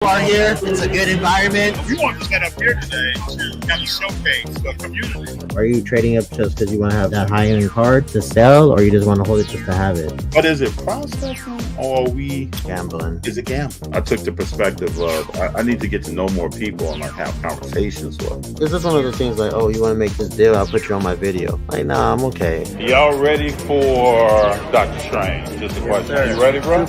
are here. It's a good environment. We want to set up here today to kind of showcase the community. Are you trading up just because you want to have that high-end card to sell, or you just want to hold it just to have it? But is it prospecting or are we Gambling. Is it gambling? I took the perspective of I need to get to know more people and like have conversations with. This is one of the things like, oh, you want to make this deal? I'll put you on my video. Like, nah, I'm okay. Y'all ready for Dr. Strange? Just a question. Are you ready, bro?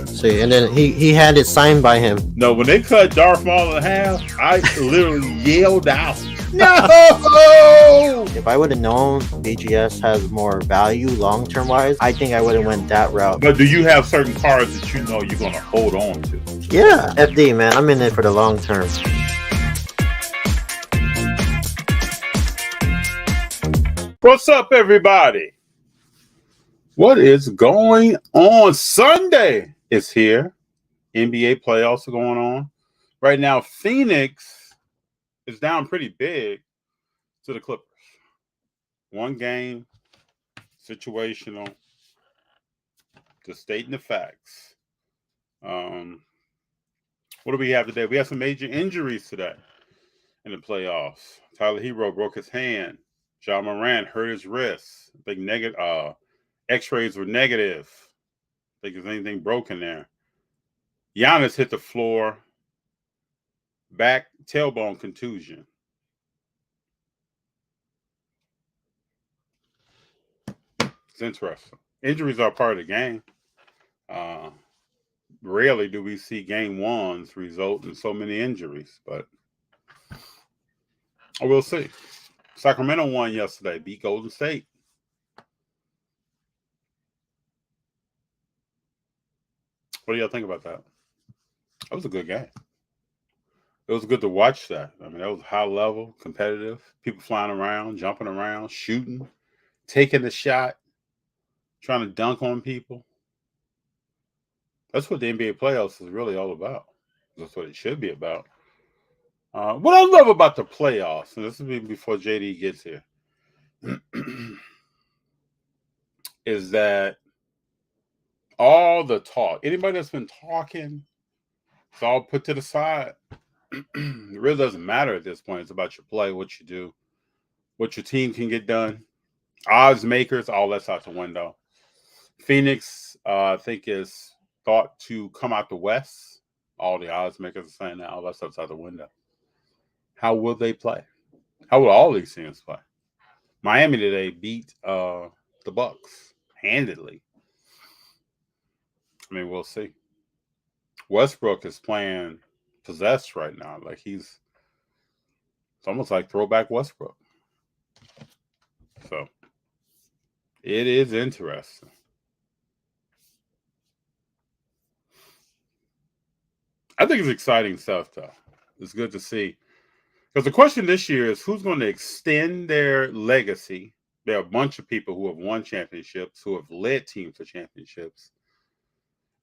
See, and then he had it signed by him. No, when they cut Darth Maul in half, I literally yelled out, "No!" If I would have known BGS has more value long-term wise, I think I would have went that route. But do you have certain cards that you know you're gonna hold on to? Yeah, FD, man, I'm in it for the long term. What's up, everybody? What is going on? Sunday is here. NBA playoffs are going on. Right now, Phoenix is down pretty big to the Clippers. One game, situational, just stating the facts. What do we have today? We have some major injuries today in the playoffs. Tyler Hero broke his hand. Ja Morant hurt his wrist. I think X-rays were negative. I think there's anything broken there. Giannis hit the floor. Back tailbone contusion. It's interesting. Injuries are part of the game. Rarely do we see game ones result in so many injuries, but I will see. Sacramento won yesterday, beat Golden State. What do y'all think about that? That was a good game. It was good to watch that. I mean, that was high level, competitive. People flying around, jumping around, shooting, taking the shot, trying to dunk on people. That's what the NBA playoffs is really all about. That's what it should be about. What I love about the playoffs, and this will be before JD gets here, is that all the talk, anybody that's been talking, it's all put to the side. It really doesn't matter at this point. It's about your play, what you do, what your team can get done. Odds makers, all that's out the window. Phoenix, I think, is thought to come out the West. All the odds makers are saying that all that stuff's out the window. How will they play? How will all these teams play? Miami today beat the Bucks handedly. I mean, we'll see. Westbrook is playing possessed right now. Like it's almost like throwback Westbrook. So it is interesting. I think it's exciting stuff, though. It's good to see. Because the question this year is who's going to extend their legacy. There are a bunch of people who have won championships, who have led teams to championships.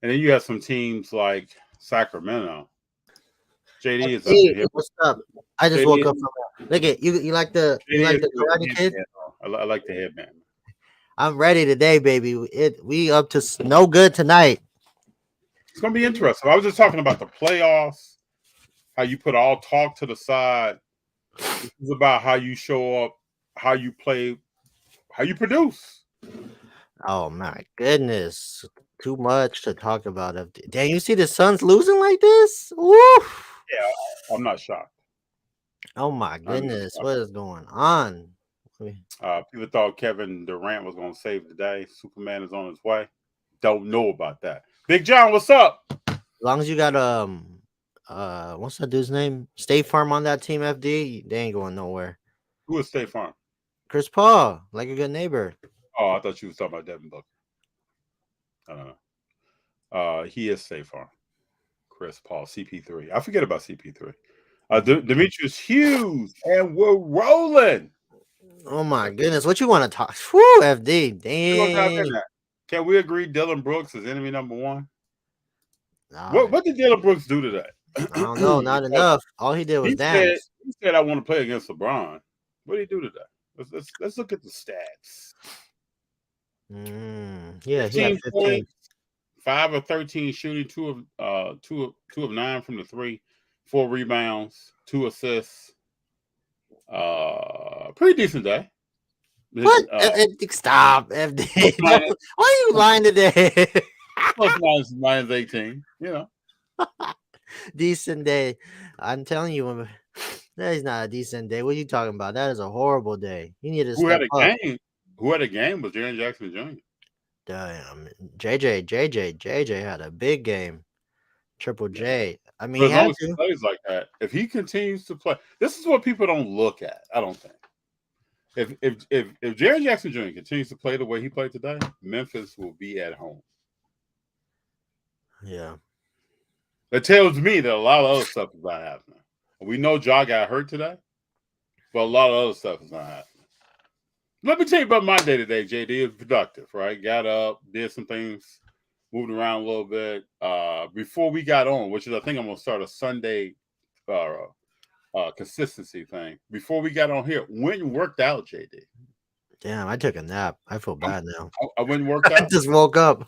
And then you have some teams like Sacramento. JD is up here. What's up? I just woke up from that. Look at you. You like the Karate Kid? I like the headband. I'm ready today, baby. We up to no good tonight. It's gonna be interesting. I was just talking about the playoffs, how you put all talk to the side. This is about how you show up, how you play, how you produce. Oh my goodness. Too much to talk about. Dang, you see the Suns losing like this? Woo! Yeah, I'm not shocked. Oh my goodness, what is going on? People thought Kevin Durant was going to save the day. Superman is on his way. Don't know about that. Big John, what's up? As long as you got what's that dude's name? State Farm on that team, FD. They ain't going nowhere. Who is State Farm? Chris Paul, like a good neighbor. Oh, I thought you was talking about Devin Booker. I don't know. He is State Farm. Chris Paul, CP3. I forget about CP3. Demetrius Hughes, and we're rolling. Oh my goodness, what you want to talk? Whoo, FD, dang. Can we agree Dylan Brooks is enemy number one? Nah. What did Dylan Brooks do today? I don't know, not enough. All he did was dance. He said, "I want to play against LeBron." What did he do today? Let's look at the stats. Yeah, 15 points, 5 of 13 shooting, 2 of 9 from the 3, 4 rebounds, 2 assists. Pretty decent day. What? Stop, FD. Minus, Why are you lying today? minus 18. Decent day. I'm telling you, that is not a decent day. What are you talking about? That is a horrible day. You need to Who had step a up. game? Who had a game was Jaren Jackson Jr. Damn, JJ had a big game. Triple J. I mean, But he as long had as he to. plays like that, if he continues to play, this is what people don't look at. I don't think. If Jaren Jackson Jr. continues to play the way he played today, Memphis will be at home. Yeah. That tells me that a lot of other stuff is not happening. We know Ja got hurt today, but a lot of other stuff is not happening. Let me tell you about my day today, JD. It was productive, right? Got up, did some things, moved around a little bit. Before we got on, which is I think I'm gonna start a Sunday consistency thing. Before we got on here, went and worked out, JD. Damn, I took a nap. I feel bad now. I went and worked I out. just woke up.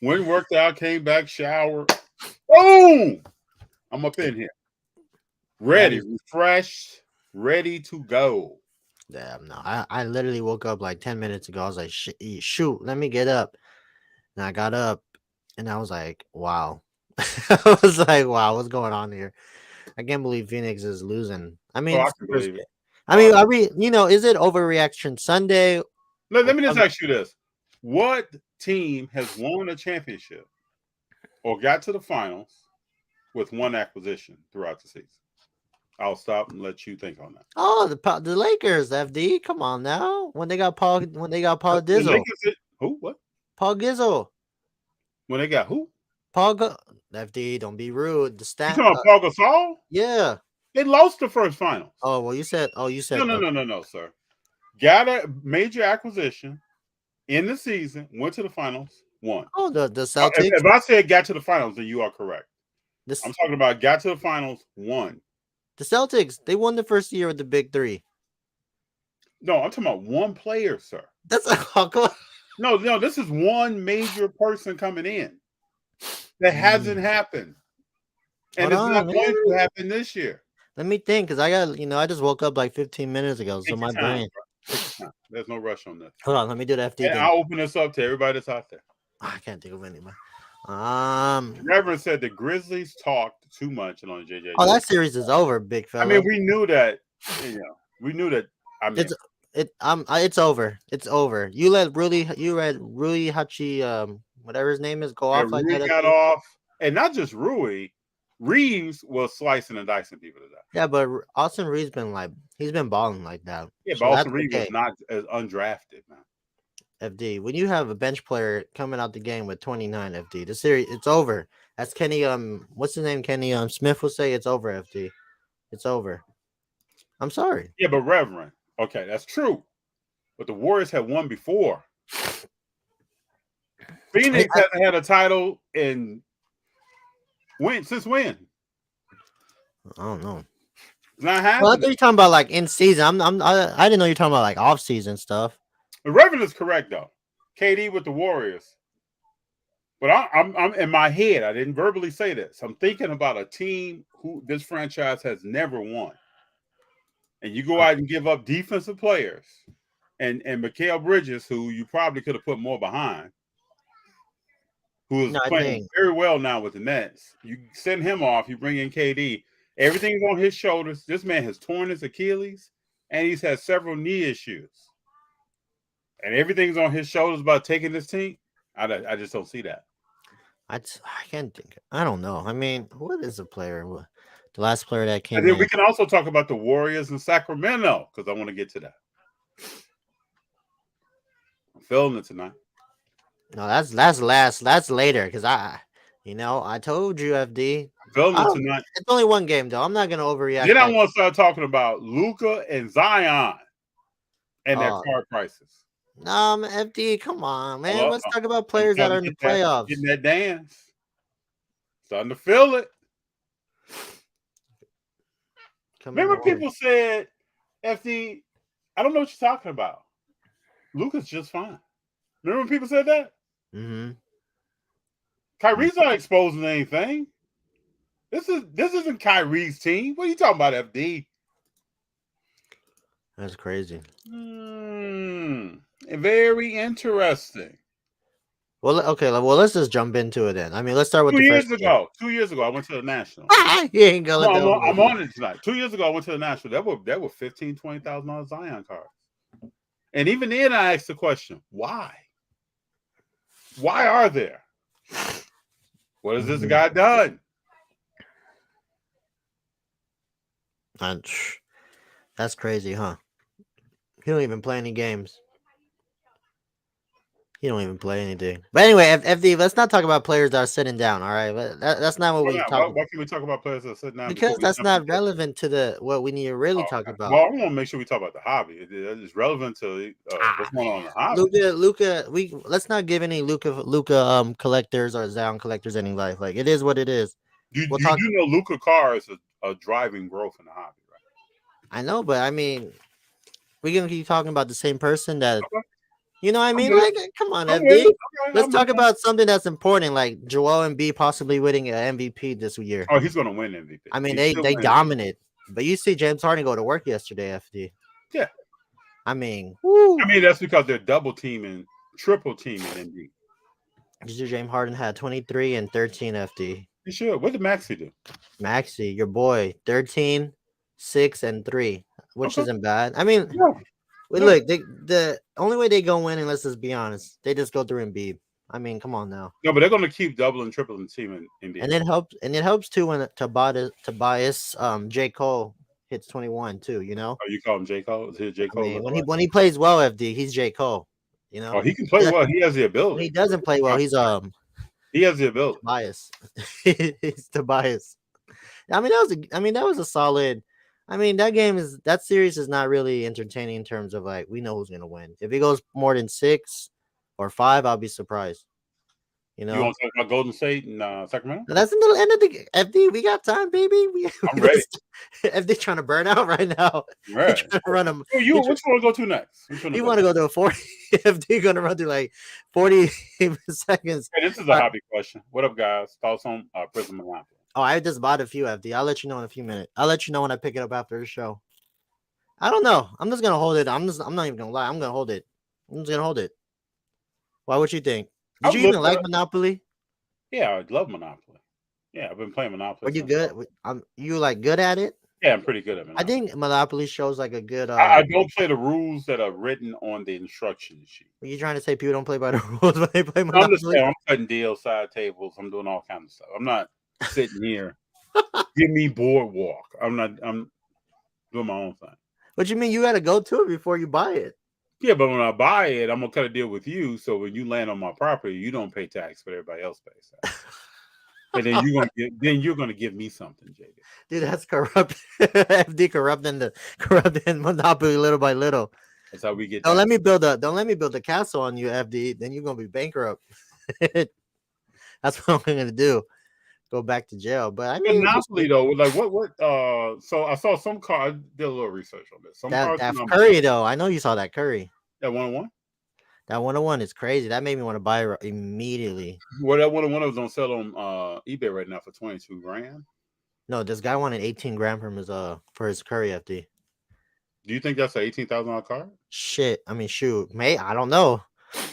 Went and worked out, came back, showered. Boom! I'm up in here. Ready, refreshed, ready to go. Damn, no. I literally woke up like 10 minutes ago. I was like, shoot, let me get up. And I got up and I was like, wow. I was like, wow, what's going on here? I can't believe Phoenix is losing. I mean, I can believe it. I mean, are we, is it overreaction Sunday? Let me just ask you this. What team has won a championship or got to the finals with one acquisition throughout the season? I'll stop and let you think on that. Oh, the Lakers, FD. Come on now. When they got Paul Dizzle. The Lakers, who? What? Paul Gizzle. When they got who? FD, don't be rude. The stat. You talking about Paul Gasol? Yeah. They lost the first finals. Oh, well, you said. No, sir. Got a major acquisition in the season, went to the finals, won. Oh, the Celtics. If I said got to the finals, then you are correct. I'm talking about got to the finals, won. The Celtics, they won the first year with the big three. No, I'm talking about one player, sir. That's No, this is one major person coming in. That hasn't happened. And it's not going to happen this year. Let me think, because I got, I just woke up like 15 minutes ago, so my brain. There's no rush on this. Hold on, let me do the FD thing. I'll open this up to everybody that's out there. I can't think of anybody. Reverend said the Grizzlies talked too much on JJ. Oh, that series is over, big fella. I mean, we knew that. We knew that. I mean, it's over. It's over. You let Rui Hachi, whatever his name is, go off like Rui that. Got off, and not just Rui. Reeves was slicing and dicing people today. Yeah, but Austin Reeves he's been balling like that. Yeah, but Austin Reeves is not as undrafted, man. FD, when you have a bench player coming out the game with 29, FD, the series, it's over. As Kenny, what's his name? Kenny Smith will say, it's over, FD. It's over. I'm sorry. Yeah, but Reverend, okay, that's true. But the Warriors have won before. Phoenix hasn't had a title since when? I don't know. It's not happening. Well, I thought you're talking about like in season. I didn't know you're talking about like off season stuff. The Reverend is correct though. KD with the Warriors. But I'm in my head. I didn't verbally say this. I'm thinking about a team who this franchise has never won. And you go out and give up defensive players and Mikal Bridges, who you probably could have put more behind, who is playing very well now with the Nets. You send him off, you bring in KD. Everything's on his shoulders. This man has torn his Achilles, and he's had several knee issues. And everything's on his shoulders about taking this team. I just don't see that. I can't think. I don't know. I mean, what is the player? The last player that came. And then we can also talk about the Warriors in Sacramento because I want to get to that. I'm feeling it tonight. No, that's later because I told you, FD. I'm feeling it tonight. It's only one game though. I'm not gonna overreact. Then I want to start talking about Luka and Zion and their card prices. FD, come on, man. Let's talk about players that are in the playoffs. Getting that dance. Starting to feel it. Remember people said, FD, I don't know what you're talking about. Luka's just fine. Remember when people said that? Mm-hmm. Kyrie's not exposing anything. This isn't Kyrie's team. What are you talking about, FD? That's crazy. Very interesting. Well, okay. Well, let's just jump into it then. I mean, let's start with 2 the years first ago. 2 years ago, I went to the National. You ain't gonna I'm on it tonight. 2 years ago, I went to the National. That were $15,000, $20,000 Zion cards. And even then, I asked the question, why? Why are there? What has this guy done? That's crazy, huh? He don't even play any games. He don't even play anything. But anyway, FD, let's not talk about players that are sitting down. All right, that's not what we talk about. Why can't we talk about players that are sitting down? Because that's not relevant to what we need to really talk about. Well, I want to make sure we talk about the hobby. It's relevant to what's going on in the hobby. Luca, let's not give any Luca collectors or Zion collectors any life. Like, it is what it is. You do know Luca cars are driving growth in the hobby, right? I know, but I mean, we're gonna keep talking about the same person that. Okay. You know what I mean? Like, come on, FD. Okay, let's talk about something that's important, like Joel Embiid possibly winning an MVP this year. Oh, he's going to win MVP. I mean, they dominate. But you see James Harden go to work yesterday, FD. Yeah. I mean, that's because they're double teaming, triple teaming Embiid. James Harden had 23 and 13 FD. He should. What did Maxey do? Maxey, your boy, 13, 6, and 3, which isn't bad. I mean, look, the only way they go win, and let's just be honest, they just go through Embiid. I mean, come on now. No, but they're going to keep doubling, tripling teaming Embiid. And it helps too when Tobias J. Cole hits 21 too, you know? Oh, you call him J. Cole? Is he J. Cole? I mean, when he plays well, FD, he's J. Cole. You know? Oh, he can play well. He has the ability. When he doesn't play well, he's he has the ability. Tobias. He's Tobias. I mean, that was a solid. I mean, that series is not really entertaining in terms of, like, we know who's gonna win. If it goes more than 6 or 5, I'll be surprised. You know, you want to talk about Golden State and Sacramento? That's in the end of the FD. We got time, baby. I'm ready. FD trying to burn out right now. Right. Trying to run them. Which one to go to next? You want to go to a 40? FD gonna run through like 40 seconds. Hey, this is a hobby question. What up, guys? Thoughts on Prism Monopoly? Oh, I just bought a few, FD. I'll let you know in a few minutes. I'll let you know when I pick it up after the show. I don't know. I'm just gonna hold it. I'm not even gonna lie. I'm gonna hold it. Why? What you think? Did you even like Monopoly? Yeah, I love Monopoly. Yeah, I've been playing Monopoly. Are you good? You like good at it? Yeah, I'm pretty good at Monopoly. I think Monopoly shows like a good. I don't play the rules that are written on the instruction sheet. Are you trying to say people don't play by the rules when they play Monopoly? I'm just saying, I'm cutting deals, side tables. I'm doing all kinds of stuff. I'm not sitting here. Give me boardwalk. I'm doing my own thing. What you mean? You got to go to it before you buy it. Yeah, but when I buy it, I'm gonna cut a deal with you. So when you land on my property, you don't pay tax, but everybody else pays tax. And then you're gonna give me something, JD. Dude, that's corrupt. FD corrupting Monopoly little by little. That's how we get. Don't let me build a castle on you, FD. Then you're gonna be bankrupt. That's what I'm gonna do. Go back to jail. But I mean, Monopoly though, like what? So I saw some card. I did a little research on this. That Curry though, I know you saw that Curry. That 101. That 101 is crazy. That made me want to buy it immediately. Well, that 101 was on sale on eBay right now for $22,000. No, this guy wanted $18,000 from his Curry FD. Do you think that's an $18,000 card? Shit, I mean, shoot, mate, I don't know. But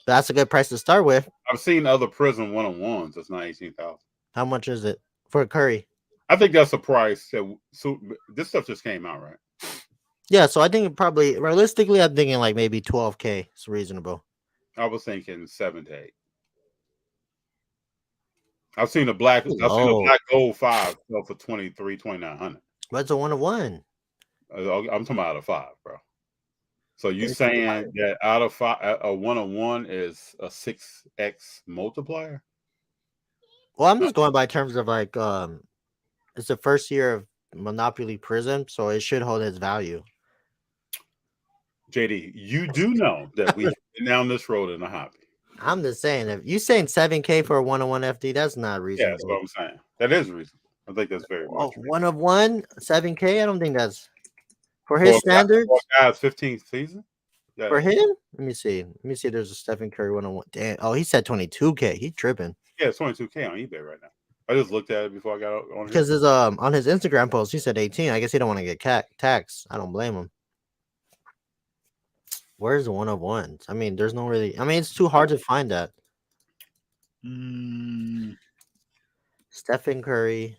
that's a good price to start with. I've seen other Prism 101s. It's not $18,000. How much is it for a Curry? I think that's a price. So this stuff just came out, right? Yeah, so I think probably realistically, I'm thinking like maybe $12,000 is reasonable. I was thinking 7 to 8. I've seen a black gold 5 sell for $2,900. But it's a 101. I'm talking about out of 5, bro. So you saying that out of 5, a 101 is a 6x multiplier? Well, I'm just going by terms of like it's the first year of Monopoly Prism, so it should hold its value. JD, you do know that we've been down this road in a hobby. I'm just saying, if you saying $7,000 for a 101 FD, that's not reasonable. Yeah, that's what I'm saying. That is reasonable. I think that's very much. One of one, $7,000. I don't think that's for his standards. Guys, 15th season. For him? Let me see. There's a Stephen Curry 101. Damn. Oh, he said 22K. He tripping. Yeah, it's 22K on eBay right now. I just looked at it before I got on here. Because his on his Instagram post, he said 18. I guess he don't want to get taxed. I don't blame him. Where's the 101s? I mean, there's no really. I mean, it's too hard to find that. Stephen Curry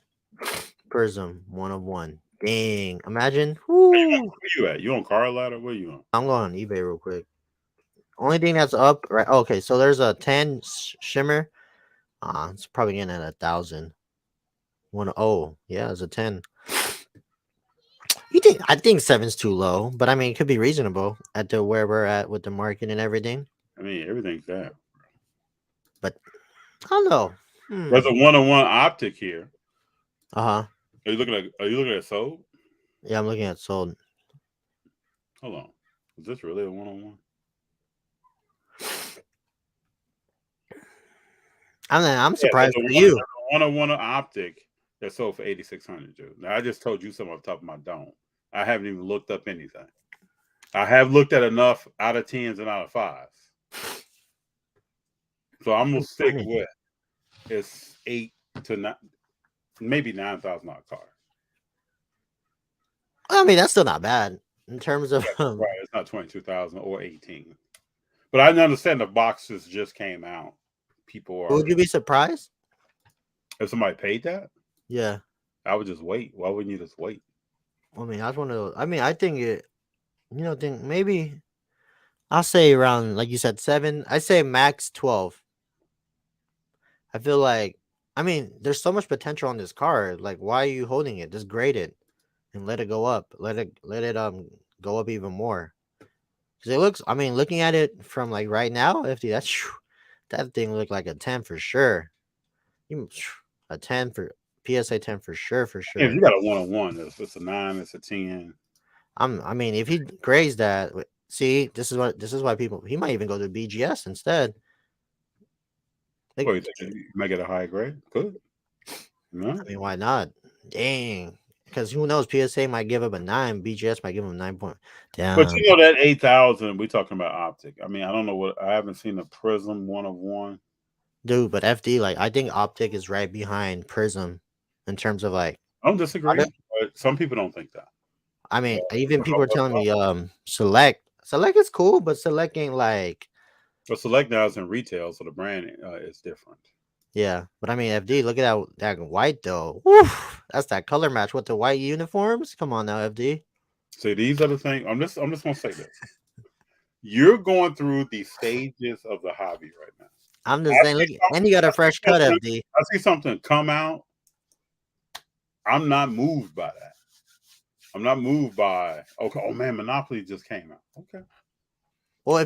Prism 101. Dang. Imagine. Where you at? You on Car Ladder? Where you on? I'm going on eBay real quick. Only thing that's up, right? Okay, so there's a 10 shimmer. It's probably getting at 1,000. Yeah, it's a 10. I think 7's too low, but I mean, it could be reasonable at where we're at with the market and everything. I mean, everything's there. But I don't know. There's a 101 optic here. Are you looking at sold? Yeah, I'm looking at sold. Hold on. Is this really a 101? I'm surprised for you. 101 optic that sold for 8,600, dude. Now I just told you something off the top of my dome. I haven't even looked up anything. I have looked at enough out of 10s and out of 5s. So I'm gonna stick with it's 8 to 9, maybe $9,000 car. I mean, that's still not bad in terms of right. It's not 22,000 or 18, but I understand the boxes just came out. People are. Would you be surprised if somebody paid that? Yeah, I would just wait. Why wouldn't you just wait? I mean, that's one of those. I mean, I think it. Think maybe I'll say around, like you said, 7. I say max 12. I feel like, I mean, there's so much potential on this car. Like, why are you holding it? Just grade it and let it go up. Let it go up even more. Because it looks, I mean, looking at it from like right now, that thing looked like a 10 for sure. A 10 for PSA 10 for sure. If you got a 101, if it's a 9, it's a 10. I mean, if he grades that, see, this is why he might even go to BGS instead. You might get a high grade. Good. No? I mean, why not? Dang. Because who knows? PSA might give him a 9. BGS might give him 9 point. Damn. But you know that 8,000, we're talking about optic. I mean, I don't know I haven't seen a Prism 101. Dude, but FD, like, I think optic is right behind Prism in terms of like. I don't disagree, but some people don't think that. I mean, even people are telling me Select is cool, but Select ain't like. But Select now is in retail, so the brand is different. Yeah, but I mean, FD, look at that white though. Woof, that's that color match with the white uniforms. Come on now, FD. So these are the things. I'm just gonna say this. You're going through the stages of the hobby right now. I'm just saying, look, and you got a fresh cut, FD. I see something come out. I'm not moved by that. I'm not moved by, okay, oh man, Monopoly just came out. Okay. Well,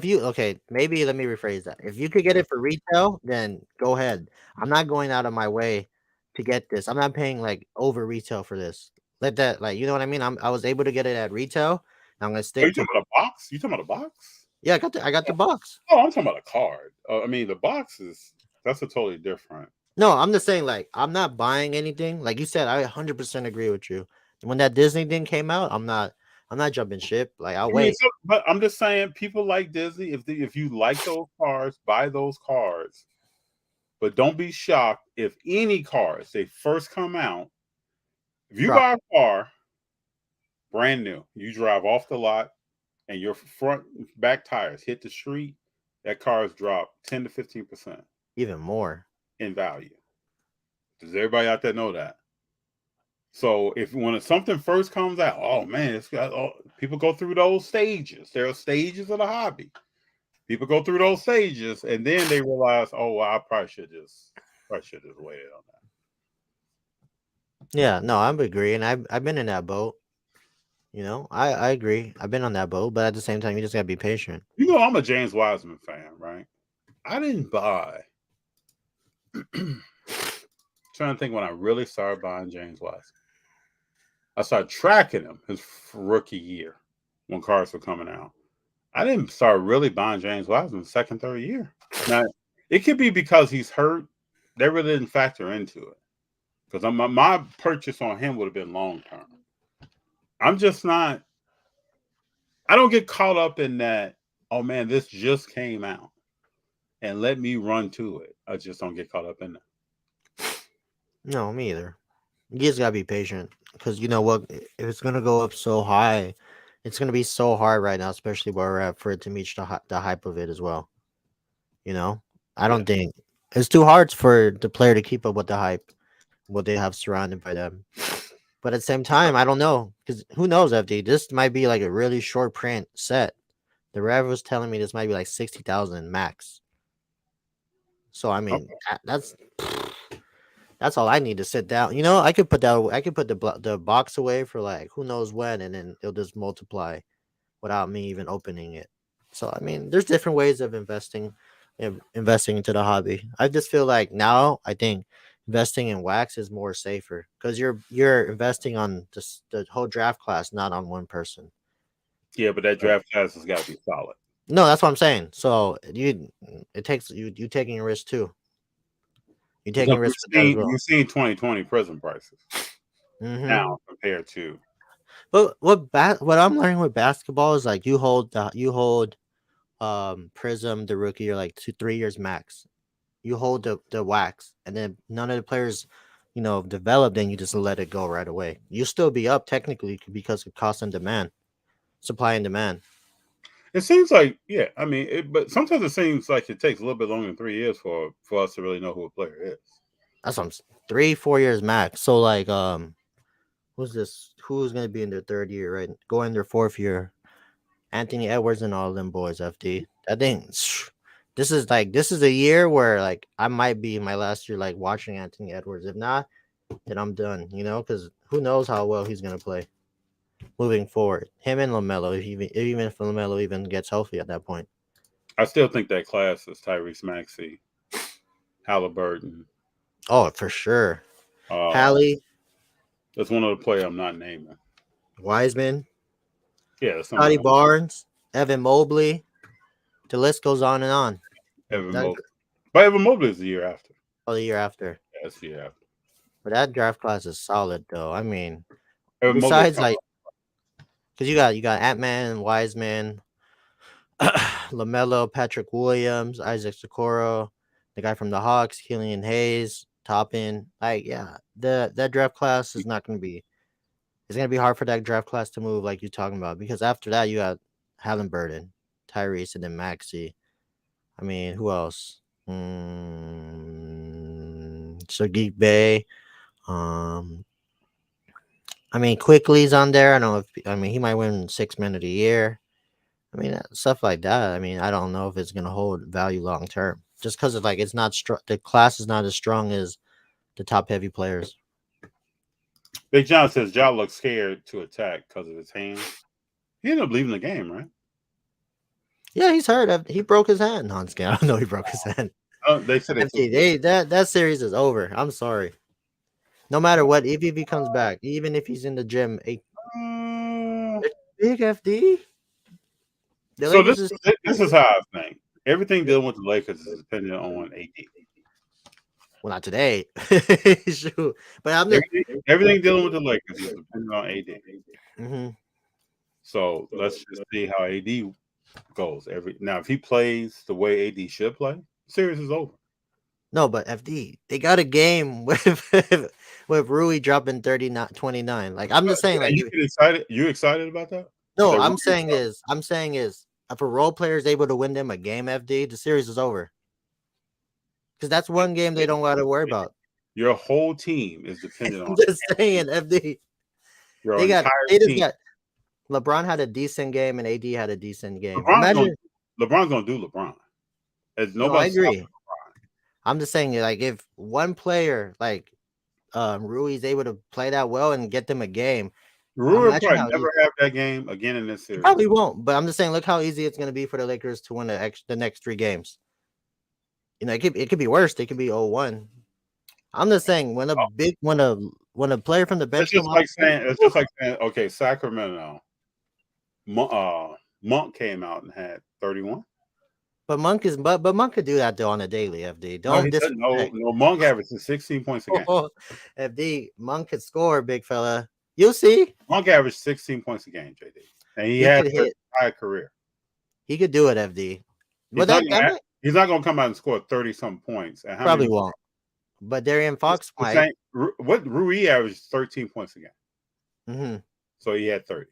maybe let me rephrase that. If you could get it for retail, then go ahead. I'm not going out of my way to get this. I'm not paying like over retail for this. Let that, like, you know what I mean? I was able to get it at retail. I'm gonna stick. Are you talking about a box? You talking about a box? Yeah, I got the box. Oh, I'm talking about a card. I mean, the box that's a totally different. No, I'm just saying, like, I'm not buying anything. Like you said, I 100% agree with you. When that Disney thing came out, I'm not jumping ship. Like, I'll wait. But I'm just saying, people like Disney. If you like those cards, buy those cards. But don't be shocked if any cards they first come out. If you buy a car brand new, you drive off the lot, and your back tires hit the street, that car's dropped 10 to 15%, even more in value. Does everybody out there know that? So when something first comes out, oh man, people go through those stages. There are stages of the hobby. People go through those stages, and then they realize, oh, well, I probably should just waited on that. Yeah, no, I'm agreeing. I've been in that boat. You know, I agree. I've been on that boat, but at the same time, you just gotta be patient. You know, I'm a James Wiseman fan, right? I didn't buy. Trying to think when I really started buying James Wiseman. I started tracking him his rookie year when cards were coming out. I didn't start really buying James Wiseman second, third year. Now, it could be because he's hurt. They really didn't factor into it. Because my purchase on him would have been long term. I'm just not. I don't get caught up in that oh man, this just came out, and let me run to it. I just don't get caught up in that. No, me either. You just gotta be patient because you know what? If it's gonna go up so high, it's gonna be so hard right now, especially where we're at, for it to meet the hype of it as well. You know, I Yeah. don't think it's too hard for the player to keep up with the hype, what they have surrounded by them. But at the same time, I don't know because who knows, FD? This might be like a really short print set. The Rev was telling me this might be like 60,000 max. So I mean, that's all I need to sit down. You know, I could put that. I could put the box away for like who knows when, and then it'll just multiply without me even opening it. So I mean, there's different ways of investing into the hobby. I just feel like now I think investing in wax is more safer because you're investing on the whole draft class, not on one person. Yeah, but that draft class has got to be solid. No, that's what I'm saying. So it takes you taking a risk too. You're taking Because a risk with that as well. we've seen 2020 prison prices Mm-hmm. now compared to. But what I'm learning with basketball is like you hold Prism the rookie or like 2-3 years max. You hold the wax, and then none of the players, develop. Then you just let it go right away. You still be up technically because of cost and demand, supply and demand. It seems like, yeah, I mean, but sometimes it seems like it takes a little bit longer than 3 years for us to really know who a player is. That's what I'm 3-4 years max. So like who's this? Who's gonna be in their third year, right? Going their fourth year. Anthony Edwards and all of them boys, FD. I think this is a year where like I might be in my last year like watching Anthony Edwards. If not, then I'm done, because who knows how well he's gonna play moving forward. Him and LaMelo, even if LaMelo even gets healthy at that point. I still think that class is Tyrese Maxey, Halliburton. Oh, for sure. Uh, Hallie, that's one of the players I'm not naming. Wiseman, Yeah, that's Scotty somebody. Barnes, Evan Mobley. The list goes on and on. Evan That Mobley. But Evan Mobley is the year after. the year after. Yeah, that's the year after. But that draft class is solid though. I mean, Evan Mobley. besides like because you got Ant-Man and Wiseman, LaMelo, Patrick Williams, Isaac Socorro, the guy from the Hawks, Killian Hayes, Toppin. Like, yeah, that draft class is not going to be. It's going to be hard for that draft class to move, like you're talking about, because after that you got Halliburton, Tyrese, and then Maxey. I mean, who else? Sadiq Bey. I mean, Quickly's on there. I don't know if he might win 6 men of the year. I mean, stuff like that. I mean, I don't know if it's gonna hold value long term, just because of like it's not strong. The class is not as strong as the top heavy players. Big John says Ja looks scared to attack because of his hands. He ended up leaving the game, right? Yeah, he's hurt. He broke his hand. No, I'm just kidding. I don't know he broke his hand. They said that series is over. I'm sorry. No matter what, if he comes back, even if he's in the gym, big FD. So this is how I think. Everything dealing with the Lakers is dependent on AD. Well, not today. Shoot. But I'm everything dealing with the Lakers is dependent on AD. Mm-hmm. So let's just see how AD goes. Now, if he plays the way AD should play, the series is over. No, but FD, they got a game with Rui dropping 29. Like I'm just saying, like you excited? You excited about that? No, I'm saying is if a role player is able to win them a game, FD, the series is over. Because that's one game they don't got to worry about. Your whole team is dependent on. I'm just saying, FD. They just got LeBron had a decent game and AD had a decent game. LeBron's gonna do LeBron. I agree. I'm just saying, like, if one player like Rui is able to play that well and get them a game, Rui will probably never have that game again in this series. Probably won't. But I'm just saying, look how easy it's going to be for the Lakers to win the next 3 games. It could be worse. They could be 0-1. I'm just saying when a player from the bench it's just like saying okay, Sacramento. Monk came out and had 31. But Monk could do that though on a daily. FD, no. Monk averages 16 points a game. FD, Monk could score, big fella. You'll see. Monk averaged 16 points a game, JD, and he had a high career. He could do it, FD. But he's not going to come out and score 30-some points. And how probably many won't. But Darian Fox might. Same, what Rui averaged 13 points a game. Mm-hmm. So he had 30.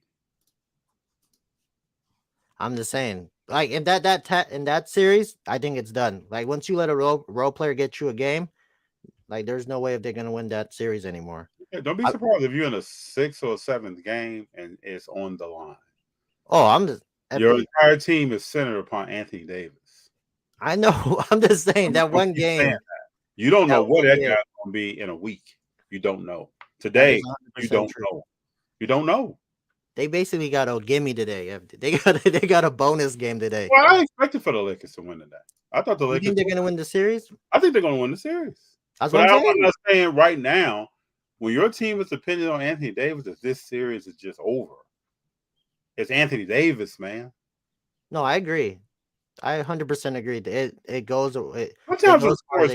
I'm just saying, like in that series, I think it's done. Like once you let a role player get you a game, like there's no way if they're gonna win that series anymore. Yeah, don't be surprised if you're in a 6th or 7th game and it's on the line. Oh, I'm just your entire team is centered upon Anthony Davis. I know. I'm just saying that one game. That. You don't know what that guy's going to be in a week. You don't know. Today, you don't know. You don't know. They basically got a gimme today. They got a bonus game today. Well, I expected for the Lakers to win today. I thought the Lakers. You think they're going to win the series? I think they're going to win the series. That's what I'm saying. I'm not saying right now, when your team is dependent on Anthony Davis, if this series is just over. It's Anthony Davis, man. No, I agree. I 100% agree. It goes. Sometimes, of course,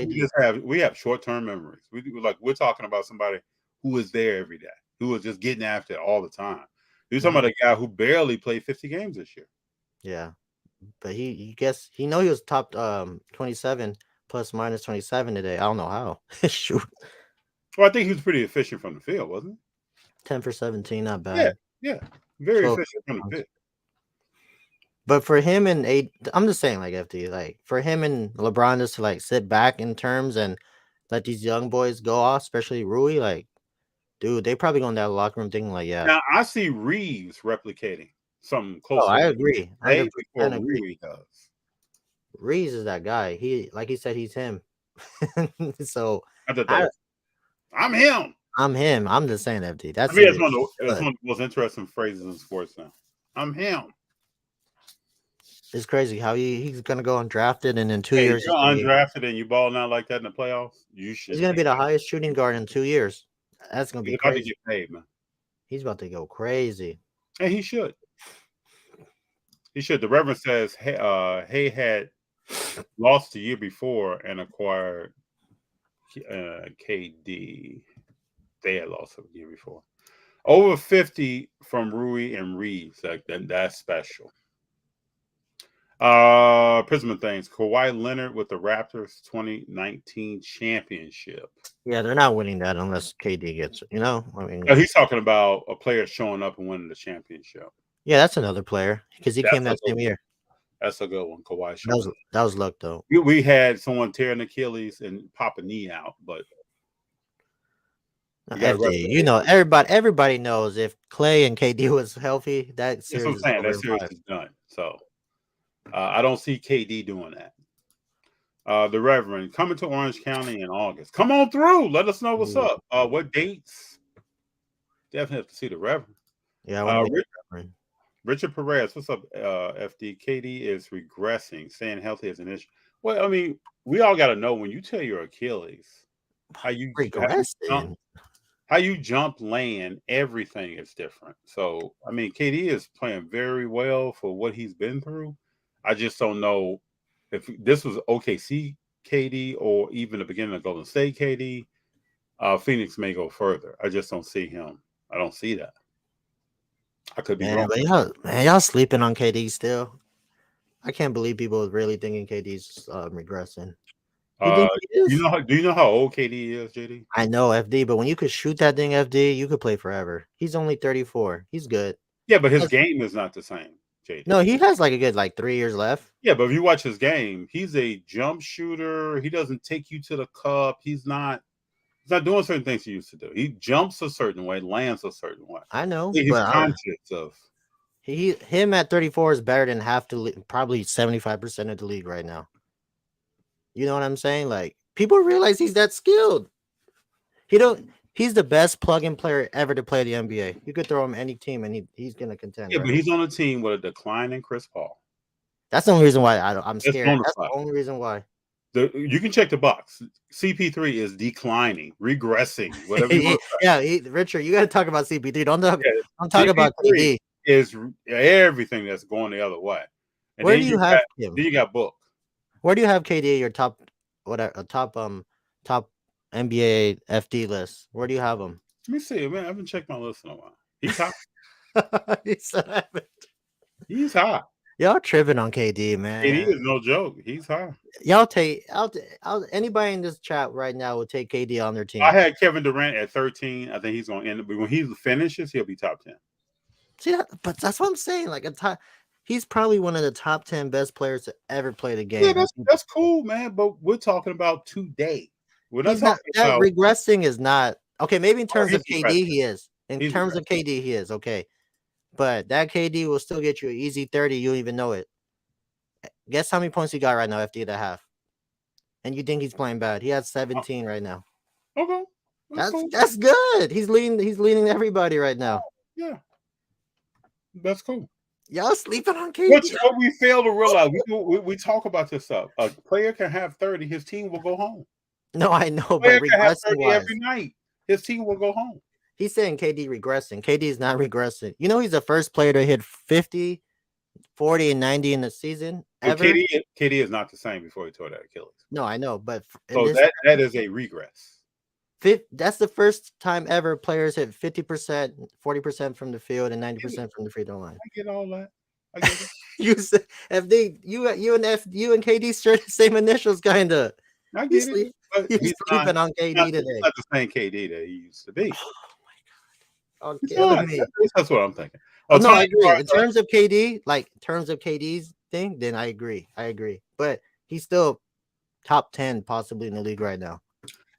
we have short-term memories. We're talking about somebody who is there every day, who is just getting after it all the time. You're talking about a guy who barely played 50 games this year. Yeah, but he was top 27 plus minus 27 today. I don't know how. Shoot. Well, I think he was pretty efficient from the field, wasn't he? 10 for 17, not bad. Yeah, very efficient from the field. But for him and I'm just saying, like FD, like for him and LeBron just to like sit back in terms and let these young boys go off, especially Rui, like, dude, they probably going down the locker room thinking like, yeah. Now I see Reeves replicating something close. Oh, I agree. I agree. Reeves is that guy. Like he said, he's him. So I'm him. I'm him. I'm just saying, FD. That's one of the most interesting phrases in sports now. I'm him. It's crazy how he's gonna go undrafted and in 2 years. You're undrafted and you balling out like that in the playoffs. You should. He's gonna be the highest shooting guard in 2 years. That's gonna be crazy. About to get paid, man. He's about to go crazy. And he should. He should. The Reverend says, Hay had lost the year before and acquired KD. They had lost the year before. Over 50 from Rui and Reeves. That's special. Prism things. Kawhi Leonard with the Raptors 2019 championship. Yeah, they're not winning that unless KD gets it. You know, I mean, he's talking about a player showing up and winning the championship. Yeah, that's another player because he came that same year. That's a good one, Kawhi. That was luck though. We had someone tear an Achilles and pop a knee out, but FD, you know, everybody knows if Clay and KD was healthy, that series is done. So I don't see KD doing that. The Reverend coming to Orange County in August. Come on through. Let us know what's up. What dates? Definitely have to see the Reverend. Yeah. Richard Perez, what's up, FD? KD is regressing. Staying healthy is an issue. Well, I mean, we all got to know when you tear your Achilles, how you jump, land, everything is different. So, I mean, KD is playing very well for what he's been through. I just don't know if this was OKC KD or even the beginning of Golden State KD. Phoenix may go further. I just don't see him. I don't see that. I could be wrong. But y'all sleeping on KD still. I can't believe people are really thinking KD's regressing. Do you know how old KD is, JD? I know, FD, but when you could shoot that thing, FD, you could play forever. He's only 34. He's good. Yeah, but his game is not the same, JD. No, he has like a good 3 years left. Yeah, but if you watch his game, he's a jump shooter. He doesn't take you to the cup. He's not doing certain things he used to do. He jumps a certain way, lands a certain way. I know. He's conscious of. Him at 34 is better than probably 75% of the league right now. You know what I'm saying? Like, people realize he's that skilled. He's the best plug-in player ever to play the NBA. You could throw him any team and he's gonna contend. Yeah, right? But he's on a team with a decline in Chris Paul. That's the only reason why I'm scared. That's the only reason why. You can check the box. CP3 is declining, regressing, whatever. Richard, you got to talk about CP3. Don't talk about KD. Is everything that's going the other way. And where do you have him? Then you got Book. Where do you have KD? Your top NBA FD list. Where do you have him? Let me see, man. I haven't checked my list in a while. He's hot. He said I haven't. He's hot. Y'all tripping on KD, man. KD is no joke. He's high. Y'all take anybody in this chat right now will take KD on their team. I had Kevin Durant at 13. I think he's going to end up. But when he finishes, he'll be top 10. See that? But that's what I'm saying. Like he's probably one of the top 10 best players to ever play the game. Yeah, that's cool, man. But we're talking about today. We're not He's not talking that about regressing is not okay. Maybe in terms of he's KD, regressing. he is. In He's terms of KD, he is okay. But that KD will still get you an easy 30. You don't even know it. Guess how many points he got right now after the half? And you think he's playing bad? He has 17 right now. Okay, That's good. He's leading everybody right now. Yeah, that's cool. Y'all sleeping on KD. What we fail to realize, we talk about this stuff. A player can have 30, his team will go home. No, I know, Player but can have 30 regressing-wise, every night. His team will go home. he's saying KD regressing. KD is not regressing. You know, he's the first player to hit 50, 40, and 90 in the season ever. KD is not the same before he tore that Achilles. No, I know, but So that is a regress. That's the first time ever players hit 50%, 40% from the field, and 90% from the free throw line. I get all that. I get it. You said you and KD share the same initials, kinda. I get it. But He's sleeping on KD today. He's not the same KD that he used to be. Oh my God. That's what I'm thinking. Oh, no, I agree. In terms of KD's thing, then I agree. But he's still top 10 possibly in the league right now.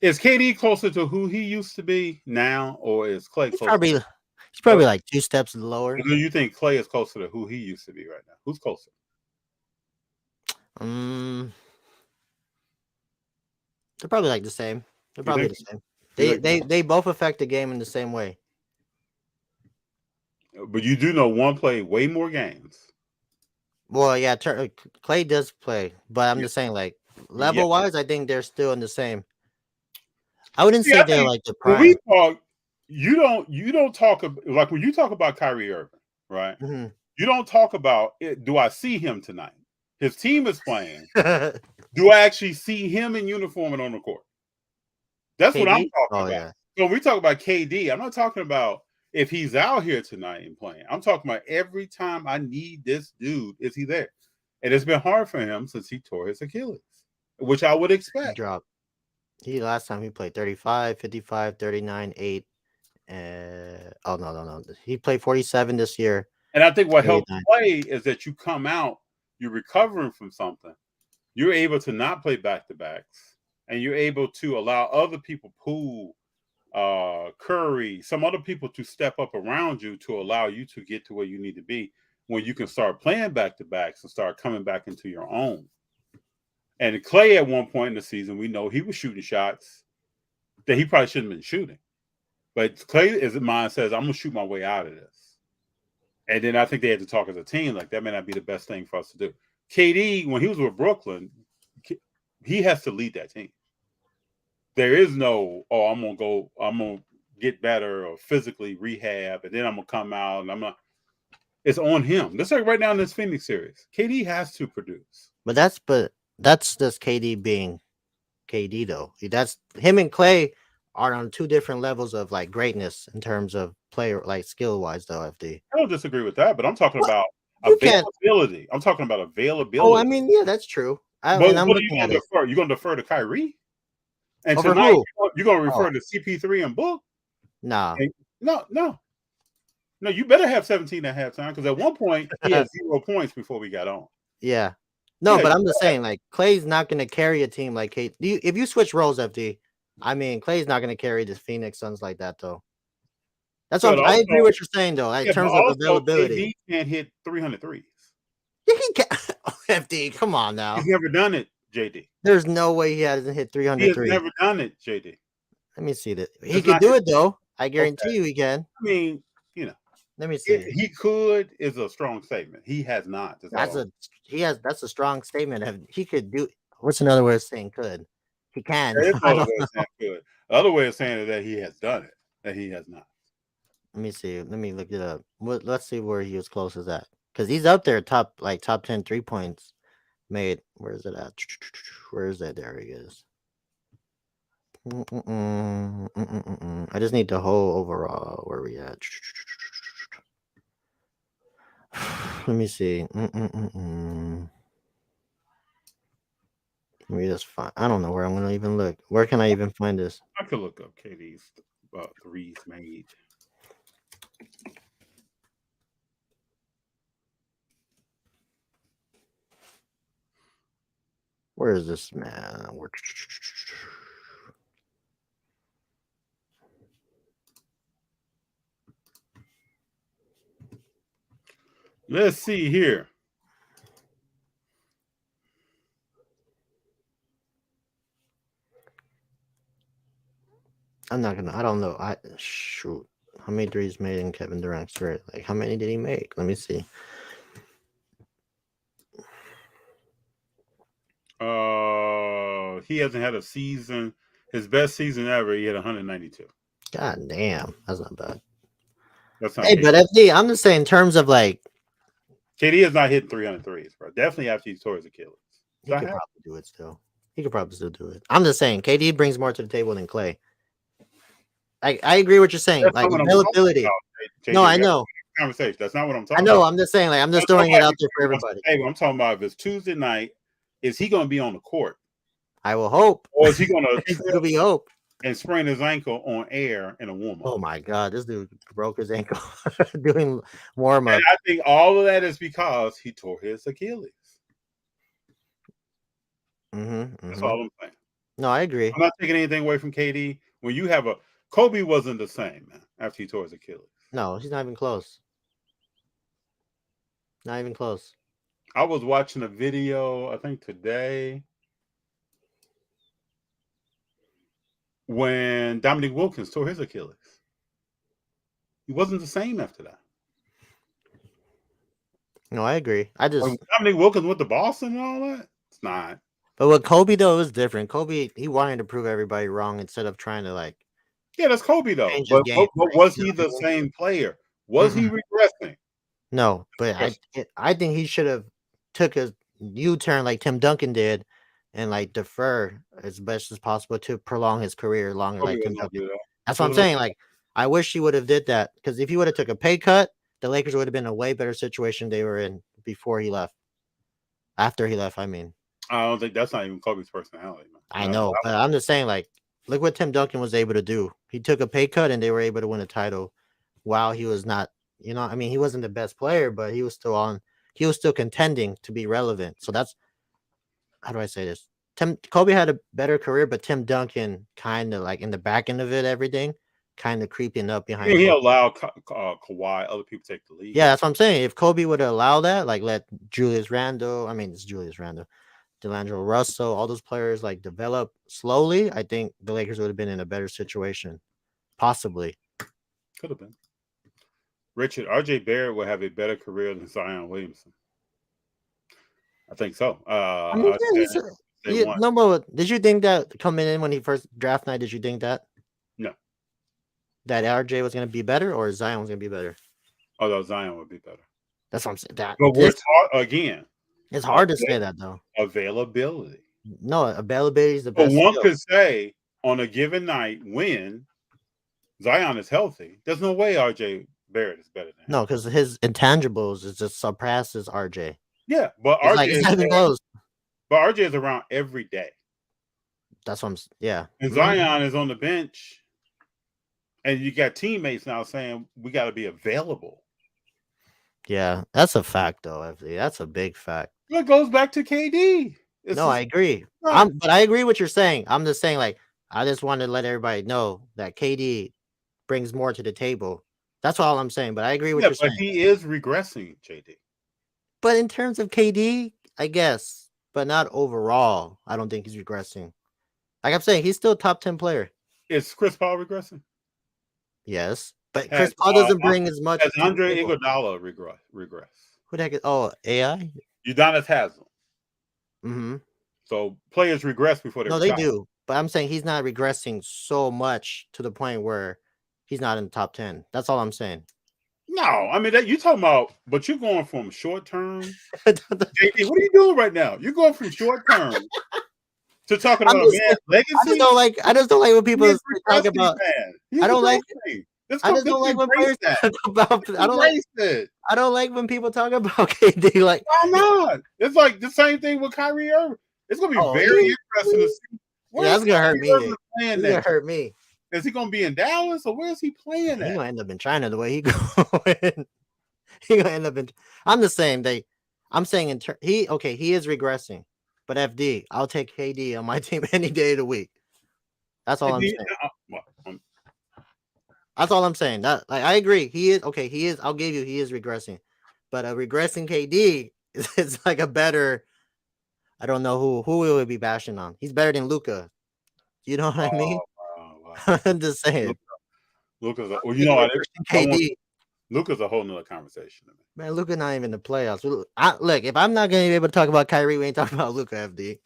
Is KD closer to who he used to be now, or is Clay closer? He's probably like 2 steps lower. Do you think Clay is closer to who he used to be right now? Who's closer? They're probably like the same. They're probably the same. They both affect the game in the same way. But you do know one played way more games. Well, yeah, Clay does play, but I'm just saying, like level wise, I think they're still in the same. I wouldn't say they're like the prime. When we talk, you don't talk about, like when you talk about Kyrie Irving, right? Mm-hmm. You don't talk about it. Do I see him tonight? His team is playing. Do I actually see him in uniform and on the court? That's KD? What I'm talking about. Yeah. So when we talk about KD, I'm not talking about if he's out here tonight and playing. I'm talking about every time I need this dude, is he there? And it's been hard for him since he tore his Achilles, which I would expect. Last time he played 35, 55, 39, 8. No. He played 47 this year. And I think what helps play is that you come out, you're recovering from something. You're able to not play back-to-backs, and you're able to allow other people, Poole, Curry, some other people to step up around you to allow you to get to where you need to be when you can start playing back-to-backs and start coming back into your own. And Clay, at one point in the season, we know he was shooting shots that he probably shouldn't have been shooting. But Clay, his mind says, I'm going to shoot my way out of this. And then I think they had to talk as a team, like that may not be the best thing for us to do. KD, when he was with Brooklyn, he has to lead that team. There is no, I'm going to get better or physically rehab, and then I'm going to come out and it's on him. That's like right now in this Phoenix series. KD has to produce. But that's just KD being KD though. That's him and Clay are on 2 different levels of like greatness in terms of player, like skill wise though. FD. I don't disagree with that, but I'm talking about availability. I'm talking about availability. Oh, I mean, yeah, that's true. I'm looking at it. You're going to defer to Kyrie, and over tonight who? You're going to refer to CP3 and Book. Nah. No. You better have 17 at halftime because at one point he had 0 points before we got on. Yeah. No, but I'm just saying, like, Clay's not going to carry a team like Kate. If you switch roles, FD, I mean, Clay's not going to carry the Phoenix Suns like that, though. That's what I agree with what you're saying, though, like, in terms of availability. He can't hit 300 threes. Yeah, he can. FD, come on now. He's never done it, JD. There's no way he hasn't hit 300 threes. He has never done it, JD. Let me see that. He could do it, though. I guarantee you he can. I mean, let me see. He could is a strong statement. He has not. That's a strong statement. He could do. What's another way of saying could? He can. There's another way of saying could. The other way of saying is that he has done it. That he has not. Let me see. Let me look it up. Let's see where he was closest at. Because he's up there, top 10 3 points made. Where is it at? Where is that? There he is. I just need the whole overall. Where we at? Let me see. Let me just find. I don't know where I'm gonna even look. Where can I even find this? I could look up KD's threes made. Where is this man? Let's see here. I'm not gonna. I don't know. Shoot. How many threes made in Kevin Durant's career? Like, how many did he make? Let me see. He hasn't had a season. His best season ever, he had 192. God damn, that's not bad. That's not. Hey, but FD, I'm just saying in terms of like, KD has not hit 300 threes, bro. Definitely after he tore his Achilles. He could probably do it still. He could probably still do it. I'm just saying, KD brings more to the table than Clay. I agree what you're saying. That's like not what availability. JD, No, I know. Conversation. That's not what I'm I talking know. about. I'm just saying, like, I'm just throwing it out there for everybody. I'm talking about if it's Tuesday night, is he going to be on the court? I will hope. Or is he going to It'll be hope and sprain his ankle on air in a warm up? Oh my God, this dude broke his ankle doing warm up. And I think all of that is because he tore his Achilles. That's all I'm saying. No, I agree. I'm not taking anything away from KD. When you have Kobe wasn't the same, man, after he tore his Achilles. No, he's not even close. Not even close. I was watching a video, I think today, when Dominique Wilkins tore his Achilles. He wasn't the same after that. No, I agree. When Dominique Wilkins went to Boston and all that, it's not. But with Kobe though, it was different. Kobe, he wanted to prove everybody wrong instead of trying to like. Yeah, that's Kobe though. But was he the same player? Was he regressing? No, but I think he should have took a U-turn like Tim Duncan did, and like defer as best as possible to prolong his career longer. Like Tim Duncan. That's what I'm saying. Like, I wish he would have did that because if he would have took a pay cut, the Lakers would have been in a way better situation they were in before he left. After he left, I mean. I don't think that's not even Kobe's personality, man. I know, but I'm just saying, like, look what Tim Duncan was able to do. He took a pay cut and they were able to win a title while he was not, I mean, he wasn't the best player, but he was still contending to be relevant. So that's, how do I say this? Kobe had a better career, but Tim Duncan kind of like in the back end of it, everything kind of creeping up behind. He allowed Kawhi, other people take the lead. Yeah, that's what I'm saying. If Kobe would allow that, like let Julius Randle, D'Angelo Russell, all those players like develop slowly, I think the Lakers would have been in a better situation. Possibly. Could have been. Richard, RJ Barrett would have a better career than Zion Williamson. I think so. Did you think that coming in when he first draft night, did you think that? No. That RJ was going to be better or Zion was going to be better? Although Zion would be better. That's what I'm saying. But we're again. It's hard to say that though. Availability. No, availability is the best. But one could say on a given night when Zion is healthy, there's no way RJ Barrett is better than him. No, because his intangibles is just surpasses RJ. Yeah, but RJ is not even close. But RJ is around every day. That's what I'm. Yeah. And Zion is on the bench, and you got teammates now saying we got to be available. Yeah, that's a fact, though. That's a big fact. It goes back to KD. I agree. But I agree what you're saying. I'm just saying, like, I just wanted to let everybody know that KD brings more to the table. That's all I'm saying. But I agree with you're saying. But he is regressing, JD. But in terms of KD, I guess, but not overall. I don't think he's regressing. Like I'm saying, he's still a top 10 player. Is Chris Paul regressing? Yes. But Chris Paul doesn't bring as much. Has Andre Iguodala regress? Who the heck is? Oh, AI? Udonis Haslem. Mm-hmm. So players regress before they retire. They do. But I'm saying he's not regressing so much to the point where he's not in the top 10. That's all I'm saying. No, I mean that you talking about, but you're going from short term. JD, what are you doing right now? You're going from short term to talking about legacy. I just don't like when people talk about. I don't like. I just don't like when players talk about. Embrace it. I don't like when people talk about KD. Like, why not? It's like the same thing with Kyrie Irving. It's gonna be very interesting to see. That's gonna hurt me. It's gonna hurt me. Is he gonna be in Dallas or where is he playing at? He's gonna end up in China the way he going. He gonna end up in. I'm the same. I'm saying he is regressing, but FD, I'll take KD on my team any day of the week. That's all I'm saying. That's all I'm saying. That I agree. He is okay. He is. I'll give you. He is regressing, but a regressing KD is like a better. I don't know who we would be bashing on. He's better than Luka. You know what I mean? Wow. I'm just saying. Luka's KD. Luka's a whole nother conversation. Man, Luka not even in the playoffs. Look, if I'm not going to be able to talk about Kyrie, we ain't talking about Luka, FD.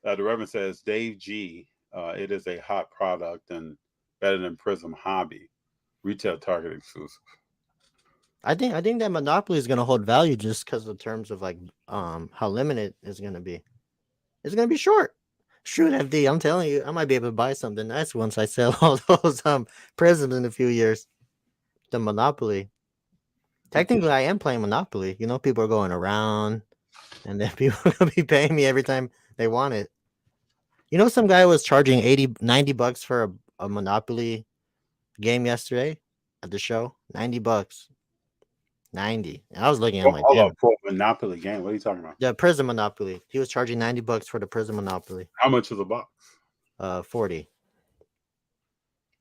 The Reverend says, Dave G, it is a hot product and better than Prism Hobby. Retail Target exclusive. I think that Monopoly is going to hold value just because of terms of like how limited it's going to be. It's going to be short. Shoot, FD, I'm telling you, I might be able to buy something nice once I sell all those Prisms in a few years. The Monopoly. Technically, I am playing Monopoly. You know, people are going around, and then people are going to be paying me every time they want it. You know, some guy was charging $90 for a Monopoly game yesterday at the show. $90. 90. And I was looking at my for Monopoly game. What are you talking about? The Prism Monopoly. He was charging $90 for the Prism Monopoly. How much is a box? 40.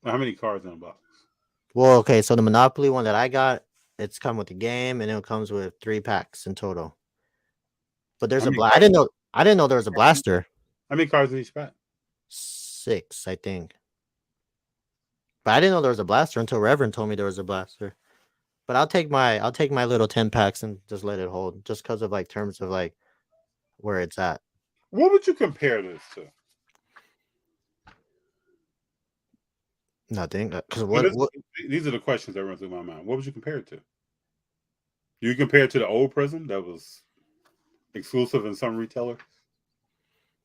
How many cards in a box? Well, okay, so the Monopoly one that I got, it's come with the game, and it comes with 3 packs in total. But there's I didn't know there was a blaster. How many cards in each pack? 6, I think. But I didn't know there was a blaster until Reverend told me there was a blaster. But I'll take my little 10 packs and just let it hold, just because of like terms of like where it's at. What would you compare this to? Nothing. Because these are the questions that run through my mind. What would you compare it to? Do you compare it to the old Prism that was exclusive in some retailers?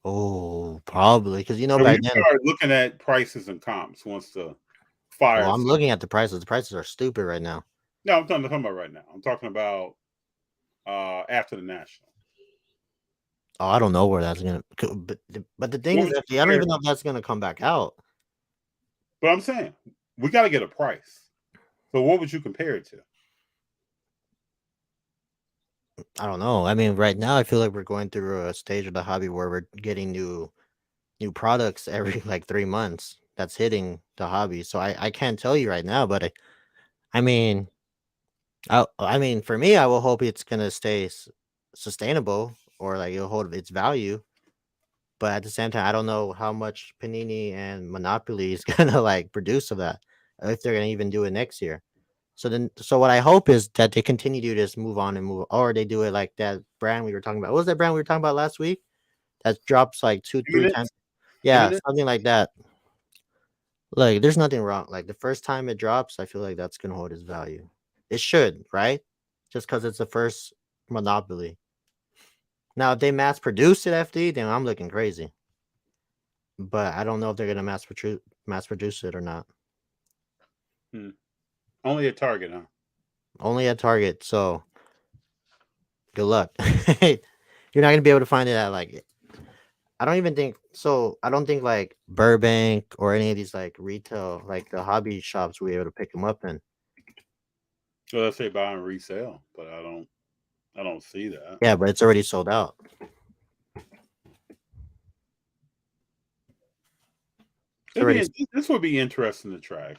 Oh, probably, because back then started looking at prices and comps once the fire. I'm looking at the prices. The prices are stupid right now. No, I'm talking about right now. I'm talking about after the National. Oh, I don't know where that's gonna. But the thing is, I don't even know if that's gonna come back out. But I'm saying we got to get a price. So what would you compare it to? I don't know. I mean, right now I feel like we're going through a stage of the hobby where we're getting new products every like 3 months. That's hitting the hobby. So I can't tell you right now, but I mean, for me, I will hope it's gonna stay sustainable or like it'll hold its value. But at the same time, I don't know how much Panini and Monopoly is gonna like produce of that, if they're gonna even do it next year. So what I hope is that they continue to just move on and move, or they do it like that brand we were talking about. What was that brand we were talking about last week? That drops like 2-3 times. Yeah, something like that. Like, there's nothing wrong. Like the first time it drops, I feel like that's gonna hold its value. It should, right? Just because it's the first Monopoly. Now, if they mass produce it, FD, then I'm looking crazy. But I don't know if they're gonna mass produce it or not. Only at Target, huh? Only at Target. So, good luck. You're not gonna be able to find it at like. I don't think like Burbank or any of these like retail, like the hobby shops, will be able to pick them up in. So let's say buy and resell, but I don't see that. Yeah, but it's already sold out. This would be interesting to track.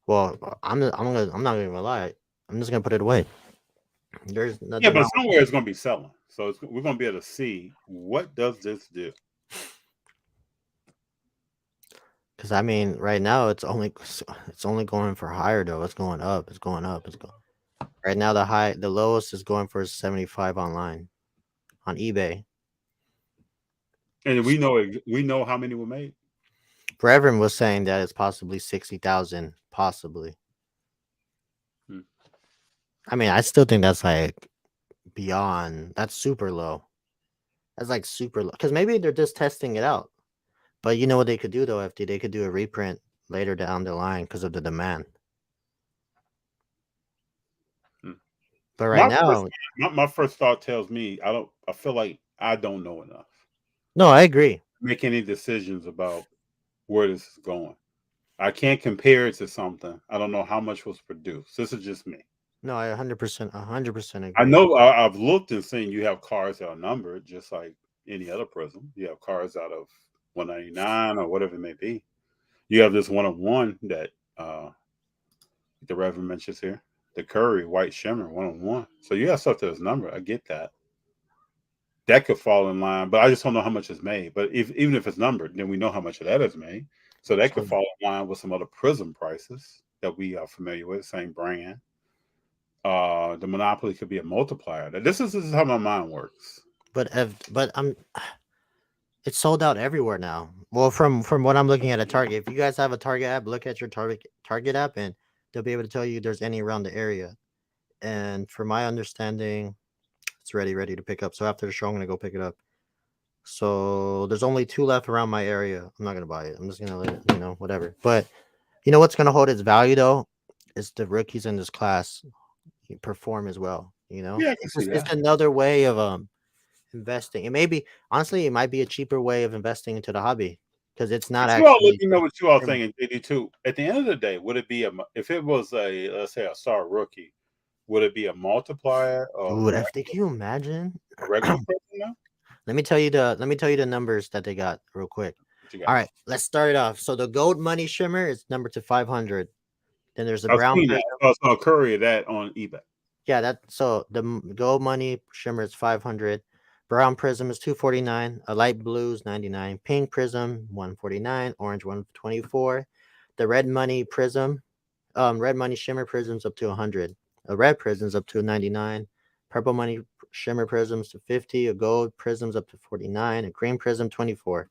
Well, I'm not gonna lie. I'm just gonna put it away. There's nothing. Yeah, but somewhere it's gonna be selling, so we're gonna be able to see what does this do. Because I mean, right now it's only going for higher though. It's going up. It's going up. Right now the lowest is going for 75 online on eBay. And we know how many were made. Reverend was saying that it's possibly 60,000, possibly. I mean, I still think that's like beyond. That's super low. That's like super low. Because maybe they're just testing it out. But you know what they could do though, FD? They could do a reprint later down the line because of the demand. Hmm. But right first, now, my first thought tells me I feel like I don't know enough no, I agree. to make any decisions about where this is going. I can't compare it to something. I don't know how much was produced. This is just me. No, I 100% I agree. know I've looked and seen you have cars that are numbered, just like any other prism. You have cars out of 199 or whatever it may be. You have this one of one that the Reverend mentions here, the Curry White Shimmer 101. So you have stuff that's numbered. I get that. That could fall in line, but I just don't know how much is made. But even if it's numbered, then we know how much of that is made. So that could So, fall in line with some other prism prices that we are familiar with, same brand. The monopoly could be a multiplier. This is how my mind works. but it's sold out everywhere now. Well, from what I'm looking at Target, if you guys have a Target app, look at your Target app, and they'll be able to tell you there's any around the area. And from my understanding, it's ready to pick up. So after the show, I'm gonna go pick it up. So there's only 2 left around my area. I'm not gonna buy it. I'm just gonna let it, whatever. But you know what's gonna hold its value though? Is the rookies in this class perform as well. Yeah, I can see It's that. another way of investing. It may be honestly, it might be a cheaper way of investing into the hobby because it's not But you all let actually. me know what you all think in JD2. At the end of the day, would it be if it was a, let's say, a star rookie, would it be a multiplier or Ooh, can you imagine? a regular person now? Let me tell you the numbers that they got real quick. What you got? All right, let's start it off. So the gold money shimmer is numbered to 500. Then there's the I've brown seen that. prism. I saw a curry of that on eBay. Yeah, so the gold money shimmer is 500. Brown prism is 249. A light blue is 99. Pink prism 149. Orange 124. The red money prism, red money shimmer prisms up to 100. A red prisms up to 99. Purple money shimmer prisms to 50. A gold prisms up to 49. A green prism 24.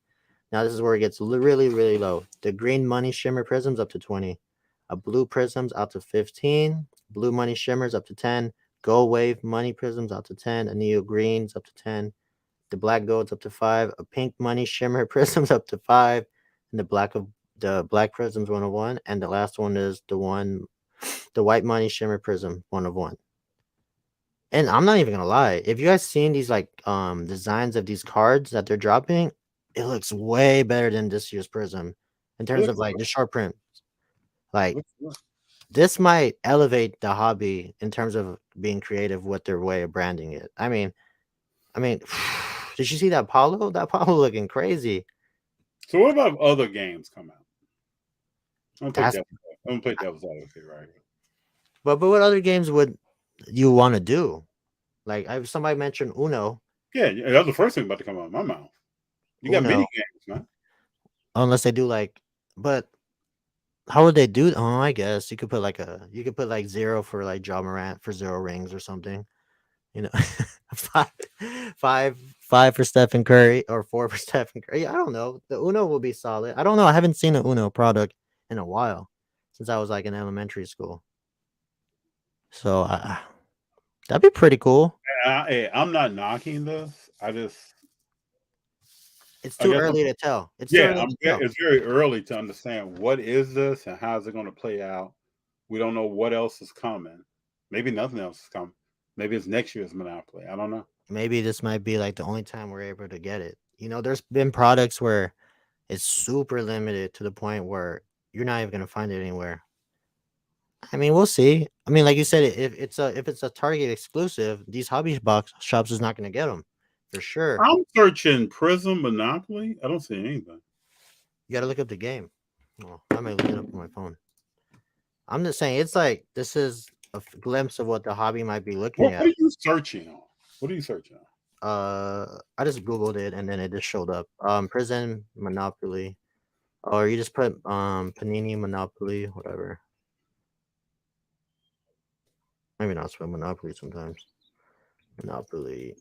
Now this is where it gets really, really low. The green money shimmer prisms up to 20. A blue prisms out to 15. Blue money shimmers up to 10. Gold wave money prisms up to 10. A neo greens up to 10. The black gold's up to 5. A pink money shimmer prisms up to 5. And the black prisms 101. And the last one is the white money shimmer prism 101. And I'm not even gonna lie. If you guys seen these like designs of these cards that they're dropping, it looks way better than this year's prism in terms of like the short print. Like this might elevate the hobby in terms of being creative with their way of branding it. I mean, did you see that Paulo? That Paulo looking crazy. So what about if other games come out? I'm That's gonna play devil's advocate right here. but what other games would you want to do? Like somebody mentioned Uno. Yeah, that was the first thing about to come out of my mouth. You got mini Uno, games, man. unless they do like, but how would they do? Oh, I guess you could put like 0 for like John Morant for 0 rings or something. You know, five, five for Stephen Curry or 4 for Stephen Curry. I don't know. The Uno will be solid. I don't know. I haven't seen an Uno product in a while since I was like in elementary school. So that'd be pretty cool. I'm not knocking this. It's I too guess early to tell. It's too early to tell. it's very early to understand what is this and how is it going to play out. We don't know what else is coming. Maybe nothing else is coming. Maybe it's next year's Monopoly. I don't know. Maybe this might be like the only time we're able to get it. There's been products where it's super limited to the point where you're not even gonna find it anywhere. I mean, we'll see. I mean, like you said, if it's a Target exclusive, these hobby box shops is not gonna get them for sure. I'm searching Prism Monopoly. I don't see anything. You gotta look up the game. Oh, I might look it up on my phone. I'm just saying, it's like this is a glimpse of what the hobby might be looking What at. are you searching on? What are you searching on? I just googled it and then it just showed up. Prison Monopoly, or you just put Panini Monopoly, whatever. Maybe not spell Monopoly sometimes. Monopoly.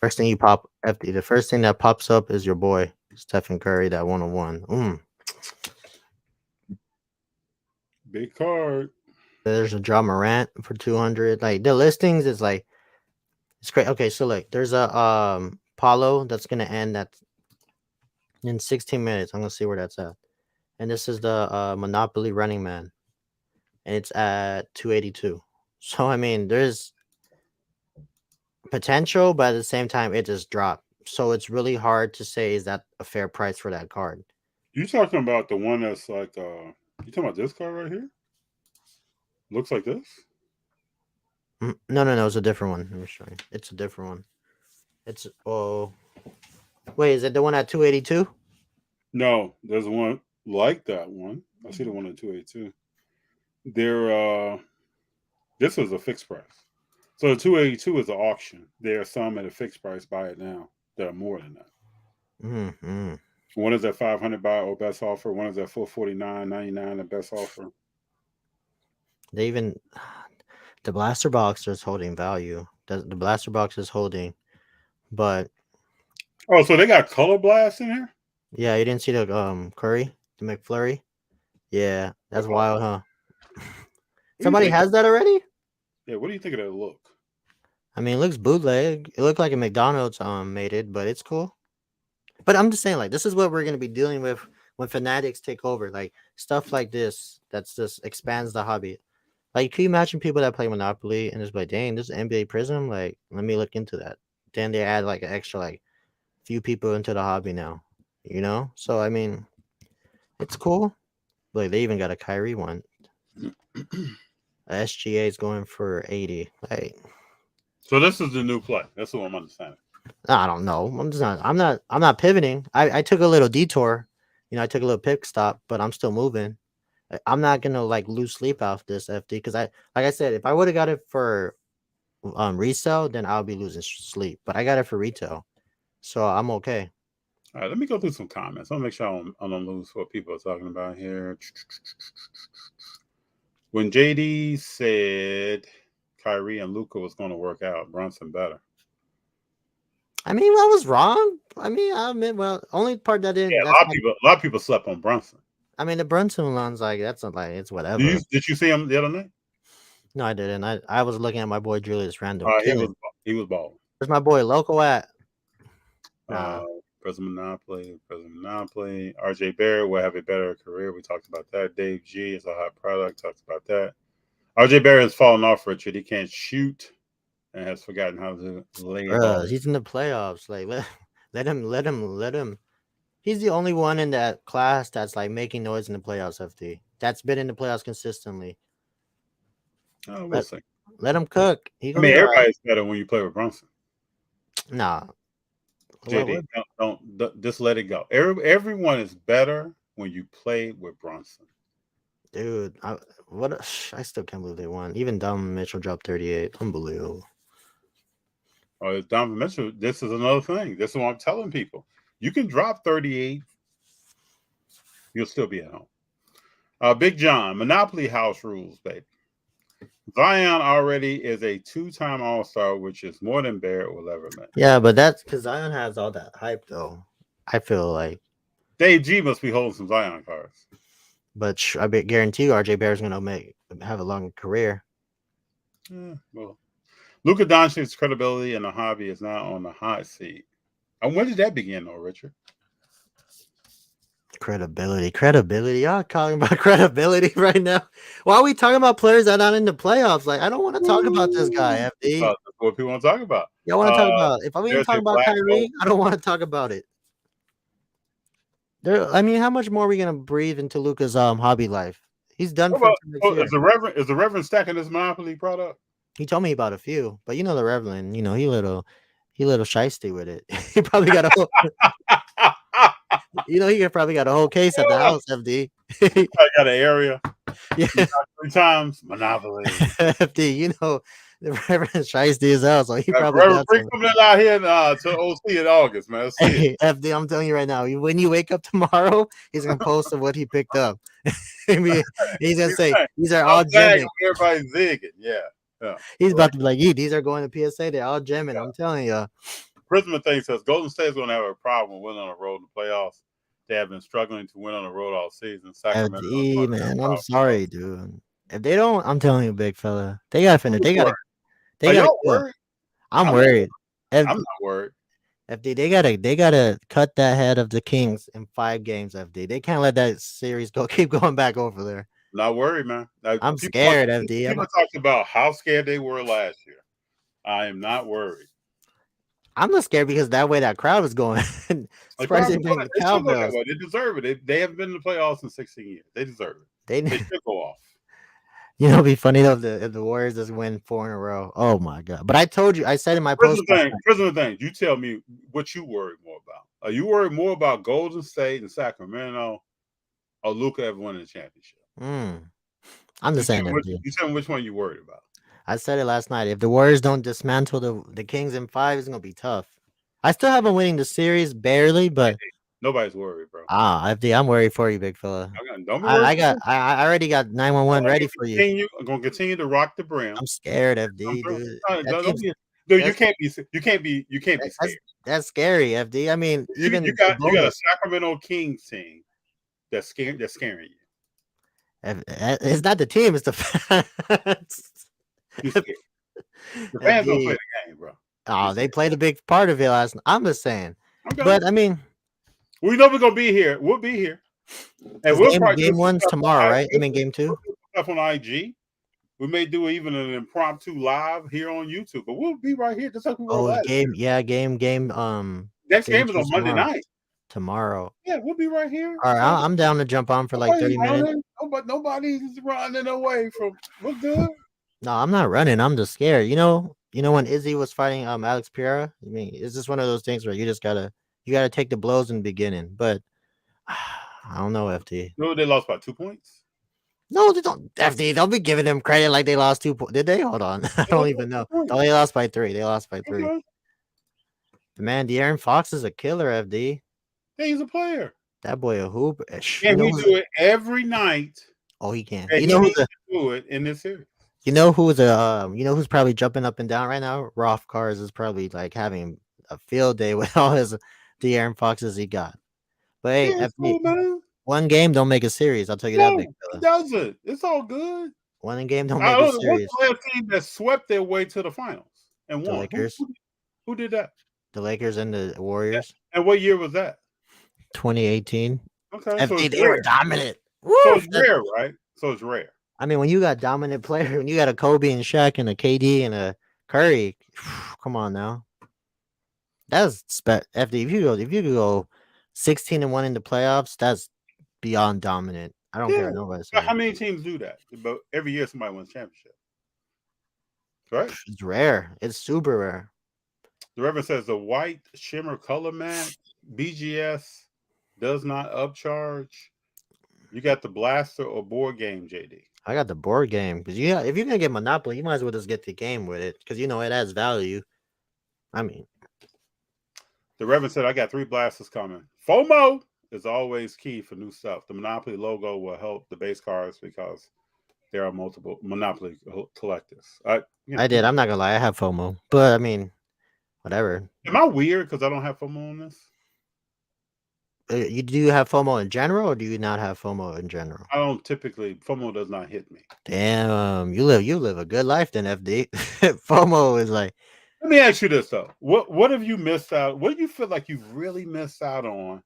First thing you pop, FD. The first thing that pops up is your boy Stephen Curry, that 101. Big card. There's a John Morant for 200. Like the listings is like it's great. Okay, so like there's a Apollo that's gonna end in 16 minutes. I'm gonna see where that's at. And this is the Monopoly Running Man, and it's at 282. So I mean, there's potential, but at the same time, it just dropped. So it's really hard to say is that a fair price for that card. You talking about the one that's like you talking about this card right here? Looks like this? No, it's a different one. Let me show you. It's a different one. It's wait, is it the one at 282? No, there's one like that one. I see the one at 282. They're this was a fixed price. So the 282 is an auction. There are some at a fixed price. Buy it now. There are more than that. Mm-hmm. One is at 500 buy or best offer. One is at 449.99 at best offer. They even the blaster box is holding value. The blaster box is holding, but Oh, so they got color blast in here? yeah, you didn't see the Curry, the McFlurry. Yeah, that's wild, huh? Somebody has that already? Yeah, what do you think of that look? I mean, it looks bootleg. It looked like a McDonald's made it, but it's cool. But I'm just saying, like, this is what we're gonna be dealing with when fanatics take over, like stuff like this. That's just expands the hobby. Like, can you imagine people that play Monopoly and just like, dang, this is NBA Prism? Like, let me look into that. Then they add like an extra like few people into the hobby now, you know? So I mean, it's cool. Like, they even got a Kyrie one. SGA is going for 80. Like, so this is the new play. That's what I'm understanding. I don't know. I'm not pivoting. I took a little detour. You know, I took a little pit stop, but I'm still moving. I'm not gonna like lose sleep off this FD because like I said, if I would have got it for resale, then I'll be losing sleep. But I got it for retail, so I'm okay. All right, let me go through some comments. I'll make sure I don't lose what people are talking about here. When JD said Kyrie and Luka was going to work out, Brunson better. I mean, I was wrong. I mean, well, only part that didn't. Yeah, a lot of people slept on Brunson. I mean, the Brunson one's like that's not like it's whatever. Did you see him the other night? No, I didn't. I was looking at my boy Julius Randle. He was balling. Where's my boy Loco at? President Monopoly. RJ Barrett will have a better career. We talked about that. Dave G is a hot product. Talked about that. RJ Barrett has fallen off, Richard. He can't shoot and has forgotten how to lay it. He's in the playoffs. Like let him. He's the only one in that class that's like making noise in the playoffs. FD that's been in the playoffs consistently. We'll see. Let him cook. Everybody's better when you play with Brunson. Nah. JD, don't just let it go. Everyone is better when you play with Brunson. Dude, I still can't believe they won. Even Donovan Mitchell dropped 38. Unbelievable. Oh, Donovan Mitchell. This is another thing. This is what I'm telling people. You can drop 38. You'll still be at home. Big John, Monopoly house rules, baby. Zion already is a 2-time All-Star, which is more than Barrett will ever make. Yeah, but that's because Zion has all that hype, though. I feel like Dave G must be holding some Zion cards. But I guarantee you, RJ Barrett's gonna have a long career. Well, Luka Doncic's credibility in the hobby is now on the hot seat. And when did that begin, though, Richard? Credibility. Y'all talking about credibility right now? Why are we talking about players that are not in the playoffs? Like, I don't want to talk about this guy, FD. That's what people want to talk about. Y'all want to talk about? If I'm even talking about Kyrie, I don't want to talk about it. I mean, how much more are we gonna breathe into Luka's hobby life? He's done for is the Reverend stacking this Monopoly product? He told me about a few, but you know the Reverend, you know, he little shiesty with it. He probably got a whole you know, he probably got a whole case at the house, FD. I got an area. Yeah. 3 times Monopoly. FD, you know, the Reverend shiesty as hell, so he probably got bring something out here to OC in August, man. Hey, FD, I'm telling you right now, when you wake up tomorrow, he's gonna post of what he picked up. He's gonna say these are all gemming. Everybody's zigging, yeah. He's about to be like, these are going to PSA. They're all gemming. I'm telling you. Prisma thing says Golden State's going to have a problem winning on the road in the playoffs. They have been struggling to win on the road all season. Sacramento, FD, man, I'm sorry, dude. If they don't, I'm telling you, big fella, they gotta finish. They gotta. Are y'all worried? I'm worried. I'm not worried. FD, they gotta cut that head of the Kings in 5 games. FD, they can't let that series go keep going back over there. Not worried, man. I'm scared, FD. People talked about how scared they were last year. I am not worried. I'm not scared because that way that crowd was going. Like, Surprised they bring the they should go that cowbells. way. They deserve it. They haven't been in the playoffs in 16 years. They deserve it. They, They should go off. you know, it'd be funny though if the Warriors just win 4 in a row. Oh my god! But I told you, I said in my post. Prison thing. You tell me what you worry more about. Are you worried more about Golden State and Sacramento, or Luka ever winning the championship? I'm just saying that. You tell me which one you worried about. I said it last night. If the Warriors don't dismantle the Kings in 5, it's gonna be tough. I still have them winning the series barely, but nobody's worried, bro. FD, I'm worried for you, big fella. Don't be worried. I already got 911 ready for you. I'm gonna continue to rock the brim. I'm scared, FD, dude. Dude, you can't be scared. That's scary, FD. I mean, even you got a Sacramento Kings team that's scaring you. It's not the team, it's the fans. The fans don't play the game, bro. Oh, they played a big part of it last night. I'm just saying. Okay. But I mean, we know we're gonna be here. We'll be here. And we'll game 1's tomorrow, right? I mean, game 2. Stuff on IG. We may do even an impromptu live here on YouTube, but we'll be right here just like we were last game. year. Yeah, game. Next game is on Monday night. Tomorrow. Yeah, we'll be right here. All right, I'm down to jump on for like 30 minutes. But nobody's running away from. We're good. No, I'm not running. I'm just scared. You know when Izzy was fighting Alex Pereira. I mean, it's just one of those things where you gotta take the blows in the beginning. But I don't know, FD. No, they lost by 2 points. No, they don't. FD, they'll be giving them credit like they lost 2 points. Did they? Hold on, I don't even know. Oh, they lost by 3. They lost by 3. Okay. Man, De'Aaron Fox is a killer, FD. Yeah, he's a player. That boy a hoop. Can he do it every night? Oh, he can. You know who's do it in this series. You know who's probably jumping up and down right now? Rolf Cars is probably like having a field day with all his De'Aaron Foxes he got. But hey, FD, one game don't make a series. I'll tell you that, big fella. It doesn't. It's all good. One game don't make a series. What's the last team that swept their way to the finals and won? The Lakers. Who did that? The Lakers and the Warriors. Yeah. And what year was that? 2018. Okay, FD, they were dominant. Woo! So it's rare, right? So it's rare. I mean, when you got dominant player, when you got a Kobe and Shaq and a KD and a Curry, come on now. That's FD. If you could go 16-1 in the playoffs, that's beyond dominant. I don't care what nobody says. How many teams do that? But every year somebody wins championship. Right? It's rare. It's super rare. The Reverend says the white shimmer color mat BGS does not upcharge. You got the blaster or board game, JD? I got the board game because if you're gonna get Monopoly, you might as well just get the game with it because it adds value. I mean, the Reverend said I got 3 blasters coming. FOMO is always key for new stuff. The Monopoly logo will help the base cards because there are multiple Monopoly collectors. I did. I'm not gonna lie. I have FOMO, but I mean, whatever. Am I weird because I don't have FOMO on this? You do have FOMO in general, or do you not have FOMO in general? I don't typically. FOMO does not hit me. Damn, you live a good life then, FD. FOMO is like. Let me ask you this though: what have you missed out? What do you feel like you've really missed out on?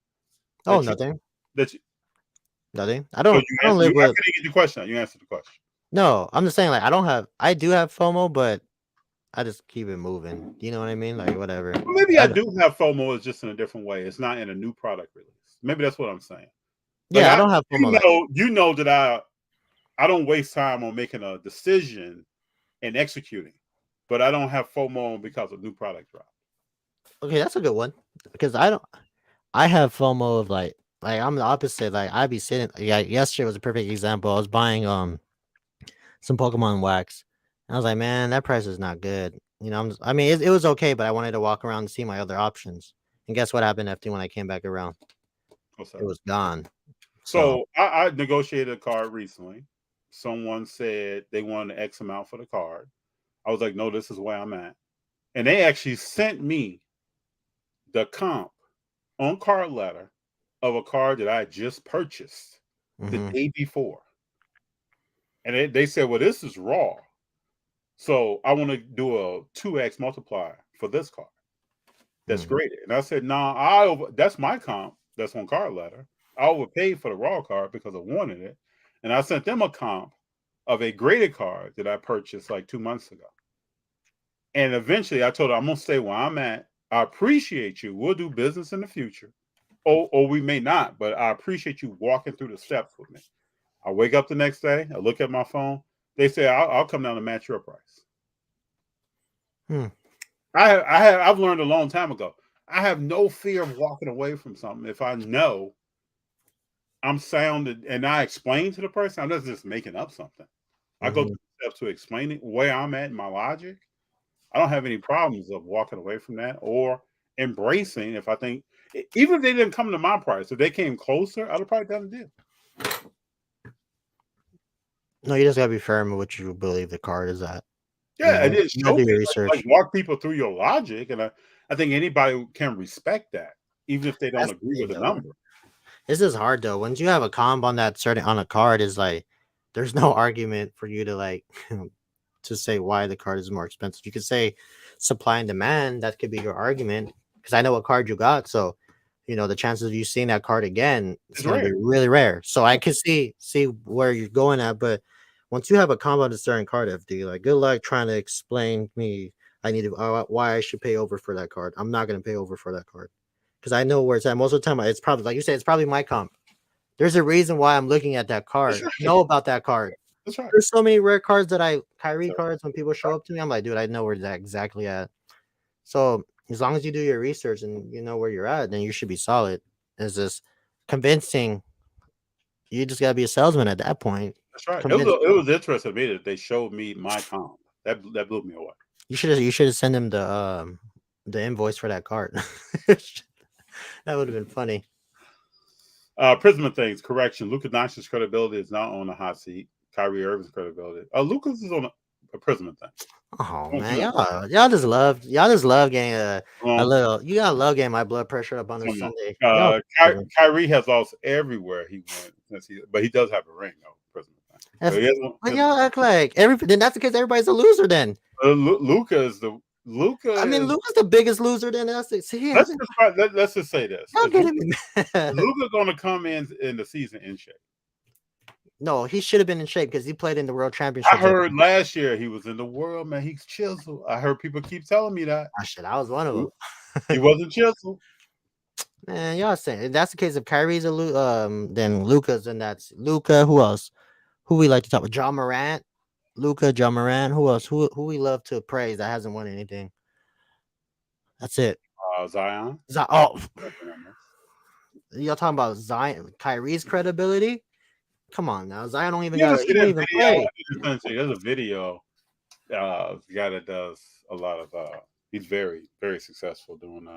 Oh, nothing. Nothing. I don't live with. I couldn't get your question. You answered the question. No, I'm just saying like I do have FOMO, but I just keep it moving. You know what I mean? Like whatever. Well, maybe I do have FOMO. It's just in a different way. It's not in a new product release. Maybe that's what I'm saying. Like, yeah, I don't have FOMO. You know that I don't waste time on making a decision and executing, but I don't have FOMO because of new product drop. Okay, that's a good one because I have FOMO of like I'm the opposite. Like I'd be sitting. Yeah, yesterday was a perfect example. I was buying some Pokemon wax. I was like, man, that price is not good. It was okay, but I wanted to walk around and see my other options. And guess what happened after when I came back around? It was gone. So I negotiated a card recently. Someone said they wanted X amount for the card. I was like, no, this is where I'm at. And they actually sent me the comp on card letter of a card that I just purchased the day before. And they said, well, this is raw. So I want to do a 2x multiplier for this card. that's graded. And I said, that's my comp. That's on card ladder. I overpaid for the raw card because I wanted it. And I sent them a comp of a graded card that I purchased like 2 months ago. And eventually I told her, I'm going to stay where I'm at. I appreciate you. We'll do business in the future. Or we may not, but I appreciate you walking through the steps with me. I wake up the next day. I look at my phone. They say, I'll come down to match your price. I've learned a long time ago. I have no fear of walking away from something if I know I'm sounded and I explain to the person. I'm not just making up something. I go through steps to explain it where I'm at in my logic. I don't have any problems of walking away from that or embracing if I think, even if they didn't come to my price, if they came closer, I'd have probably done a deal. No, you just gotta be firm with what you believe the card is at. Yeah, and it show your research. like walk people through your logic, and I think anybody can respect that, even if they don't agree with the number. This is hard though. Once you have a comp on that certain on a card, is like there's no argument for you to like to say why the card is more expensive. You could say supply and demand. That could be your argument because I know what card you got, so you know the chances of you seeing that card again is going to be really rare. So I can see where you're going at, but once you have a combo on a certain card, FD, like good luck trying to explain me I need to why I should pay over for that card. I'm not going to pay over for that card because I know where it's at. Most of the time, it's probably like you said, it's probably my comp. There's a reason why I'm looking at that card. Right. Know about that card. That's right. There's so many rare cards that Kyrie cards when people show up to me, I'm like, dude, I know where that exactly at. So as long as you do your research and you know where you're at, then you should be solid. It's just convincing. You just gotta be a salesman at that point. That's right. It was interesting to me that they showed me my comp. That blew me away. You should have sent him the invoice for that card. That would have been funny. Prism things, correction. Luka Doncic's credibility is not on the hot seat. Kyrie Irving's credibility. Lucas is on a Prism thing. Oh man, y'all just love getting a little. You gotta love getting my blood pressure up on a Sunday. Kyrie has lost everywhere he went but he does have a ring though. Prism thing. But y'all act like then that's because everybody's a loser then. Luka is the I mean, Luka's the biggest loser than us. Let's just say this. Luka's going to come in the season in shape. No, he should have been in shape because he played in the World Championship. I heard last year he was in the world, man. He's chiseled. I heard people keep telling me that. I was one of them. He wasn't chiseled. Man, y'all saying if that's the case, if Kyrie's then Luka's, and that's Luka. Who else? Who we like to talk about? John Morant. Luka, John Morant. Who else? Who we love to praise that hasn't won anything? That's it. Zion. Y'all talking about Zion? Kyrie's credibility? Come on now, Zion don't even got. Play. There's a video. Guy that does a lot of. He's very, very successful doing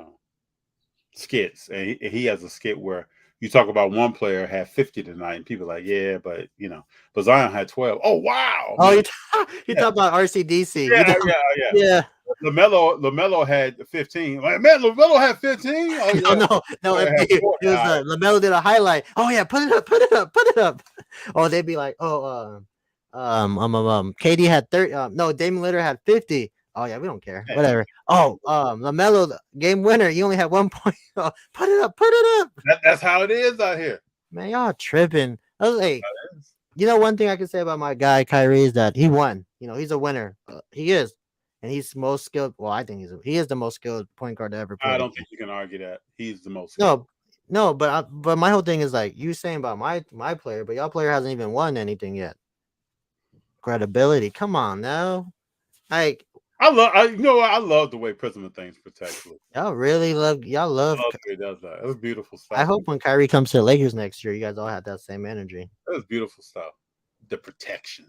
skits, and he has a skit where you talk about one player had 50 tonight, and people are like, yeah, but but Zion had 12. Oh wow! Oh, you talk about RCDC? Yeah. LaMelo had 15. Like, man, LaMelo had 15. Oh, yeah. No. It was LaMelo did a highlight. Oh yeah, put it up. Oh, they'd be like, KD had 30. No, Damian Lillard had 50. Oh yeah, we don't care. Yeah. Whatever. Oh, LaMelo game winner. You only had 1 point. Oh, put it up. That's how it is out here. Man, y'all tripping. I was like, one thing I can say about my guy Kyrie is that he won. He's a winner. He is, and he's most skilled. Well, I think he is the most skilled point guard to ever play. I don't think you can argue that he's the most skilled. No, but my whole thing is like you saying about my player, but y'all player hasn't even won anything yet. Credibility. Come on now, like. I love the way Prism things protects you. Y'all really love. Y'all love. It does that. It was beautiful stuff. I hope when Kyrie comes to the Lakers next year, you guys all have that same energy. That was beautiful stuff. The protection.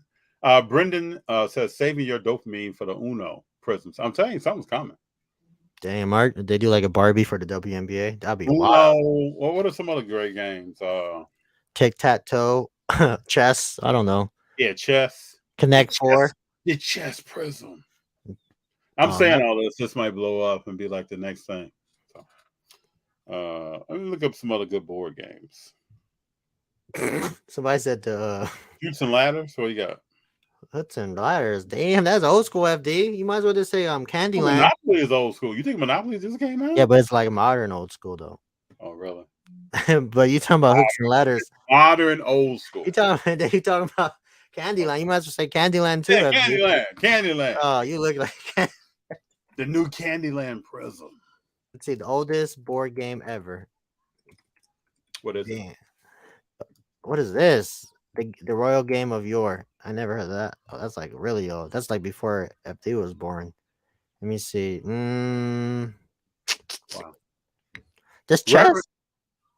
Brendan says saving your dopamine for the Uno Prisms. I'm telling you, something's coming. Damn, Mark, they do like a Barbie for the WNBA. That'd be Uno, wild. Well, what are some other great games? Tic-tac-toe, chess. I don't know. Yeah, chess. Connect Four. The chess Prism. I'm saying all this. This might blow up and be like the next thing. So, let me look up some other good board games. Somebody said Shoots and Ladders. What you got? Hooks and ladders. Damn, that's old school FD. You might as well just say Candyland. Monopoly is old school. You think Monopoly just came out? Yeah, but it's like modern old school though. Oh, really? But you talking about hooks and ladders. Modern old school. You talking about Candyland. You might as well say Candyland too. Yeah, FD. Candyland. Oh, you look like The new Candyland Prism. let's see, the oldest board game ever. What is it? Damn. What is this? The Royal Game of Yore. I never heard of that. Oh, that's like really old. That's like before FD was born. Let me see. Wow. Just chess.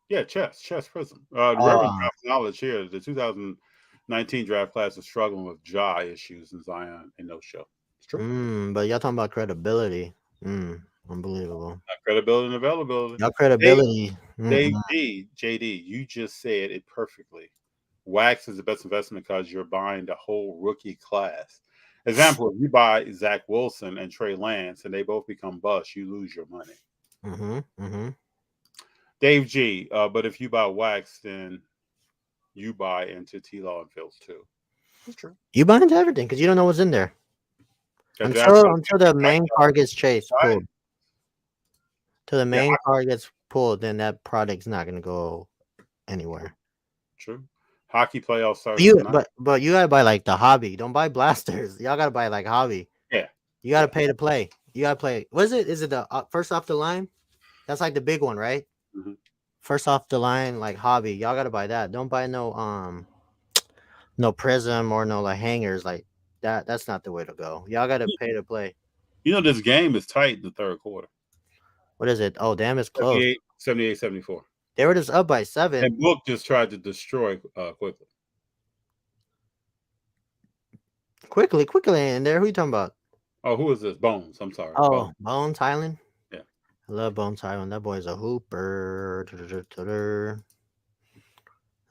Yeah, chess Prism. The Reverend drops knowledge here. The 2019 draft class is struggling with jaw issues in Zion and no show. It's true. But y'all talking about credibility. Unbelievable. Not credibility and availability. Y'all credibility. Dave D, JD, you just said it perfectly. Wax is the best investment because you're buying the whole rookie class. Example, if you buy Zach Wilson and Trey Lance and they both become busts, you lose your money. Dave G, but if you buy Wax, then you buy into T-Law and Fields too. That's true. You buy into everything because you don't know what's in there. Until the main card gets pulled. Till the main card gets pulled, then that product's not going to go anywhere. True. Hockey playoffs start. But you gotta buy like the hobby. Don't buy blasters. Y'all gotta buy like hobby. Yeah. You gotta pay to play. You gotta play. What is it? Is it the first off the line? That's like the big one, right? First off the line, like hobby. Y'all gotta buy that. Don't buy no prism or no like hangers like that. That's not the way to go. Y'all gotta pay to play. You know this game is tight in the third quarter. What is it? Oh damn, it's close. 78-74. They were just up by 7. And Book just tried to destroy quickly. Quickly in there. Who you talking about? Oh, who is this? Bones. I'm sorry. Oh, Bones Highland? Yeah. I love Bones Highland. That boy's a hooper. I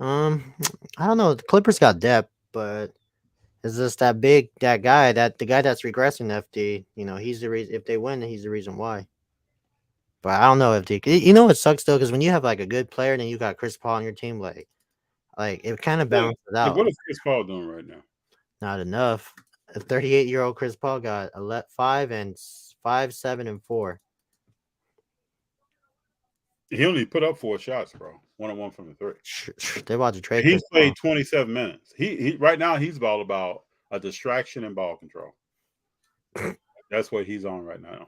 don't know. The Clippers got depth, but it's just that guy that's regressing FD. You know, he's the reason. If they win, he's the reason why. But I don't know if you know what sucks though, because when you have like a good player, then you got Chris Paul on your team, like it kind of balances out. What is Chris Paul doing right now? Not enough. A 38-year-old Chris Paul got 5, 7, and 4. He only put up 4 shots, bro. 1-on-1 from the 3. They're about to trade. He's played 27 minutes. He right now he's all about a distraction and ball control. That's what he's on right now.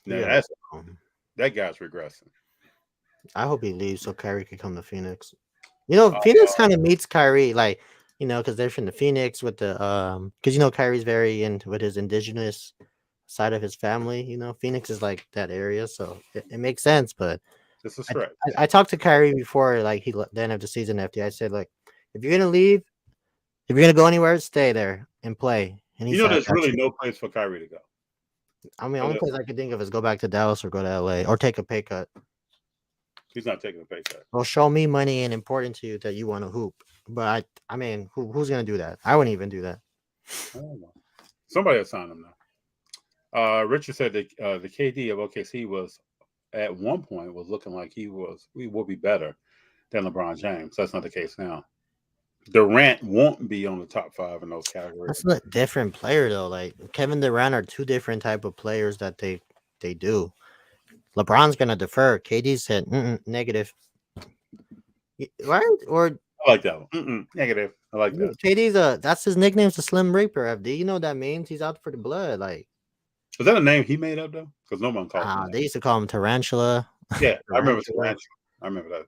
Now that guy's regressing. I hope he leaves so Kyrie can come to Phoenix. You know, Phoenix kind of meets Kyrie, like, you know, because they're from the Phoenix with the because you know Kyrie's very into with his indigenous side of his family. You know, Phoenix is like that area, so it makes sense. But this is correct. I talked to Kyrie before, like the end of the season. FD, I said, like, if you're gonna leave, if you're gonna go anywhere, stay there and play. And he said, there's really no place for Kyrie to go. I mean, only place I could think of is go back to Dallas or go to LA or take a pay cut. He's not taking a pay cut. Well, show me money and important to you that you want to hoop. But I mean, who's gonna do that? I wouldn't even do that. I don't know. Somebody will sign him now. Richard said that the KD of OKC was at one point was looking like he will be better than LeBron James. That's not the case now. Durant won't be on the top 5 in those categories. That's a different player though. Like Kevin Durant are 2 different type of players that they do. LeBron's gonna defer. KD said negative. Right? Or I like that one. Negative. I like that. KD's that's his nickname's the Slim Reaper. FD. You know what that means? He's out for the blood. Like, is that a name he made up though? Because no one called him. They used to call him Tarantula. Yeah, I remember Tarantula. I remember that.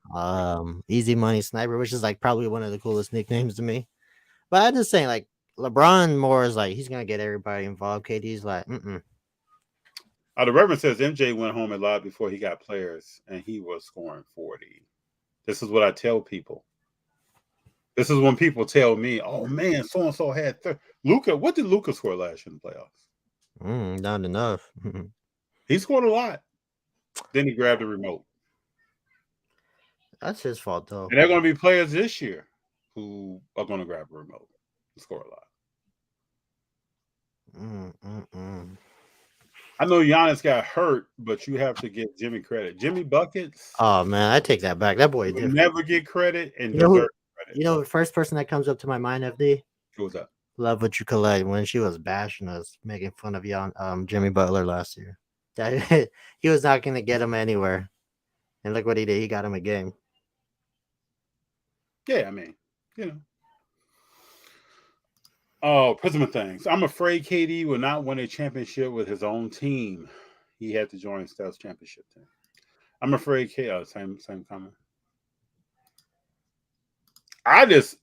Easy Money Sniper, which is like probably one of the coolest nicknames to me. But I'm just saying, like, LeBron more is like he's gonna get everybody involved. KD's like, The Reverend says MJ went home a lot before he got players, and he was scoring 40. This is what I tell people. This is when people tell me, "Oh man, so and so had 30. Luka." What did Luka score last year in the playoffs? Not enough. He scored a lot. Then he grabbed the remote. That's his fault, though. And there are going to be players this year who are going to grab a remote and score a lot. I know Giannis got hurt, but you have to give Jimmy credit. Jimmy buckets. Oh man, I take that back. That boy never get credit and deserve credit. You know, the first person that comes up to my mind, FD. Who was that? Love what you collect when she was bashing us, making fun of y'all, Jimmy Butler last year. That he was not gonna get him anywhere. And look what he did. He got him a game. Yeah, I mean, you know. Oh, Prism things. I'm afraid KD will not win a championship with his own team. He had to join Steph's championship team. I'm afraid same comment. I just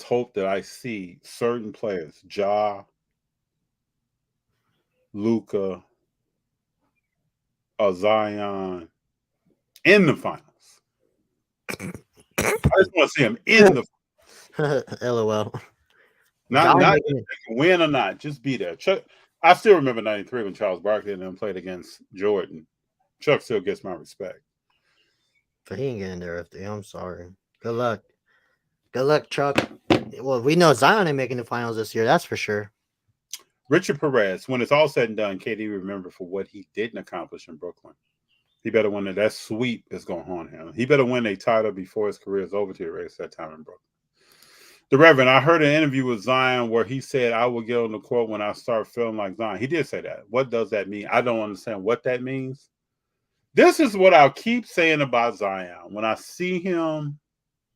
hope that I see certain players, Luca, Zion, in the finals. I just want to see him in the LOL. not if they can win or not, just be there. Chuck, I still remember '93 when Charles Barkley and them played against Jordan. Chuck still gets my respect. But he ain't getting there if I'm sorry. Good luck. Good luck, Chuck. Well, we know Zion ain't making the finals this year, that's for sure. Richard Perez, when it's all said and done, KD remember for what he didn't accomplish in Brooklyn. He better win that sweep is going to haunt him. He better win a title before his career is over to erase that time in Brooklyn. The Reverend, I heard an interview with Zion where he said, I will get on the court when I start feeling like Zion. He did say that. What does that mean? I don't understand what that means. This is what I'll keep saying about Zion. When I see him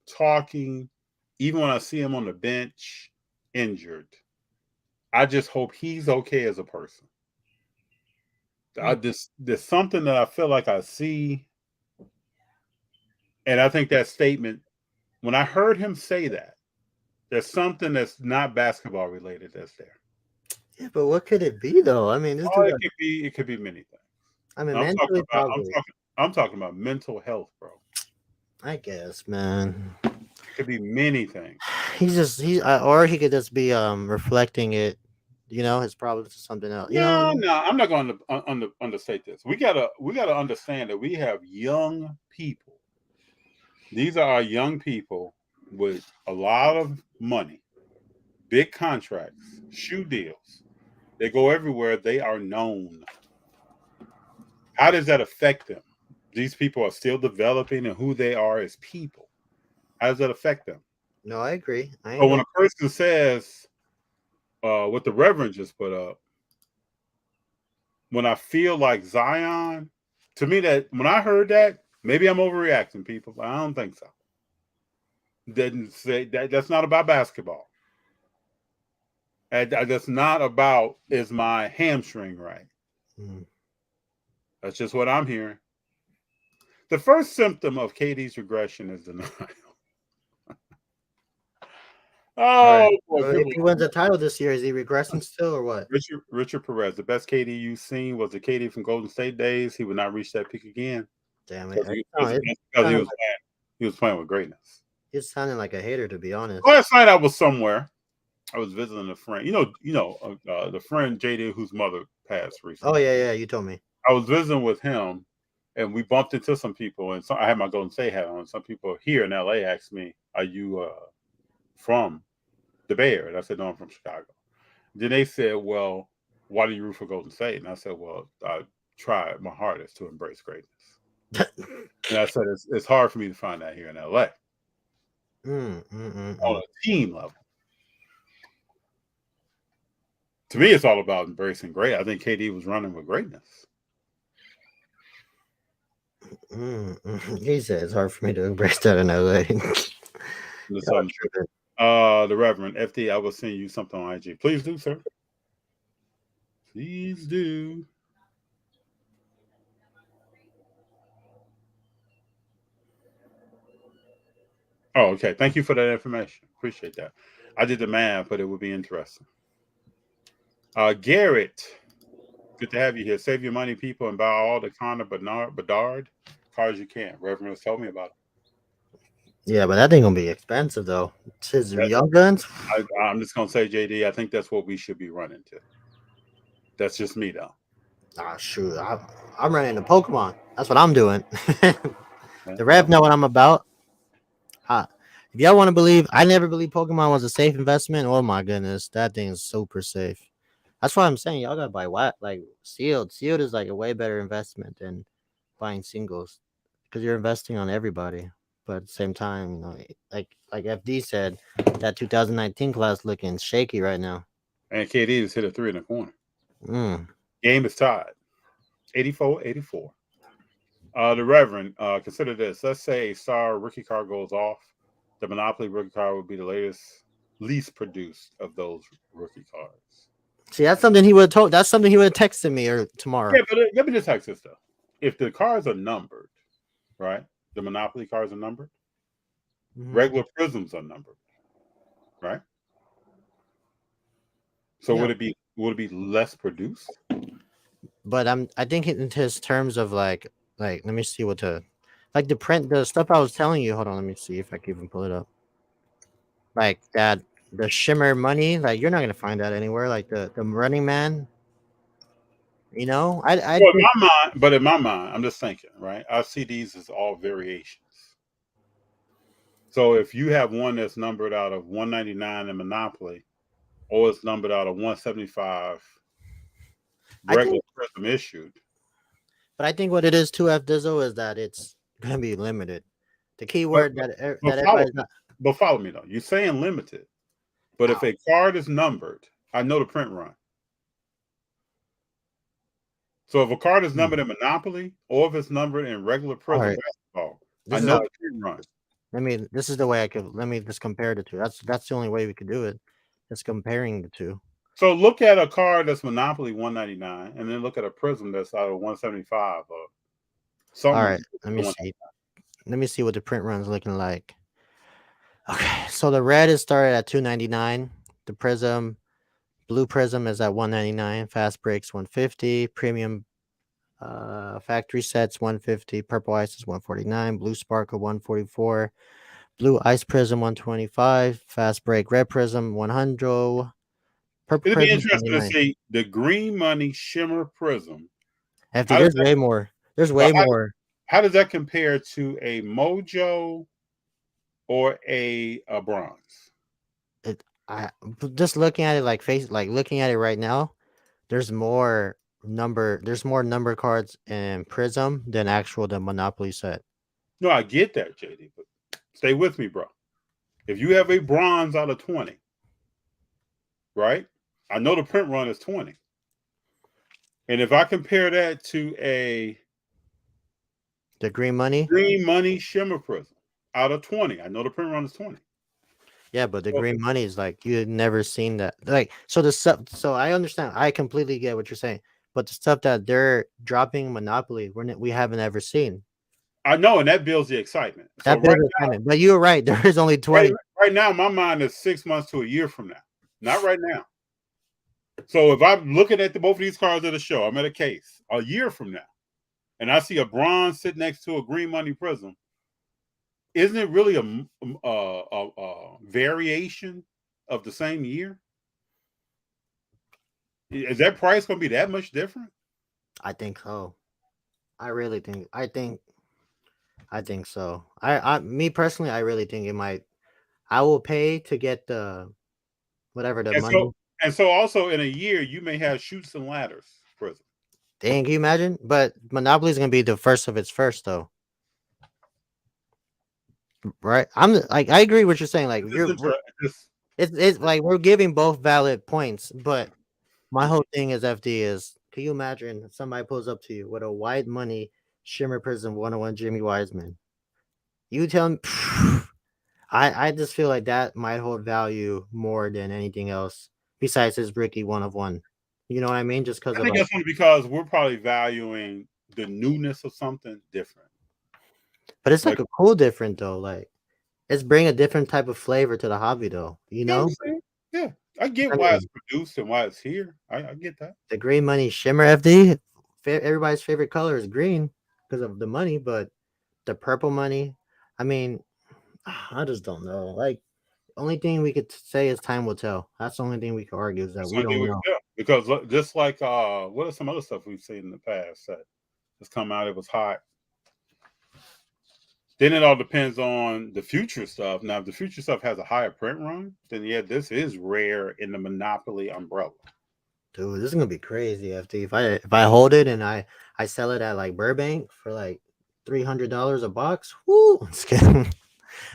talking, even when I see him on the bench injured, I just hope he's okay as a person. There's something that I feel like I see. And I think that statement, when I heard him say that, there's something that's not basketball related that's there. Yeah, but what could it be though? I mean, it could be many things. I mean, mentally, I'm talking about mental health, bro. I guess, man. It could be many things. Or he could just be reflecting it. You know, his problems to something else. No, I'm not going to understate this. We gotta understand that we have young people. These are our young people with a lot of money, big contracts, shoe deals. They go everywhere. They are known. How does that affect them? These people are still developing and who they are as people. How does that affect them? No, I agree. So when a person says what the Reverend just put up, when I feel like Zion, to me that when I heard that, maybe I'm overreacting, people, but I don't think so. Didn't say that. That's not about basketball. That's not about is my hamstring right. That's just what I'm hearing. The first symptom of KD's regression is denial. Right. Well, if he wins the title this year, is he regressing still or what? Richard Perez, the best KD you've seen was the KD from Golden State days. He would not reach that peak again. Damn it! Because he was playing with greatness. He's sounding like a hater, to be honest. Last night I was somewhere. I was visiting a friend. The friend JD whose mother passed recently. Oh yeah, you told me. I was visiting with him, and we bumped into some people. And I had my Golden State hat on. Some people here in LA asked me, "Are you from the Bay Area?" And I said, "No, I'm from Chicago." Then they said, "Well, why do you root for Golden State?" And I said, "Well, I tried my hardest to embrace greatness." And I said, "It's hard for me to find that here in LA on a team level." To me, it's all about embracing great. I think KD was running with greatness. He said it's hard for me to embrace that in LA. The Reverend FD, I will send you something on IG. Please do, sir. Please do. Oh, okay. Thank you for that information. Appreciate that. I did the math, but it would be interesting. Garrett, good to have you here. Save your money, people, and buy all the Connor Bedard cars you can. Reverend has told me about it. Yeah, but that thing gonna be expensive though. It's his young guns. I'm just gonna say, JD, I think that's what we should be running to. That's just me, though. Shoot, I'm running to Pokemon. That's what I'm doing. The Rev know what I'm about. If y'all want to believe, I never believed Pokemon was a safe investment. Oh my goodness, that thing is super safe. That's why I'm saying y'all gotta buy like sealed. Sealed is like a way better investment than buying singles because you're investing on everybody. but at the same time, like FD said, that 2019 class looking shaky right now. And KD just hit a 3 in the corner. Mm. Game is tied, 84-84. The Reverend, consider this. Let's say a star rookie card goes off. The Monopoly rookie card would be the least produced of those rookie cards. See, that's something he would have told. That's something he would have texted me or tomorrow. Yeah, but let me just ask this though: if the cards are numbered, right? The Monopoly cards are numbered. Mhm. Regular prisms are numbered, right? So Yeah. would it be less produced? But I think in his terms of like let me see what the like the stuff I was telling you. Hold on, let me see if I can even pull it up. Like that the shimmer money, like you're not gonna find that anywhere. Like the Running Man. You know, I Well, think in my mind, I'm just thinking, right? I see these as all variations. So if you have one that's numbered out of 199 in Monopoly, or it's numbered out of 175 I regular think, prism issued. but I think what it is too, F Dizzle, is that it's gonna be limited. The key But, word but, that but, follow, everybody's not. but follow me though. You're saying limited, but if a card is numbered, I know the print run. So if a card is numbered in Monopoly, or if it's numbered in regular prism Alright. basketball, I This is know how the print run. this is the way I could let me just compare the two. That's the only way we could do it. Just comparing the two. So look at a card that's Monopoly 199, and then look at a prism that's out of 175 or All something. right, let me see. Let me see what the print run's looking like. Okay, so the red is started at 299. The prism, blue prism is at 199. Fast breaks 150. Premium factory sets 150. Purple ice is 149. Blue sparkle 144. Blue ice prism 125. Fast break red prism 100. Purple It'd be prism interesting to 79. see the green money shimmer prism. FD, How does there's way more. There's way more. how does that compare to a Mojo or a bronze? I just looking at it looking at it right now. There's more number cards in Prism than the Monopoly set. No, I get that, JD, but stay with me, bro. If you have a bronze out of 20, right? I know the print run is 20. And if I compare that to The green money, shimmer prism out of 20, I know the print run is 20. yeah, but the green money is like you had never seen that. Like so the stuff. So I understand. I completely get what you're saying. But the stuff that they're dropping Monopoly, we haven't ever seen. I know, and that builds the excitement. So That builds excitement. But you're right. There is only 20. Right now, my mind is 6 months to a year from now. Not right now. So if I'm looking at both of these cards at a show, I'm at a case a year from now, and I see a bronze sit next to a green money prism. Isn't it really a variation of the same year? Is that price going to be that much different? I think so. I really think. I think so. Me personally, I really think it might. I will pay to get the whatever the money. So also in a year, you may have Chutes and Ladders prism. Dang, can you imagine? But Monopoly is gonna be the first of its first, though. Right? I'm like, I agree with what you're saying. Like, it's like we're giving both valid points, but my whole thing is FD is. Can you imagine if somebody pulls up to you with a white money Shimmer Prism 101 Jimmy Wiseman? You tell me. I just feel like that might hold value more than anything else besides his Ricky 1 of 1. You know what I mean? Just because I think that's only because we're probably valuing the newness of something different. But it's like a cool different though. Like it's bring a different type of flavor to the hobby though. You know? Yeah. I get why it's produced and why it's here. I get that. The green money shimmer FD. Everybody's favorite color is green because of the money, but the purple money, I mean, I just don't know. Like only thing we could say is time will tell. That's the only thing we can argue is that we don't know. Because just like what are some other stuff we've seen in the past that has come out? It was hot. Then it all depends on the future stuff. Now, if the future stuff has a higher print run, then yeah, this is rare in the Monopoly umbrella. Dude, this is gonna be crazy, FD. If I hold it and I sell it at like Burbank for like $300 a box. Woo! Just kidding.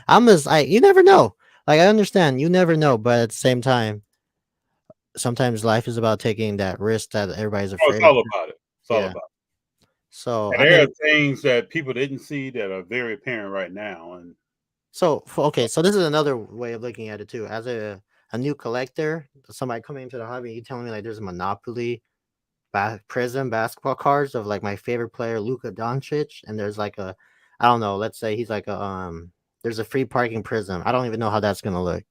I'm just like, you never know. Like, I understand, you never know, but at the same time, sometimes life is about taking that risk that everybody's Oh, it's afraid of. all about it. It's all Yeah. about So it. I And there are mean, things that people didn't see that are very apparent right now. And okay, so this is another way of looking at it too. As a new collector, somebody coming into the hobby, you telling me like there's a Monopoly Prism basketball cards of like my favorite player Luka Doncic, and there's like a, I don't know, let's say he's like a there's a free parking Prism. I don't even know how that's gonna look.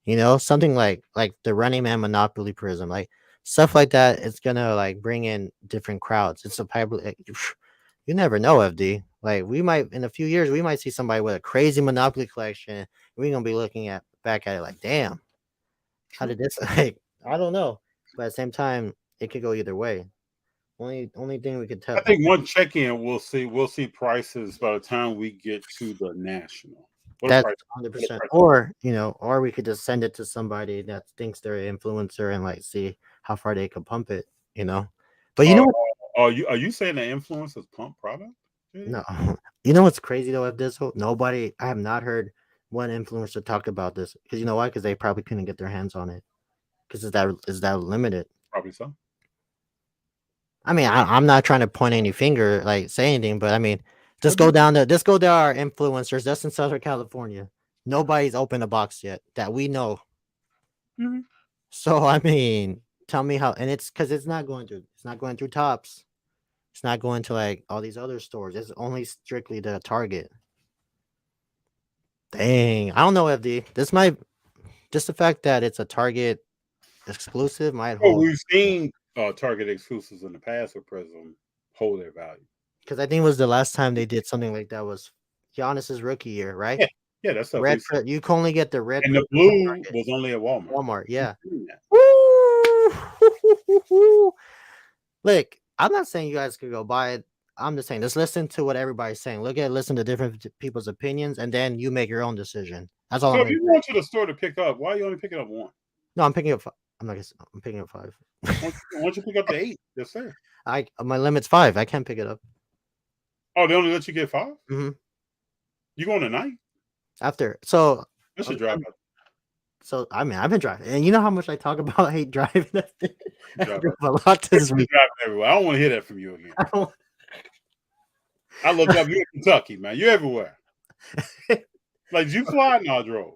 You know, something like the Running Man Monopoly Prism, like stuff like that. It's gonna like bring in different crowds. It's a probably you never know, FD. Like we might in a few years we might see somebody with a crazy Monopoly collection. We're gonna be looking at back at it like, damn, how true. did this like? I don't know, but at the same time, it could go either way. Only thing we could tell. I think one check-in we'll see prices by the time we get to the national. What a That's price! What a 100%. price! Or, or we could just send it to somebody that thinks they're an influencer and like see how far they can pump it, you know. But you know Uh, what? are you saying that influencers pump product? No, you know what's crazy though? If this whole nobody, I have not heard one influencer talk about this because you know why? Because they probably couldn't get their hands on it because is that limited. Probably so. I mean, I'm not trying to point any finger, like say anything, but I mean, Could be. just go to our influencers. That's in Southern California. Nobody's opened a box yet that we know. Mhm. So I mean, tell me how, and it's because it's not going through Tops. It's not going to like all these other stores. It's only strictly the Target. Dang, I don't know, FD. This might just the fact that it's a Target exclusive might Well, hold we've seen Target exclusives in the past with Prism hold their value. because I think it was the last time they did something like that was Giannis's rookie year, right? Yeah, yeah, that stuff we've seen. You can only get the red And the Prism at blue Target, was only at Walmart. Walmart. We've Yeah. seen that. Woo! Look, I'm not saying you guys could go buy it. I'm just saying, just listen to what everybody's saying. Listen to different people's opinions, and then you make your own decision. That's all So I'm if gonna you say. go to the store to pick up, why are you only picking up one? No, I'm picking up. I'm not. I'm picking up 5. Why don't you pick up the 8? Yes, sir. My limit's 5. I can't pick it up. Oh, they only let you get 5? hmm You going tonight? After so, I should drive out. so I mean, I've been driving, and you know how much I talk about I hate driving. I Drive drove out. a lot You're this week. driving everywhere. I don't want to hear that from you again. I don't- I looked up. You're in Kentucky, man. You're everywhere. Like, did you fly? No, I drove.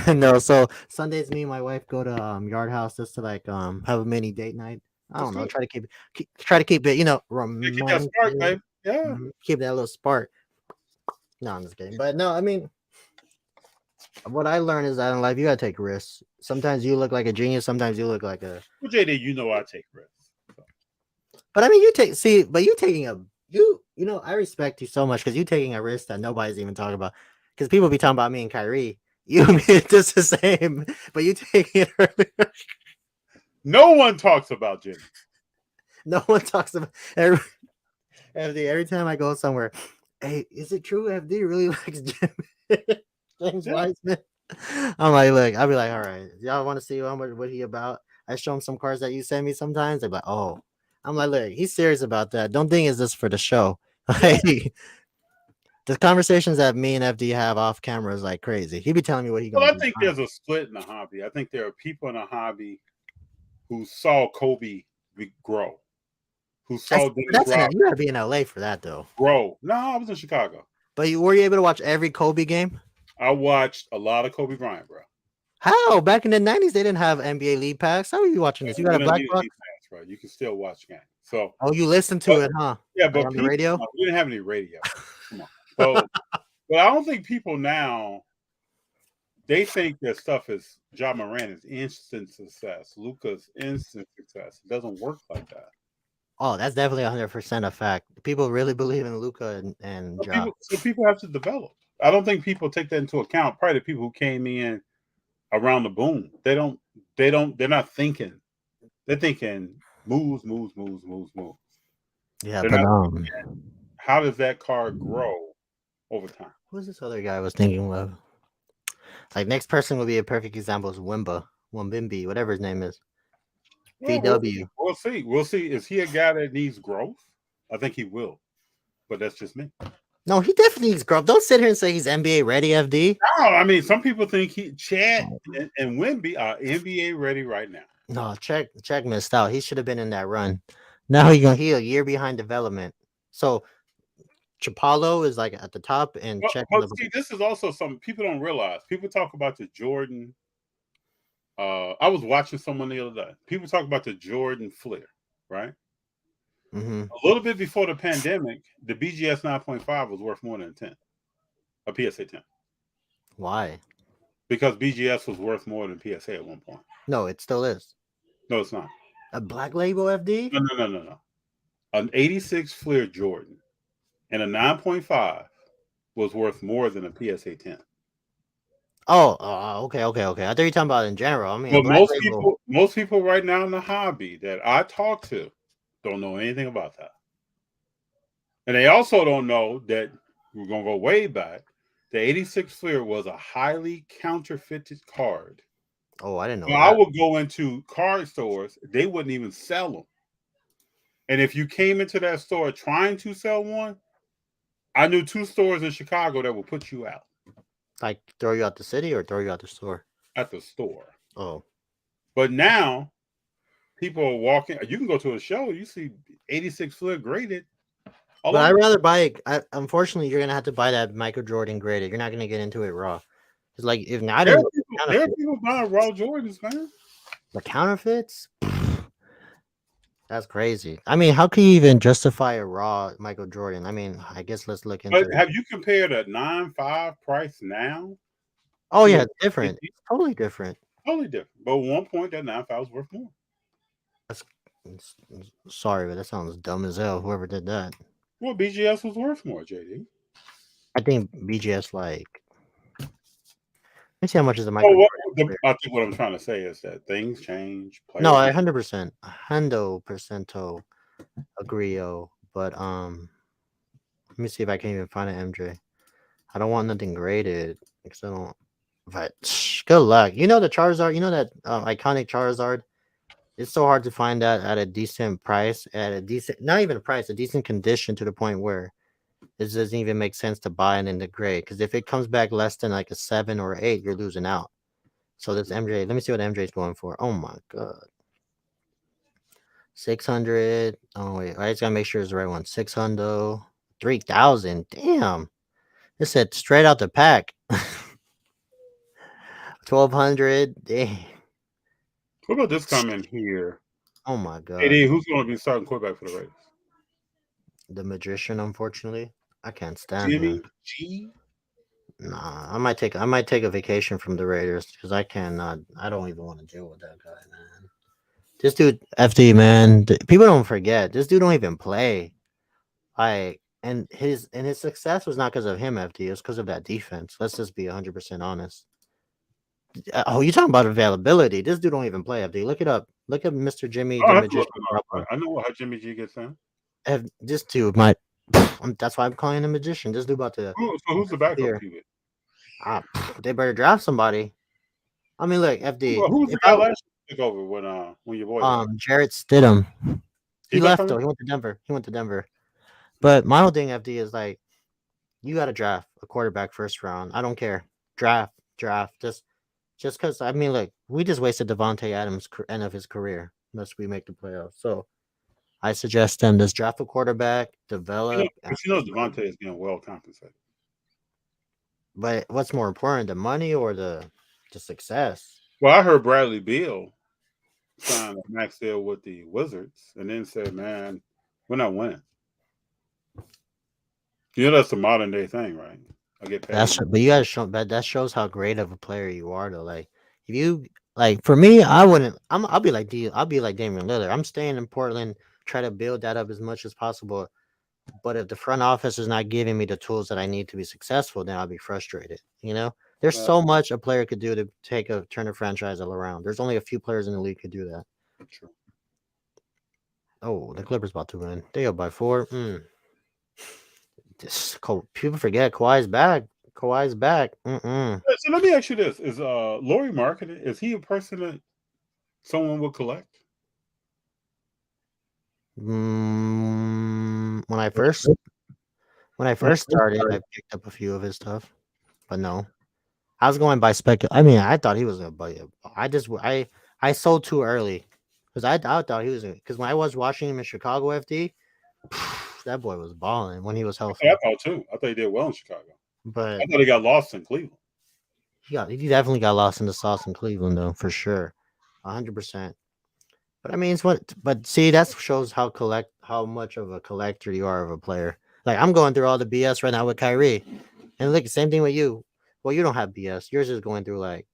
no, so Sundays, me and my wife go to Yard House just to like have a mini date night. I That's don't know, good. try to keep it, Yeah, keep that romantic. spark, baby. Yeah. Keep that little spark. No, I'm just kidding. But no, I mean, what I learned is that in life you gotta take risks. Sometimes you look like a genius, sometimes you look like a. Well, JD, you know I take risks. But I mean, you taking a I respect you so much because you taking a risk that nobody's even talking about. Because people be talking about me and Kyrie. You just the same, but you taking it. No one talks about Jimmy. No one talks about every time I go somewhere. Hey, is it true FD really likes James Yeah. Wiseman? I'm like, look, I'll be like, all right, y'all want to see what he about? I show him some cards that you send me sometimes. They're like, oh, I'm like, look, he's serious about that. Don't think it's just for the show. Like, the conversations that me and FD have off camera is like crazy. He be telling me what he Well, gonna I do. think there's a split in the hobby. I think there are people in the hobby who saw Kobe grow, who saw Dennis Rodman You gotta be in LA for that though. grow. No, I was in Chicago. But were you able to watch every Kobe game? I watched a lot of Kobe Bryant, bro. How? Back in the 90s, they didn't have NBA League Pass. How are you watching this? You got We a didn't black need a box? league pass, bro. You can still watch games. So, Oh, you listen to but, it, huh? yeah, Like but on the people, radio? we didn't have any radio. Come on. So, but I don't think people now, they think that stuff is Ja Morant is instant success, Luca's instant success. It doesn't work like that. Oh, that's definitely 100% a fact. People really believe in Luca and Ja. So people have to develop. I don't think people take that into account. Probably the people who came in around the boom. They're not thinking. They're thinking moves. Yeah, They're but not thinking, how does that card grow over time? who's this other guy I was thinking of? Like next person would be a perfect example is Wembimbi, whatever his name is. Well, VW. we'll see. We'll see. Is he a guy that needs growth? I think he will. But that's just me. No, he definitely is growth. Don't sit here and say he's NBA ready, FD. No, I mean, some people think Chad and Wenby are NBA ready right now. No, check missed out. He should have been in that run. Now he a year behind development. So Chapalo is like at the top and check. But see, this is also something people don't realize. People talk about the Jordan. I was watching someone the other day. People talk about the Jordan Flair, right? Mm-hmm. A little bit before the pandemic, the BGS 9.5 was worth more than a PSA 10. Why? Because BGS was worth more than PSA at one point. No, it still is. No, it's not. A black label FD? No. An 86 Flair Jordan and a 9.5 was worth more than a PSA 10. Oh, okay. I thought you were talking about in general. I mean, Well, most people right now in the hobby that I talk to don't know anything about that. And they also don't know that we're going to go way back. The 86 Flair was a highly counterfeited card. Oh, I didn't know So that. I would go into card stores, they wouldn't even sell them. And if you came into that store trying to sell one, I knew 2 stores in Chicago that would put you out. Like throw you out the city or throw you out the store? At the store. Oh. But now people are walking. You can go to a show, you see 86 Flair graded. But I'd rather buy it. Unfortunately, you're gonna have to buy that Michael Jordan graded. You're not gonna get into it raw. It's like if not, there are people buying raw Jordans, man. The counterfeits. That's crazy. I mean, how can you even justify a raw Michael Jordan? I mean, I guess let's look into. But have you compared a 9.5 price now? Oh yeah, it's different. It's totally different. Totally different. But at one point, that 9.5 was worth more. Sorry, but that sounds dumb as hell. Whoever did that. Well, BGS was worth more, JD. I think BGS like. Let's see how much is the Michael. I think what I'm trying to say is that things change. No, 100%, 100% agree. But let me see if I can even find an MJ. I don't want nothing graded because I don't. But good luck. You know the Charizard. You know that iconic Charizard. It's so hard to find that at a decent price, at a decent, not even a price, a decent condition to the point where it doesn't even make sense to buy it in the grade. Because if it comes back less than like a 7 or 8, you're losing out. So this MJ, let me see what MJ is going for. Oh my god, 600. Oh wait, I just gotta make sure it's the right one. 600, 3,000. Damn, it said straight out the pack. 1,200. Damn. What about this comment here? Oh my god. Hey, who's going to be starting quarterback for the Raiders? The magician, unfortunately. I can't stand Jimmy him. G. Nah, I might take a vacation from the Raiders because I cannot. I don't even want to deal with that guy, man. This dude, FD, man. People don't forget this dude don't even play. And his success was not because of him, FD. It was because of that defense. Let's just be 100% honest. Oh, you talking about availability? This dude don't even play, FD. Look it up. Look at Mr. Jimmy the Magician. I know how Jimmy G gets in. This dude might. That's why I'm calling him a magician. This dude about to. So who's the backup? They better draft somebody. I mean, look, FD. Well, who's the guy last year took over when your boy? Jarrett Stidham. He left though. He went to Denver. But my whole thing, FD, is like, you got to draft a quarterback first round. I don't care. Draft. Just because. I mean, look, we just wasted Devontae Adams' end of his career unless we make the playoffs. So I suggest them just draft a quarterback, develop. Devontae is getting well compensated. But what's more important, the money or the success? Well, I heard Bradley Beal signed a max deal with the Wizards and then said, man, we're not winning. You know, that's the modern day thing, right? I get paid. But you gotta show that shows how great of a player you are though. Like if you like for me, I wouldn't I'll be like Damian Lillard. I'm staying in Portland, try to build that up as much as possible. But if the front office is not giving me the tools that I need to be successful, then I'll be frustrated. You know, there's so much a player could do to turn a franchise all around. There's only a few players in the league could do that. True. Oh, the Clippers about to win. They up by 4. People forget Kawhi's back. So let me ask you this: is Laurie Marketing? Is he a person that someone will collect? When I first, When I first started, I picked up a few of his stuff, but no. I was going by I mean, I thought he was a but I sold too early because I thought he was because when I was watching him in Chicago FD, that boy was balling when he was healthy. I thought too. I thought he did well in Chicago. But I thought he got lost in Cleveland. he definitely got lost in the sauce in Cleveland though, for sure, 100%. But I mean, it's what. But see, that shows how much of a collector you are of a player. Like I'm going through all the BS right now with Kyrie, and look, same thing with you. Well, you don't have BS. Yours is going through like,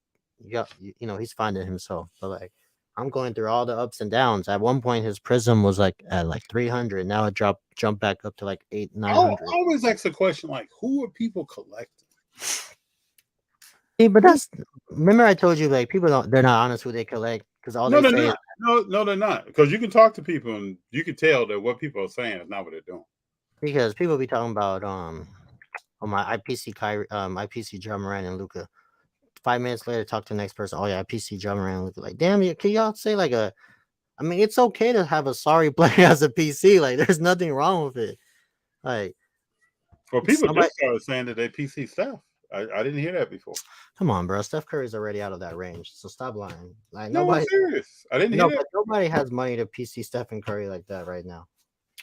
you know, he's finding himself. But like, I'm going through all the ups and downs. At one point, his prism was like at like 300. Now it jumped back up to like 900. I always ask the question like, who are people collecting? See, but remember I told you like they're not honest who they collect because all No, they they're say not. No, they're not. Because you can talk to people and you can tell that what people are saying is not what they're doing. because people be talking about my IPC IPC John Moran and Luca. 5 minutes later, talk to the next person. Oh yeah, IPC John Moran and Luca. Like, damn, can y'all say like I mean, it's okay to have a sorry player as a PC. Like, there's nothing wrong with it. Like, well, people just started saying that they PC stuff. I didn't hear that before. Come on, bro. Steph Curry's already out of that range, so stop lying. Like no, nobody. I'm serious. I didn't hear that. Nobody has money to PC Stephen Curry like that right now.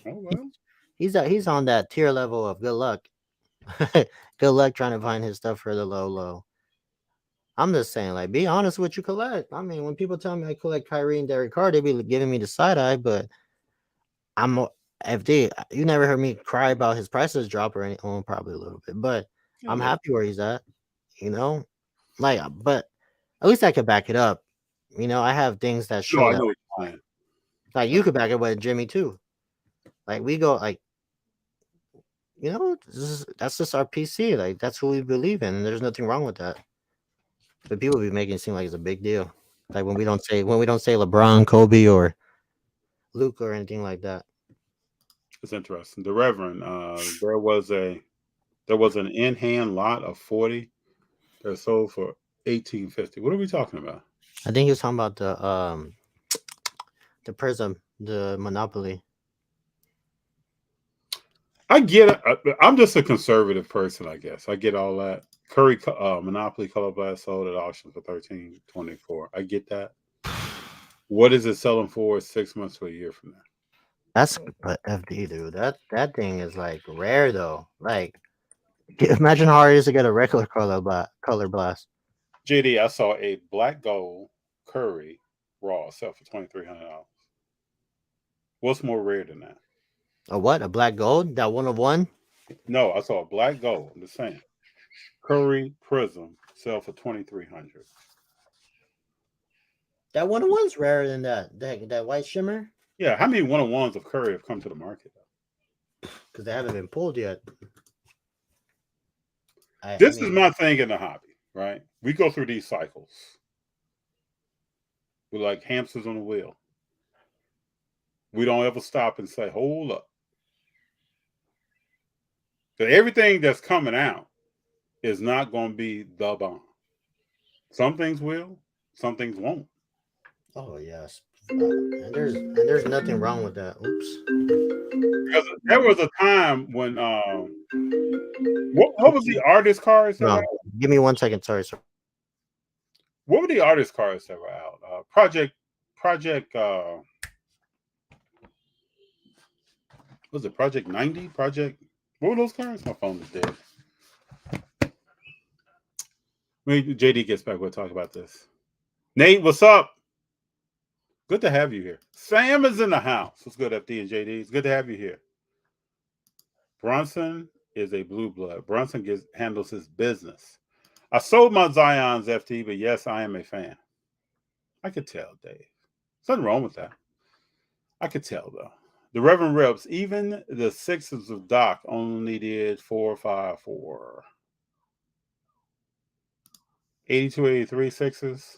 Oh well. He's on that tier level of good luck. Good luck trying to find his stuff for the low. I'm just saying, like, be honest with what you collect. I mean, when people tell me I collect Kyrie and Derek Carr, they be giving me the side eye, but I'm FD. You never heard me cry about his prices drop or anything. Well, probably a little bit, but I'm happy where he's at. You know, like, but at least I could back it up. You know, I have things that show that. Like you could back it with Jimmy too. Like we go like, you know, that's just our PC. Like that's who we believe in, and there's nothing wrong with that. But people be making it seem like it's a big deal. Like when we don't say LeBron, Kobe, or Luke or anything like that. It's interesting. The Reverend, there was an in hand lot of 40 that sold for $18.50. What are we talking about? I think he was talking about the Prism, the Monopoly. I get it. I'm just a conservative person, I guess. I get all that. Curry Monopoly Color Blast sold at auction for $13.24. I get that. What is it selling for 6 months to a year from now? That's but FD, dude. That thing is like rare though. Like, imagine how hard it is to get a regular color blast. JD, I saw a black gold Curry raw sell for $2,300. What's more rare than that? A what? A black gold? That 1 of 1? No, I saw a black gold. I'm just saying. Curry Prism sell for $2,300. That 1 of 1's rarer than that white shimmer. Yeah, how many 1 of 1s of Curry have come to the market? Because they haven't been pulled yet. This is my thing in the hobby, right? We go through these cycles. We're like hamsters on a wheel. We don't ever stop and say, hold up. So everything that's coming out is not going to be the bomb. Some things will, some things won't. Oh yes, and there's nothing wrong with that. Oops. Because there was a time when what was the artist cards? No, give me 1 second. Sorry, sir. What were the artist cards that were out? Project. Was it Project 90? Project. What were those cards? My phone is dead. When JD gets back, we'll talk about this. Nate, what's up? Good to have you here. Sam is in the house. What's good, FD and JD? It's good to have you here. Brunson is a blue blood. Brunson handles his business. I sold my Zion's FD, but yes, I am a fan. I could tell, Dave. There's nothing wrong with that. I could tell, though. The Reverend Reps, even the Sixers of Doc only did 4-5-4. 82-83 Sixers.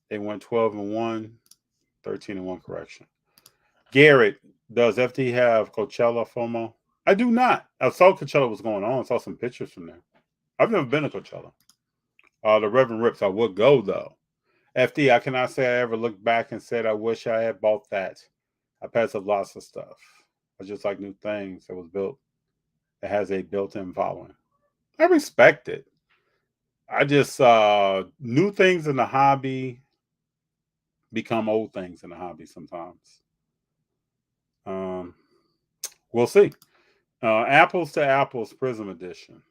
They went 12-1, 13-1 correction. Garrett, does FD have Coachella FOMO? I do not. I saw Coachella was going on. I saw some pictures from there. I've never been to Coachella. The Reverend Rips, I would go, though. FD, I cannot say I ever looked back and said I wish I had bought that. I passed up lots of stuff. I just like new things that was built that has a built-in following. I respect it. I just new things in the hobby become old things in the hobby sometimes. Um, we'll see. Apples to Apples Prism Edition.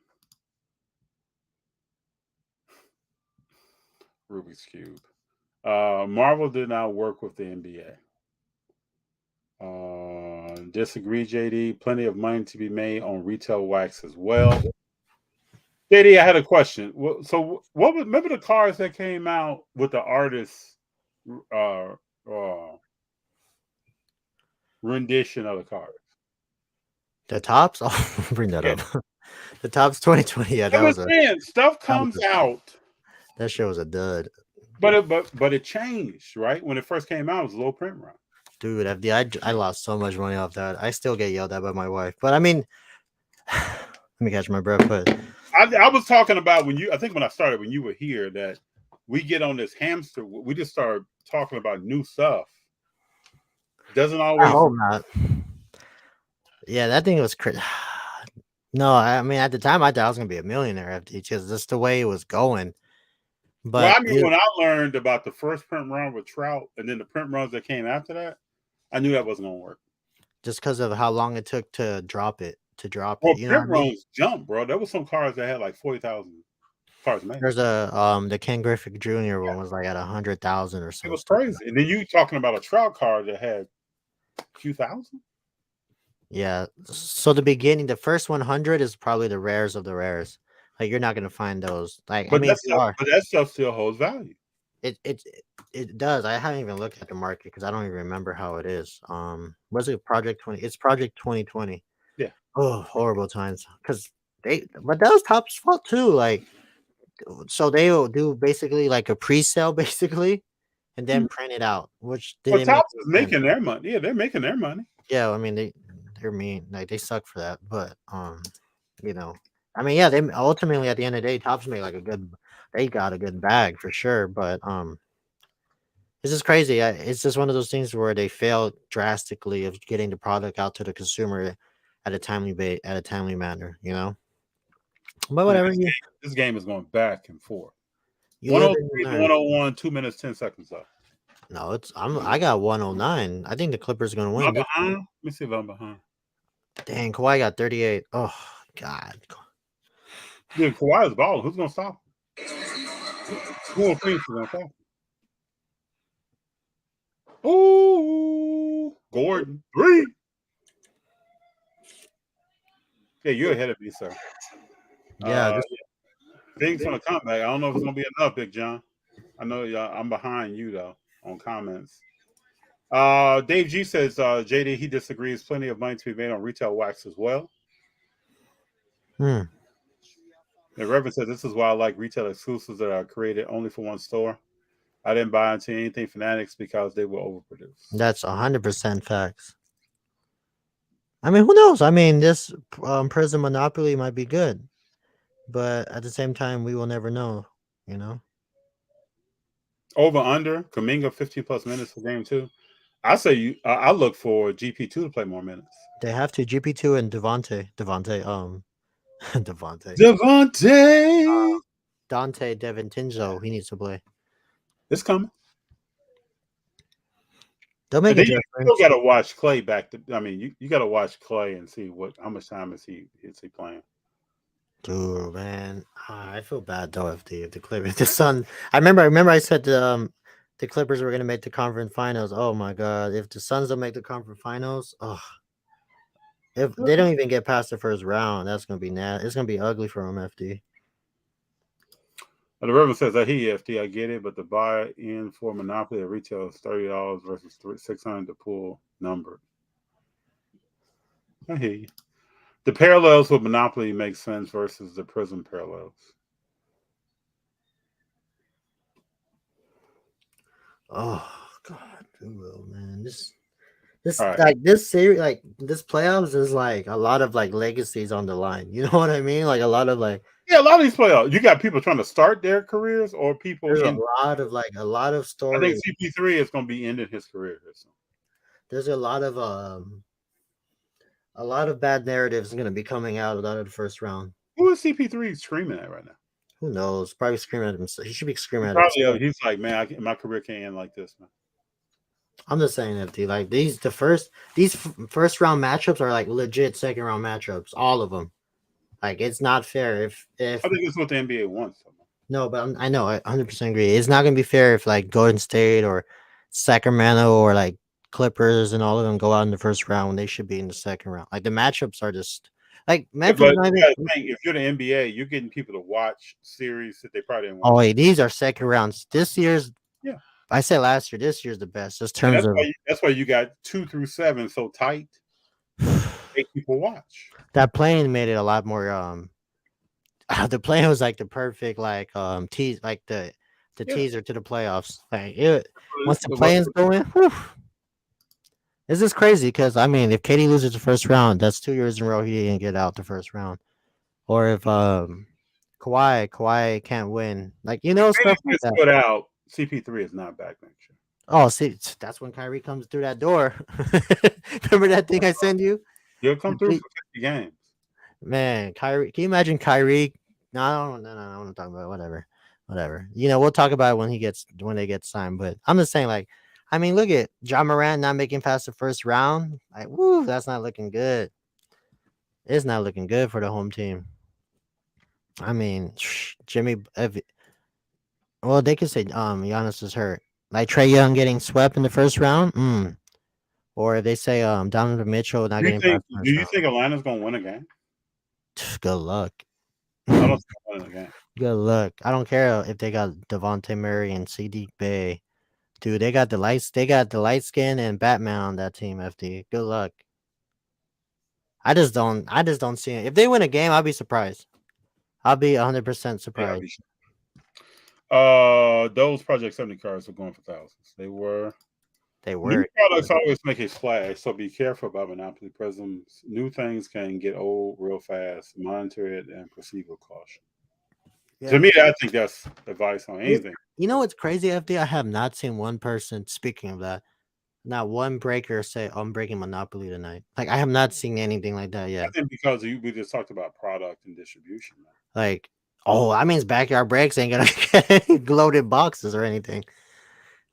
Rubik's Cube. Marvel did not work with the NBA. Disagree, JD. Plenty of money to be made on retail wax as well. JD, I had a question. So, what was, remember the cards that came out with the artist uh, rendition of the cards? The tops, I'll bring that Yeah. up. The tops 2020. Yeah, that I'm was saying stuff comes out. That shit was a dud. But it changed, right? When it first came out, it was low print run. Dude, I lost so much money off that. I still get yelled at by my wife. But I mean, let me catch my breath. But I was talking about when I started when you were here that we get on this hamster. We just start talking about new stuff. Doesn't always. I hope not. Yeah, that thing was crazy. No, I mean at the time I thought I was gonna be a millionaire FT because that's the way it was going. But Well, I mean, when I learned about the first print run with Trout and then the print runs that came after that, I knew that wasn't gonna work. Just because of how long it took to drop it. Well, You know print what I mean? runs jump, bro. There was some cars that had like 40,000 cars made. There's the Ken Griffey Jr. one was like at 100,000 or so. It was crazy. And then you talking about a Trout car that had a few thousand. Yeah. So the first 100 is probably the rares of the rares. Like you're not gonna find those. Like But I mean, if you are, that stuff still holds value. it does. I haven't even looked at the market because I don't even remember how it is. Was it Project 20? It's Project 2020. Yeah. Oh, horrible times. But that was Top's fault too. Like, so they will do basically like a pre-sale, basically, and then print it out, which But didn't make Topps is making their money. Yeah, they're making their money. Yeah, I mean they're mean, like they suck for that. But you know, I mean, yeah, they ultimately at the end of the day, Topps made they got a good bag for sure. But it's just crazy. It's just one of those things where they failed drastically of getting the product out to the consumer at a timely manner. You know, but whatever. Man, this game is going back and forth. You live in 103 to 101, 2 minutes, 10 seconds left. No, I got 109. I think the Clippers are gonna win. I'm behind. Let me see if I'm behind. Dang, Kawhi got 38. Oh God. Dude, Kawhi is balling. Who's gonna stop him? Who is gonna stop him? Ooh, Gordon 3. Yeah, you're ahead of me, sir. Yeah, things on the comeback. I don't know if it's gonna be enough, Big John. I know I'm behind you though on comments. Dave G says JD he disagrees. Plenty of money to be made on retail wax as well. The Reverend says this is why I like retail exclusives that are created only for one store. I didn't buy into anything Fanatics because they will overproduce. That's 100% facts. I mean, who knows? I mean, this Prism Monopoly might be good, but at the same time, we will never know. You know. Over under Kuminga 15 plus minutes for game 2. I say I look for GP2 to play more minutes. They have to GP2 and Devontae. Dante DiVincenzo. He needs to play. It's coming. They'll make it. You still got to watch Clay back. You got to watch Clay and see how much time is he playing. Dude, man, I feel bad though if the Clippers, the Sun. I remember I said the Clippers were gonna make the conference finals. Oh my god, if the Suns don't make the conference finals, if they don't even get past the first round, that's gonna be It's gonna be ugly for them, FD. The Reverend says, I hear you, FD, I get it, but the buy-in for Monopoly at retail is $30 versus $600 to pull number. I hear you. The parallels with Monopoly make sense versus the Prism parallels. Oh God, man, this like this series, like this playoffs is like a lot of like legacies on the line. You know what I mean? Like a lot of like. Yeah, a lot of these playoffs. You got people trying to start their careers or people. There's a lot of stories. I think CP3 is going to be ending his career. There's a lot of A lot of bad narratives are going to be coming out of the first round. Who is CP3 screaming at right now? Who knows? Probably screaming at himself. He should be screaming at Probably, himself. he's like, man, my career can't end like this, man. I'm just saying, FD. Like these first round matchups are like legit second round matchups. All of them. Like it's not fair if I think it's what the NBA wants. no, but I know I 100% agree. It's not gonna be fair if like Golden State or Sacramento or like Clippers and all of them go out in the first round when they should be in the second round. Like the matchups are just like Memphis. Yeah, but you gotta think, if you're the NBA, you're getting people to watch series that they probably didn't watch. Oh wait, these are second rounds. This year's yeah. I said last year. This year's the best. Just terms of that's why you got 2 through 7 so tight. Make people watch. That plane made it a lot more. The plane was like the perfect tease, like the teaser to the playoffs. Like once the plane's going, whew. This is crazy because I mean, if KD loses the first round, that's 2 years in a row he didn't get out the first round. Or if Kawhi can't win, like stuff like that. Put out CP3 is not back next year. Oh, see, that's when Kyrie comes through that door. Remember that thing I sent you? He'll come through for 50 games. Man, Kyrie, can you imagine Kyrie? No, I don't want to talk about it. Whatever. We'll talk about it when they get signed. But I'm just saying, like, I mean, look at Ja Morant not making past the first round. Like, woo, that's not looking good. It's not looking good for the home team. I mean, Jimmy. Well, they could say Giannis is hurt. Like Trae Young getting swept in the first round. Or if they say Donovan Mitchell not getting past the first do you round. think Atlanta's gonna win a game? Good luck. I don't think they'll win a game. Good luck. I don't care if they got Devontae Murray and CD Bay. Dude, they got the light skin and Batman on that team, FD. Good luck. I just don't see it. If they win a game, I'll be surprised. I'll be 100% surprised. Those Project 70 cards are going for thousands. They were. New products always make a splash, so be careful about Monopoly Prisms. New things can get old real fast. Monitor it and proceed with caution. Yeah. To me, I think that's advice on anything. You know what's crazy, FD? I have not seen one person, speaking of that, not one breaker say, I'm breaking Monopoly tonight. Like, I have not seen anything like that yet. I think because we just talked about product and distribution. Man. Like, that means Backyard Breaks ain't going to get any loaded boxes or anything.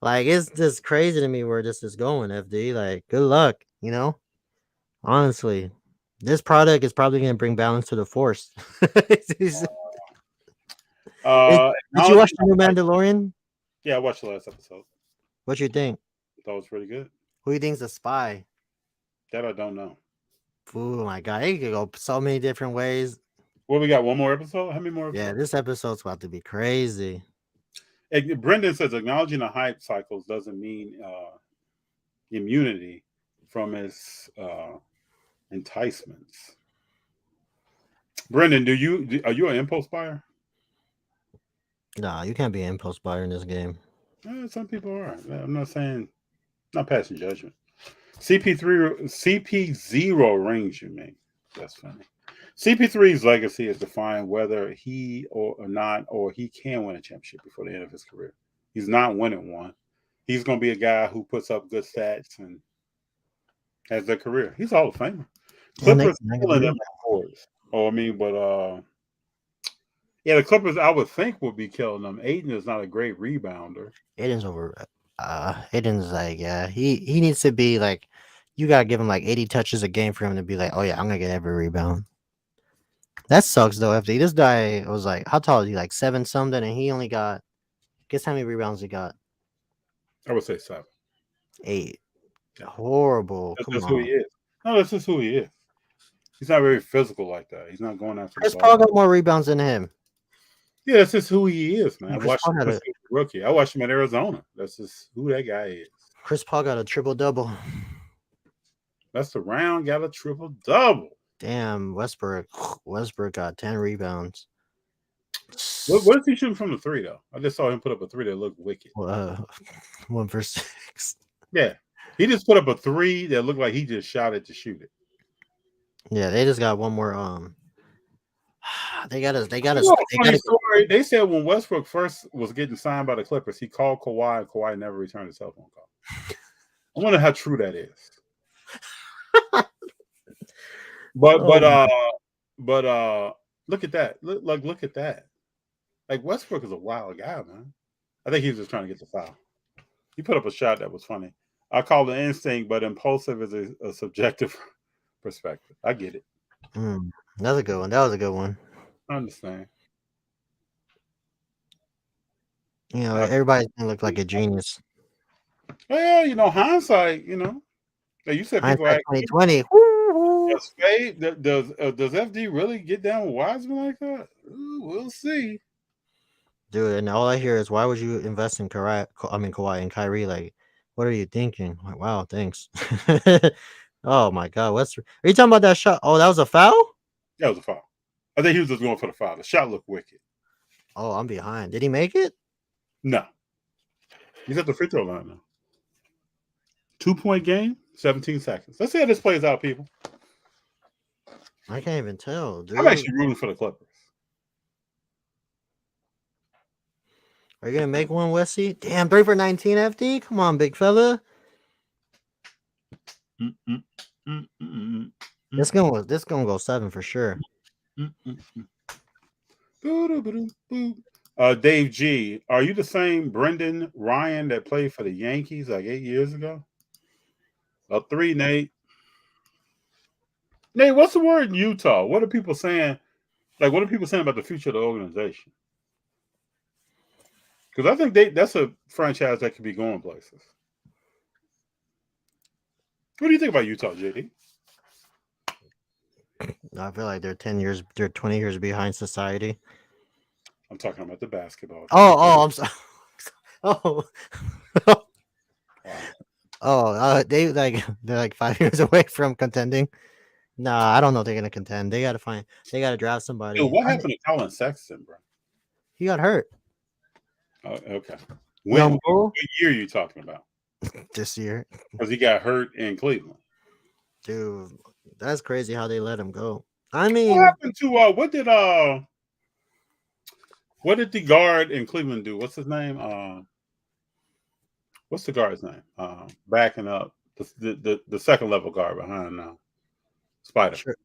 Like, it's just crazy to me where this is going, FD. Like, good luck, Honestly, this product is probably going to bring balance to the force. Did you watch the new Mandalorian? Yeah, I watched the last episode. What you think? I thought it was pretty good. Who do you think's the spy? That I don't know. Oh, my God. It could go so many different ways. Well, we got one more episode? How many more episodes? Yeah, this episode's about to be crazy. Brendan says acknowledging the hype cycles doesn't mean immunity from its enticements. Brendan, are you an impulse buyer? Nah, you can't be an impulse buyer in this game. Some people are. I'm not saying, not passing judgment. CP0 rings you mean. That's funny. CP3's legacy is defined whether he or he can win a championship before the end of his career. He's not winning one. He's going to be a guy who puts up good stats and has a career. He's a Hall of Famer. Clippers killing them boys. The Clippers I would think would be killing them. Aiden is not a great rebounder. Aiden's over. Aiden's like, yeah, he needs to be like, you gotta give him like 80 touches a game for him to be like, oh yeah, I'm gonna get every rebound. That sucks though, FD. This guy was like, how tall is he? Like 7 something, and he only got, guess how many rebounds he got? I would say 7. 8. Yeah. Horrible. That's just who he is. No, that's just who he is. He's not very physical like that. He's not going after. Chris Paul got more rebounds than him. Yeah, that's just who he is, man. I watched him as a rookie. I watched him at Arizona. That's just who that guy is. Chris Paul got a triple-double. That's the round, got a triple-double. Damn, Westbrook got 10 rebounds. What is he shooting from the 3, though? I just saw him put up a 3 that looked wicked. 1 for 6. Yeah. He just put up a 3 that looked like he just shot it to shoot it. Yeah, they just got one more. They got us. They said when Westbrook first was getting signed by the Clippers, he called Kawhi, and Kawhi never returned his cell phone call. I wonder how true that is. But Oh, look at that. Look at that. Like Westbrook is a wild guy, man. I think he was just trying to get the foul. He put up a shot that was funny. I call it instinct, but impulsive is a subjective perspective. I get it. that's a good one. That was a good one. I understand. You know, I, everybody's gonna look like a genius. well, hindsight. Like you said, people Hindsight act. 2020. Does Spade, does FD really get down with Wiseman like that? Ooh, we'll see. Dude, and all I hear is, why would you invest in Kawhi and Kyrie? Like, what are you thinking? Like, wow, thanks. Oh my God, are you talking about that shot? Oh, that was a foul? That was a foul. I think he was just going for the foul. The shot looked wicked. Oh, I'm behind. Did he make it? No, he's at the free throw line now. 2-point game, 17 seconds. Let's see how this plays out, people. I can't even tell, dude. I'm actually rooting for the Clippers. Are you gonna make one, Wesley? Damn, 3 for 19, FD. Come on, big fella. This gonna go 7 for sure. Dave G, are you the same Brendan Ryan that played for the Yankees like 8 years ago? A 3, Nate. Nate, what's the word in Utah? What are people saying? Like, what are people saying about the future of the organization? Because I think that's a franchise that could be going places. What do you think about Utah, JD? I feel like they're 20 years behind society. I'm talking about the basketball. I'm sorry. Oh, they're like 5 years away from contending. Nah, I don't know if they're gonna contend. They gotta draft somebody. Dude, what happened to Colin Sexton, bro? He got hurt. Okay. Young What year are you talking about? This year. Because he got hurt in Cleveland. Dude, that's crazy how they let him go. I mean, what happened to what did the guard in Cleveland do? What's his name? What's the guard's name? Backing up the second level guard behind Spider. Sure.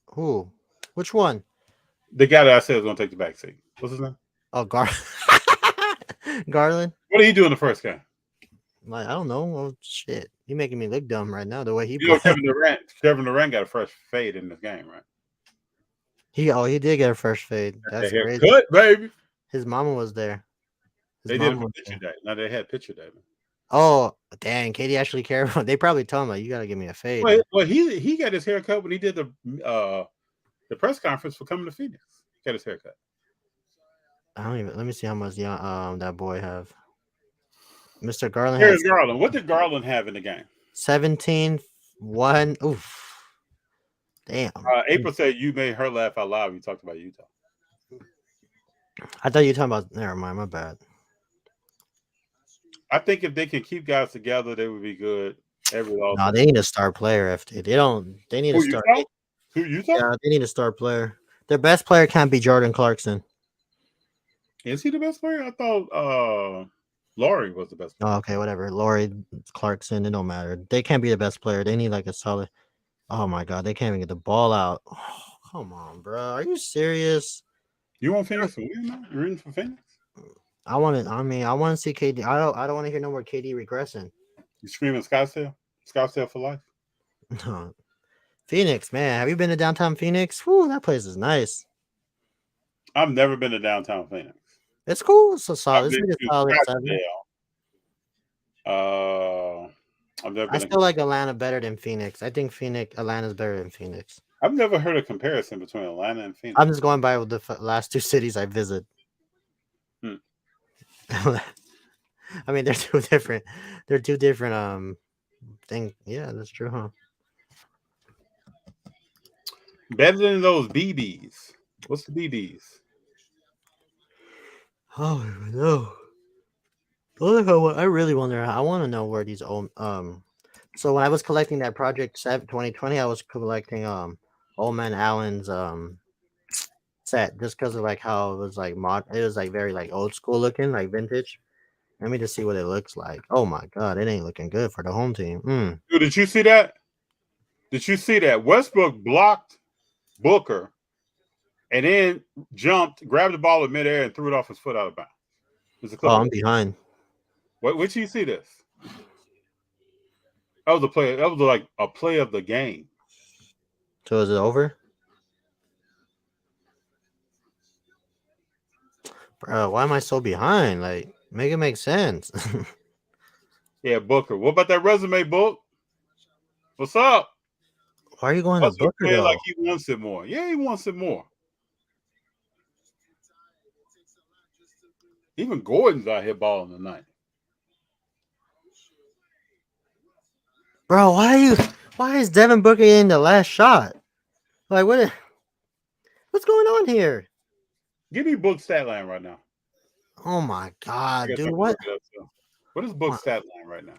Who? Which one? The guy that I said was going to take the back seat. What's his name? Oh, Garland. What did he do in the first game? Like, I don't know. Well, shit, you making me look dumb right now. The way he played. Kevin Durant got a fresh fade in this game, right? He did get a fresh fade. That's crazy. Cut, baby. His mama was there. They did it for picture day. Now they had picture day. Man. Oh, dang. Katie actually cared about. They probably told him, like, you got to give me a fade. Well, he got his haircut when he did the press conference for coming to Phoenix. He got his haircut. I don't even. Let me see how much that boy have. Mr. Garland. Here's Garland. What did Garland have in the game? 17-1. Oof. Damn. April said you made her laugh out loud when you talked about Utah. I thought you were talking about. Never mind. My bad. I think if they can keep guys together, they would be good. No, they need a star player. If they don't, they need a star. Who Utah? Yeah, they need a star player. Their best player can't be Jordan Clarkson. Is he the best player? I thought Laurie was the best player. Oh, okay, whatever. Laurie, Clarkson, it don't matter. They can't be the best player. They need like a solid. Oh my God, they can't even get the ball out. Oh, come on, bro. Are you serious? You want Phoenix to win now? You're rooting for Phoenix? I want to see KD. I don't want to hear no more KD regressing. You screaming Scottsdale? Scottsdale for life? No. Phoenix, man. Have you been to downtown Phoenix? Whoo, that place is nice. I've never been to downtown Phoenix. It's cool. It's a solid. I've never I still like Atlanta better than Phoenix. I think Atlanta's better than Phoenix. I've never heard a comparison between Atlanta and Phoenix. I'm just going by with the last two cities I visit. I mean, they're two different. They're two different things. Yeah, that's true, huh? Better than those BBs. What's the BBs? Oh no. I really wonder. I want to know where these old So when I was collecting that Project 2020, I was collecting Old Man Allen's set just because of like how it was like it was like very like old school looking, like vintage. Let me just see what it looks like. Oh my God, it ain't looking good for the home team. Dude, did you see that? Did you see that Westbrook blocked Booker and then jumped, grabbed the ball in midair, and threw it off his foot out of bounds? There's a clip. Oh, I'm behind. Wait till you see this. That was a play. That was like a play of the game. So is it over? Bro, why am I so behind? Like, make it make sense. Yeah, Booker. What about that resume book? What's up? Why are you going to Westbrook Booker playing though? like he wants it more. Yeah, he wants it more. Even Gordon's out here balling tonight. Bro, why is Devin Booker in the last shot? Like what's going on here? Give me Book's stat line right now. Oh my I god, guess I dude. can What? look it up, so. What is Book's stat line right now?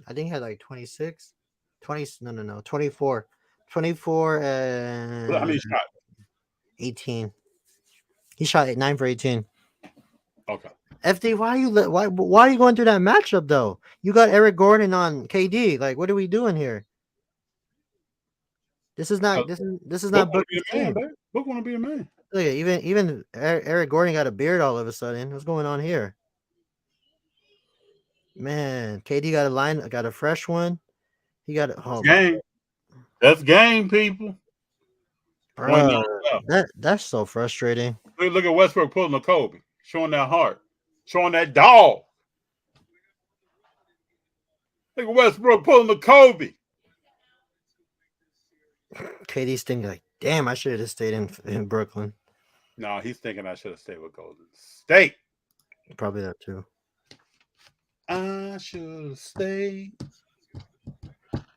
I think he had like 26. 24. 24 How many and shots? 18. He shot 9 for 18. Okay. FD, why are you going through that matchup though? You got Eric Gordon on KD. Like, what are we doing here? This is not Book want to be Booker's a man, team. babe. Book want to be a man. Look, even Eric Gordon got a beard all of a sudden. What's going on here? Man, KD got a fresh one. He got That's game. That's game, people. Bro, that's so frustrating. Look at Westbrook pulling the Kobe, showing that heart, showing that dog. Look at Westbrook pulling the Kobe. KD's thinking like, damn, I should have just stayed in Brooklyn. No, he's thinking I should have stayed with Golden State. Probably that too. I should have stayed.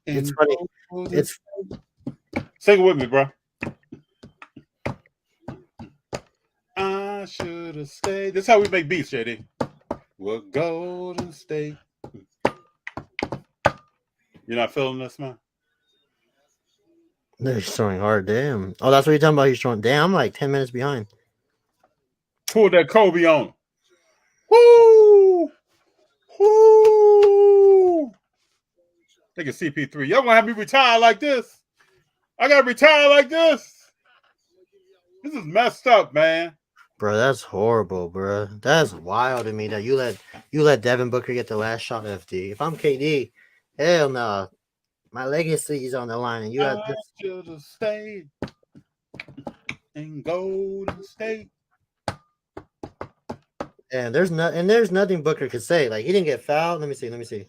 It's funny. It's sing it with me, bro. I should have stayed. This is how we make beats, JD. We're Golden State. You're not feeling this, man? He's throwing hard. Damn. Oh, that's what you're talking about. He's throwing. Damn, I'm like 10 minutes behind. Pull that Kobe on him. Woo! Woo! Think of CP3. Y'all gonna have me retire like this? I gotta retire like this. This is messed up, man. Bro, that's horrible, bro. That's wild to me that you let Devin Booker get the last shot, FD. If I'm KD, hell no. My legacy is on the line, and you got this. Should have stayed in Golden State. And there's nothing Booker could say. Like, he didn't get fouled. Let me see.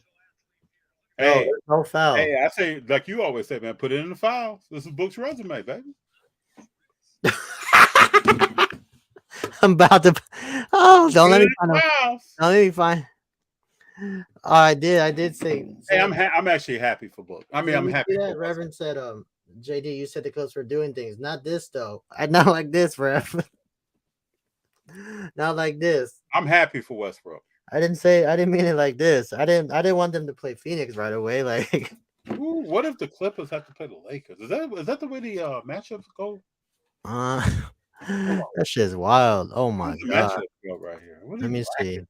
Hey, no foul. Hey, I say, like you always say, man, put it in the files. This is Book's resume, baby. I'm about to. Oh, don't let me find out. Don't let me find. Oh, I did say. Hey, I'm actually happy for Book. I mean, I'm happy. That Reverend said, JD, you said the Clips were doing things. Not this though. Not like this, Rev. Not like this. I'm happy for Westbrook. I didn't mean it like this. I didn't want them to play Phoenix right away. Like, ooh, what if the Clippers have to play the Lakers? Is that the way the matchups go? That shit's wild. Oh my god. Go right here. Let me see.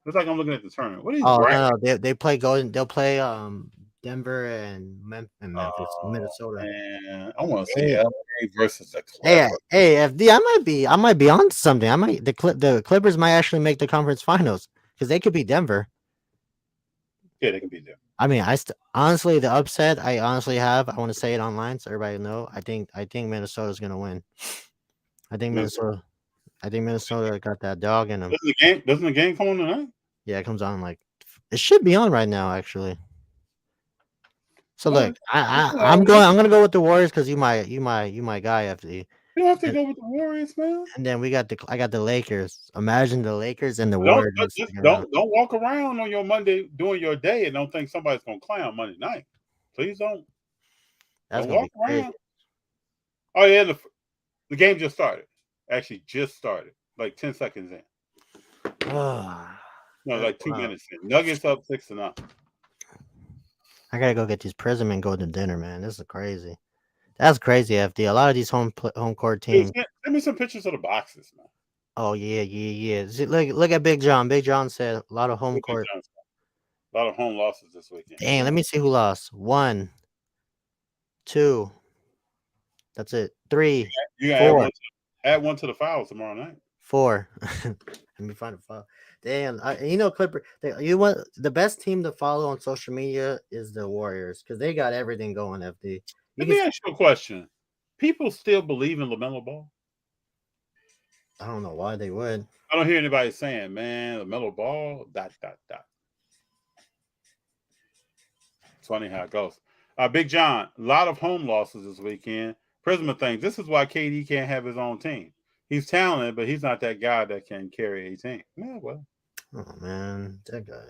Looks like I'm looking at the tournament. What is no, they play Golden. They'll play Denver and Memphis, Minnesota. Man, I want to see LA versus the Clippers. Hey, FD, I might be on something. The Clippers might actually make the conference finals because they could beat Denver. Yeah, they can beat Denver. I mean, honestly, the upset I honestly have. I want to say it online so everybody know. I think Minnesota's gonna win. I think Minnesota got that dog in them. Doesn't the game come on tonight? Yeah, it comes on like it should be on right now, actually. So look, I'm gonna go with the Warriors because you my guy, FD. You don't have to go with the Warriors, man. And then I got the Lakers. Imagine the Lakers and the Warriors. Don't walk around on your Monday doing your day and don't think somebody's gonna clown Monday night. Please don't. That's don't walk around. Oh yeah, the game just started. Actually, just started. Like 10 seconds in. No, like 2 minutes in. Nuggets up 6-0. I gotta go get these Prism and go to dinner, man. This is crazy. That's crazy, FD. A lot of these home court teams. Dude, send me some pictures of the boxes, man. Oh yeah. See, look at Big John. Big John said a lot of home court. A lot of home losses this weekend. Dang, let me see who lost. 1, 2. That's it. 3, You gotta 4, add one to the files tomorrow night. 4. Let me find a file. Damn, Clipper. You want the best team to follow on social media is the Warriors because they got everything going. FD. Let me ask you a question. People still believe in LaMelo Ball? I don't know why they would. I don't hear anybody saying, "Man, LaMelo Ball." ... It's funny how it goes. Big John, a lot of home losses this weekend. Prisma thinks this is why KD can't have his own team. He's talented, but he's not that guy that can carry a team. Yeah, well. Oh man, that guy.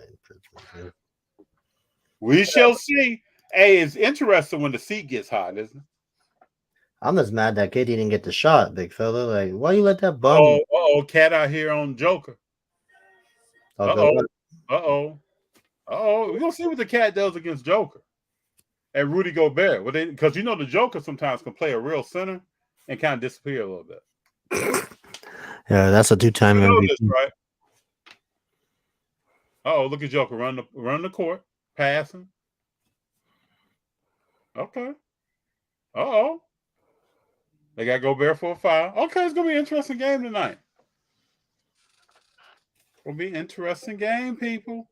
We shall see. Hey, it's interesting when the seat gets hot, isn't it? I'm just mad that KD didn't get the shot, big fella. Like, why you let that bum? Cat out here on Joker. We're gonna see what the Cat does against Joker and Rudy Gobert. Because the Joker sometimes can play a real center and kind of disappear a little bit. Yeah, that's a 2-time MVP. This, right? Look at Joker run the court, passing. Okay. They got Gobert for a foul. Okay, it's gonna be an interesting game tonight. It'll be an interesting game, people.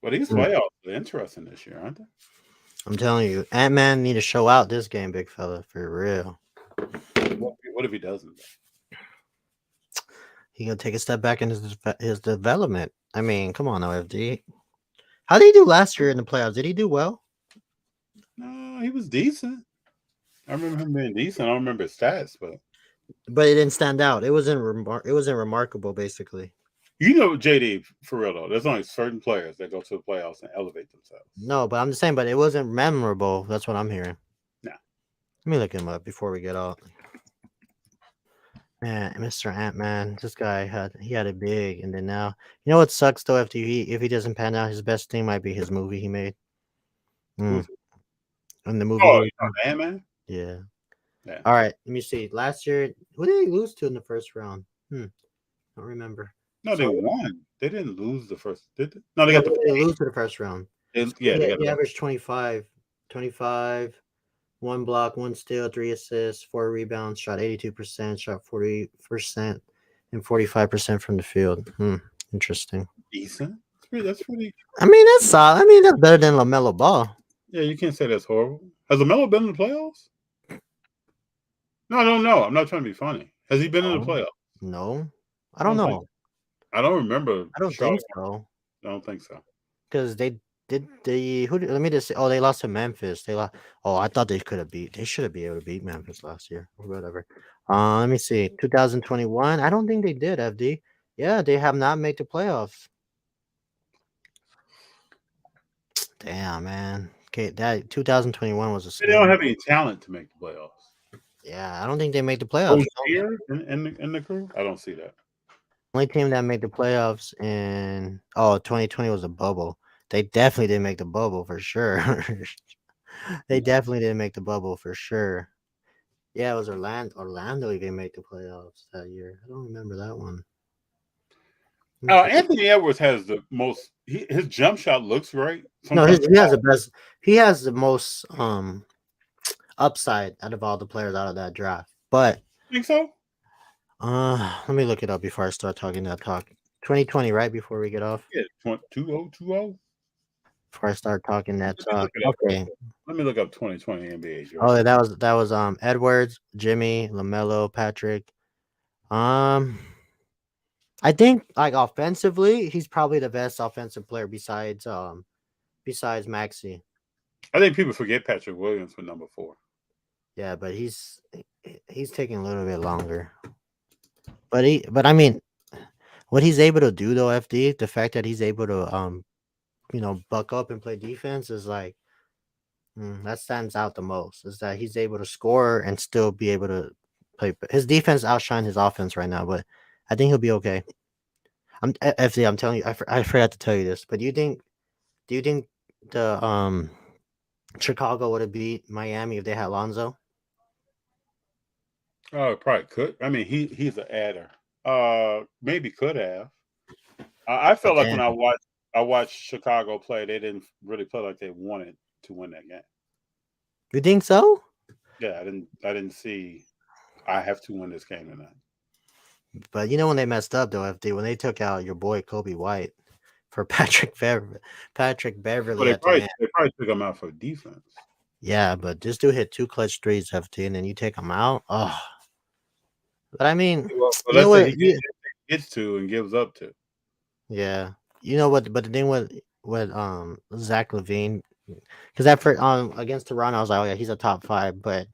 But these playoffs are interesting this year, aren't they? I'm telling you, Ant-Man need to show out this game, big fella, for real. What if he doesn't? He gonna take a step back in his development. I mean, come on, OFD. How did he do last year in the playoffs? Did he do well? No, he was decent. I remember him being decent. I don't remember his stats, but it didn't stand out. It wasn't remarkable, basically. JD, for real though, there's only certain players that go to the playoffs and elevate themselves. No, but I'm just saying, but it wasn't memorable. That's what I'm hearing. Nah. Let me look him up before we get off. Man, Mr. Ant-Man, this guy had it big, and then now what sucks though? If he doesn't pan out, his best thing might be his movie he made. And the movie. Ant-Man. Yeah. All right. Let me see. Last year, who did they lose to in the first round? Don't remember. No, they won. They didn't lose the first. Did they? No, they got they lose to the first round. They averaged 25, 1 block, 1 steal, 3 assists, 4 rebounds, shot 82%, shot 40%, and 45% from the field. Interesting. Decent. That's pretty. I mean, that's solid. I mean, that's better than LaMelo Ball. Yeah, you can't say that's horrible. Has LaMelo been in the playoffs? No, I don't know. I'm not trying to be funny. Has he been in the playoffs? No, I don't know. I don't remember. I don't think so. I don't think so. Because they did let me just say, they lost to Memphis. They lost. I thought they should have been able to beat Memphis last year or whatever. Let me see. 2021. I don't think they did, FD. Yeah, they have not made the playoffs. Damn, man. Okay, that 2021 was a. They don't have any talent to make the playoffs. Yeah, I don't think they made the playoffs. Here in the crew, I don't see that. Only team that made the playoffs in 2020 was a bubble. They definitely didn't make the bubble for sure. They definitely didn't make the bubble for sure. Yeah, it was Orlando. They made the playoffs that year. I don't remember that one. Anthony Edwards has the most. His jump shot looks great. Sometimes he has the best. He has the most upside out of all the players out of that draft. But think so. Let me look it up before I start talking that talk. 2020, right before we get off. Yeah, 2020. Before I start talking that talk. Okay. Let me look up 2020 NBA. Oh, that was Edwards, Jimmy, LaMelo, Patrick. I think like offensively, he's probably the best offensive player besides Maxey. I think people forget Patrick Williams for number 4. Yeah, but he's taking a little bit longer. But I mean, what he's able to do though, FD, the fact that he's able to buck up and play defense is like that stands out the most. Is that he's able to score and still be able to play. His defense outshine his offense right now, but I think he'll be okay. FD, I'm telling you, I forgot to tell you this, but do you think the Chicago would have beat Miami if they had Lonzo? Probably could. I mean, he's an adder. Maybe could have. I felt like when I watched Chicago play, they didn't really play like they wanted to win that game. You think so? Yeah, I didn't see. I have to win this game tonight. But you know when they messed up though, when they took out your boy Kobe White for Patrick Beverly Well, at the end. they probably took him out for defense. Yeah, but this dude hit 2 clutch threes, FT, and then you take him out. Oh, but I mean, Well, you know let's say what? he gets to and gives up to. Yeah, you know what? But the thing with Zach Levine, because after against Toronto, I was like, oh yeah, he's a top 5, but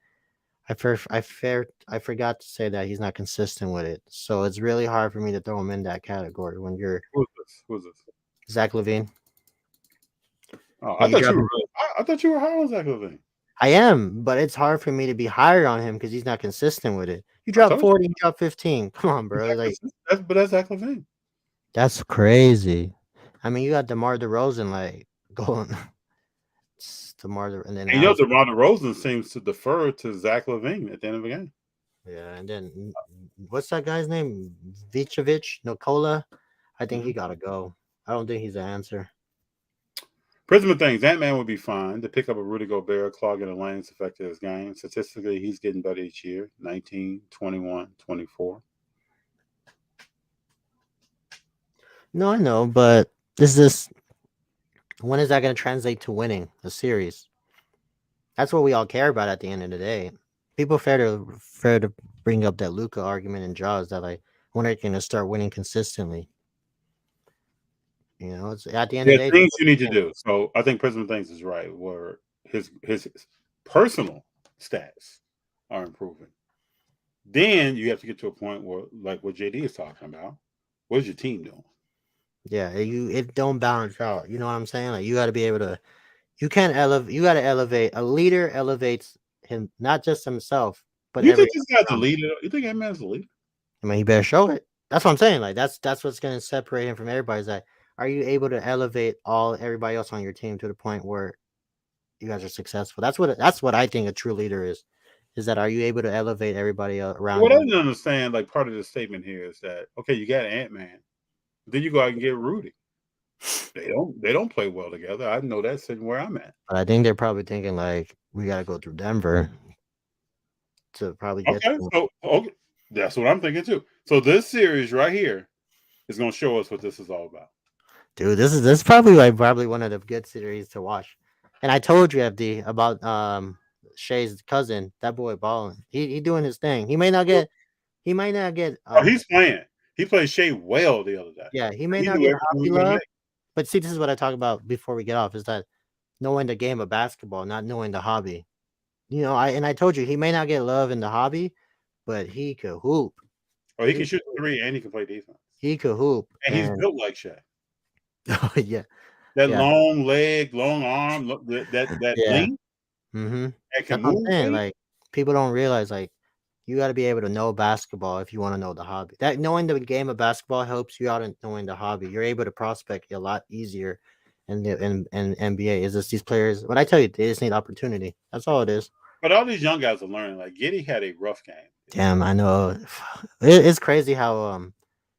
I forgot to say that he's not consistent with it. So it's really hard for me to throw him in that category when you're Who's this? Zach Levine. Oh, And you drop him. I thought you were high on Zach Levine. I am, but it's hard for me to be higher on him because he's not consistent with it. You I drop told 40, you drop 15. Come on, bro. Like that's Zach Levine. that's crazy. I mean, you got DeMar DeRozan like going and then And you know, DeMar DeRozan seems to defer to Zach Levine at the end of the game. Yeah, and then what's that guy's name? Nikola. I think he gotta go. I don't think he's the answer. Prism thinks Ant-Man would be fine. To pick up a Rudy Gobert clogging the lanes affected his game. Statistically, he's getting better each year. 19, 21, 24. No, I know, but when is that going to translate to winning a series? That's what we all care about at the end of the day. People fair to bring up that Luka argument and Jaws that like when are you going to start winning consistently? You know, it's at the end of the day. Things you need to do. So I think Prism thinks is right. Where his personal stats are improving. Then you have to get to a point where, like what JD is talking about, what is your team doing? Yeah, it don't balance out. You know what I'm saying? Like you got to be able to. You can't elevate. You got to elevate. A leader elevates him, not just himself, but You think this guy's a leader? You think that man's a leader? I mean, he better show it. That's what I'm saying. Like that's what's going to separate him from everybody. Is that are you able to elevate everybody else on your team to the point where you guys are successful? That's what I think a true leader is. Is that are you able to elevate everybody around? What I didn't understand, like part of the statement here is that okay, you got Ant-Man, then you go out and get Rudy. They don't play well together. I know that sitting where I'm at. But I think they're probably thinking like we got to go through Denver to probably get. Okay, that's what I'm thinking too. So this series right here is going to show us what this is all about. Dude, this is probably one of the good series to watch. And I told you, FD, about Shay's cousin. That boy balling. He doing his thing. He might not get. He's playing. He played Shay well the other day. Yeah, he may not get hobby love. But see, this is what I talk about before we get off: is that knowing the game of basketball, not knowing the hobby. You know, I told you he may not get love in the hobby, but he could hoop. Oh, he can shoot 3 and he can play defense. He could hoop, and he's built like Shay. Oh yeah, that long leg, long arm, that length. Mm-hmm. That can move. Like people don't realize, like you got to be able to know basketball if you want to know the hobby. That knowing the game of basketball helps you out in knowing the hobby. You're able to prospect a lot easier. In NBA is just these players. When I tell you, they just need opportunity. That's all it is. But all these young guys are learning. Like Giddey had a rough game. Damn, I know. It's crazy how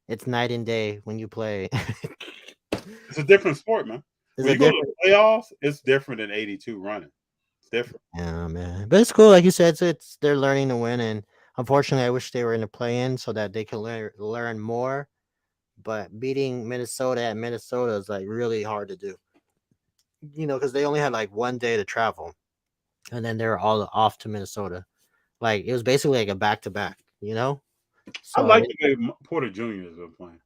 it's night and day when you play. It's a different sport, man. When you go to the playoffs, it's different than 82 running. It's different. Yeah, man. But it's cool, like you said. It's they're learning to win, and unfortunately, I wish they were in the play-in so that they can learn more. But beating Minnesota at Minnesota is like really hard to do. You know, because they only had like one day to travel, and then they were all off to Minnesota. Like it was basically like a back-to-back. You know. So, I like the way Porter Jr. has been playing.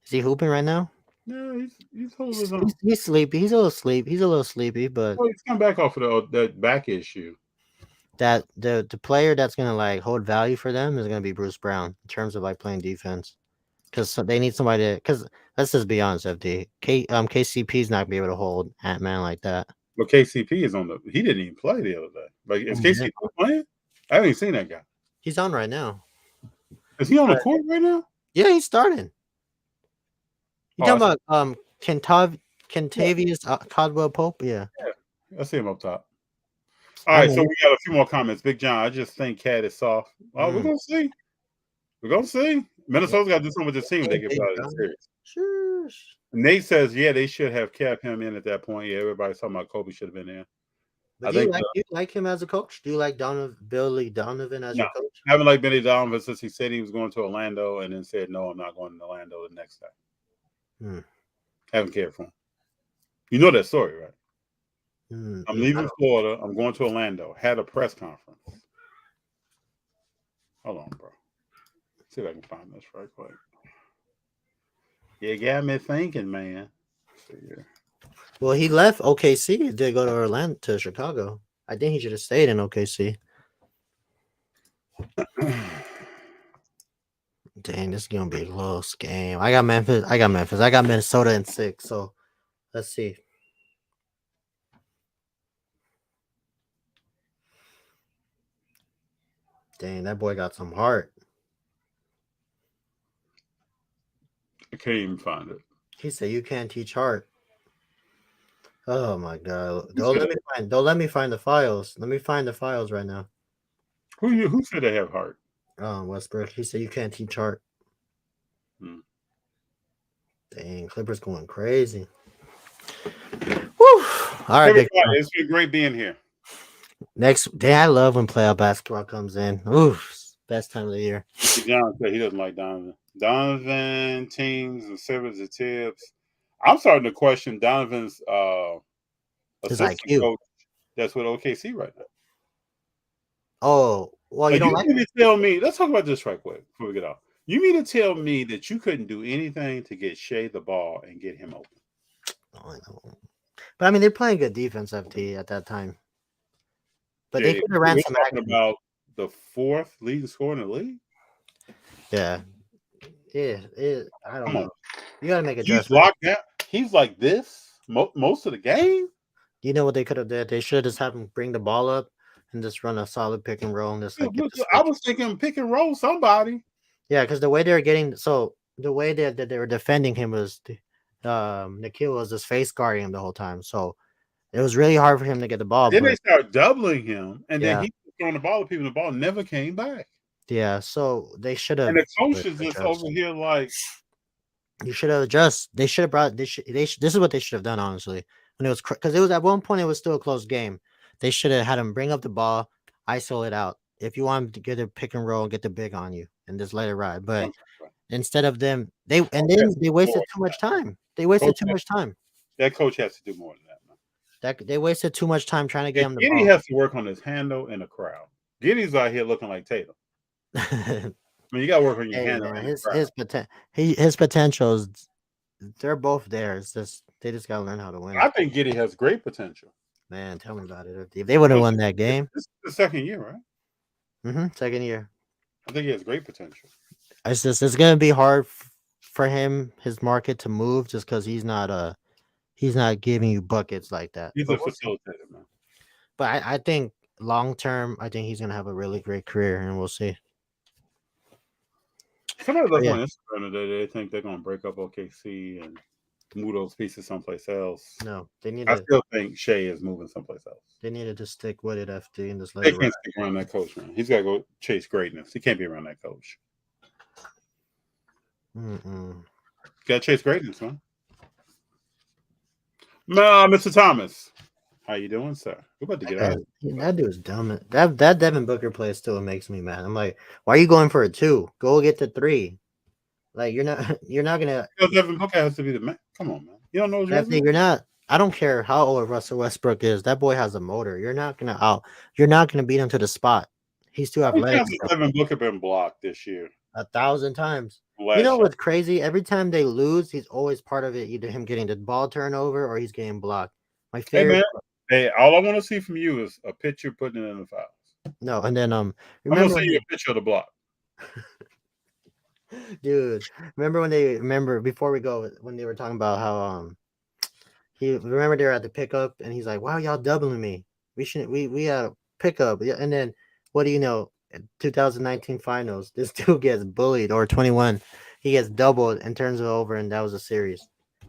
Is he hooping right now? No, he's sleepy. He's a little sleepy, but he's come back off of that back issue. That the player that's gonna like hold value for them is gonna be Bruce Brown in terms of like playing defense, because they need somebody to. Because let's just be honest, FD, KCP's not gonna be able to hold Ant-Man like that. But KCP is on the. He didn't even play the other day. Like is KCP playing? I haven't seen that guy. He's on right now. Is he on the court right now? Yeah, he's starting. You talking about Kentavious Caldwell Pope? Yeah, I see him up top. All right, so we got a few more comments. Big John, I just think Cat is soft. Oh, we're gonna see. We're gonna see. Minnesota's got to do something with this team. They get out of the series. Sure. Nate says, yeah, they should have kept him in at that point. Yeah, everybody's talking about Kobe should have been there. But I think do you like him as a coach? Do you like Billy Donovan as no, your coach? I haven't liked Billy Donovan since he said he was going to Orlando and then said no, I'm not going to Orlando the next day. Hmm. Haven't cared for him. You know that story, right? Hmm. I'm leaving Florida. I'm going to Orlando. Had a press conference. Hold on, bro. See if I can find this right quick. You got me thinking, man. Let's see here. Well, he left OKC to go to Orlando to Chicago. I think he should have stayed in OKC. Dang, this is gonna be a close game. I got Memphis. I got Minnesota in 6. So let's see. Dang, that boy got some heart. I can't even find it. He said you can't teach heart. Oh my god. Who said Don't let me find the files. Let me find the files right now. who said they have heart? Westbrook. He said you can't teach heart. Hmm. Dang, Clippers going crazy. Woo! All right, big It's been great being here. next day. I love when playoff basketball comes in. Oof, best time of the year. John said he doesn't like Donovan. Donovan teams and servers and tips. I'm starting to question Donovan's His assistant IQ. coach. That's with OKC right now. Oh, well, you don't like mean to tell me? Let's talk about this right quick before we get off. You mean to tell me that you couldn't do anything to get Shea the ball and get him open? Oh, I know. But I mean, they're playing good defense, FT, at that time. But they could have ran some talking action. about the 4th leading scorer in the league. Yeah. I don't know. You got to make He's adjustments. locked out. He's like this most of the game. You know what they could have did? They should just have him bring the ball up and just run a solid pick and roll and just like get the I switch. was thinking pick and roll somebody. Yeah, because the way they were the way that they were defending him was Nikhil was just face guarding him the whole time. So it was really hard for him to get the ball. Then but, they start doubling him, and yeah. then he was throwing the ball to people. The ball never came back. Yeah, so they should have. And the coach is just over here like. You should have just. They should have brought. This is what they should have done, honestly. When it was because it was at one point it was still a close game. They should have had him bring up the ball, isolate out. If you want him to get a pick and roll, get the big on you, and just let it ride. But instead of them, they wasted too much time. They wasted too much time. That coach has to do more than that, man. They wasted too much time trying to get him the Giddy ball. has to work on his handle in the crowd. Giddy's out here looking like Tatum. I mean, you got to work on your handle. Man, his potentials, they're both there. It's just they just got to learn how to win. I think Giddy has great potential. Man, tell me about it. If they would have won that game, this is the second year, right? Second year. I think he has great potential. It's gonna be hard for him, his market to move, just because he's not giving you buckets like that. He's a facilitator, man. But I think long term, I think he's gonna have a really great career, and we'll see. Somebody looked on Instagram today. They think they're gonna break up OKC and move those pieces someplace else. No, they need. I still think Shea is moving someplace else. They needed to stick with it, FD, and just let they it can't stick around that coach, man. He's got to go chase greatness. He can't be around that coach. Got to chase greatness, man. Mr. Thomas, how you doing, sir? We're about to get out. That dude's dumb. That Devin Booker play still makes me mad. I'm like, why are you going for a 2? Go get the 3. Like you're not gonna. Because Devin Booker has to be the man. Come on, man. You don't know his resume? You're not. I don't care how old Russell Westbrook is. That boy has a motor. You're not gonna beat him to the spot. He's too athletic. Devin Booker been blocked this year 1,000 times. You know what's crazy? Every time they lose, he's always part of it. Either him getting the ball turnover or he's getting blocked. My favorite. Hey, all I want to see from you is a picture putting it in the files. No, and then I'm gonna send you a picture of the block. Dude, remember before we go when they were talking about how remember they were at the pickup and he's like, wow, y'all doubling me. We had a pickup. And then what do you know? 2019 finals, this dude gets bullied, or 21. He gets doubled and turns it over, and that was a series.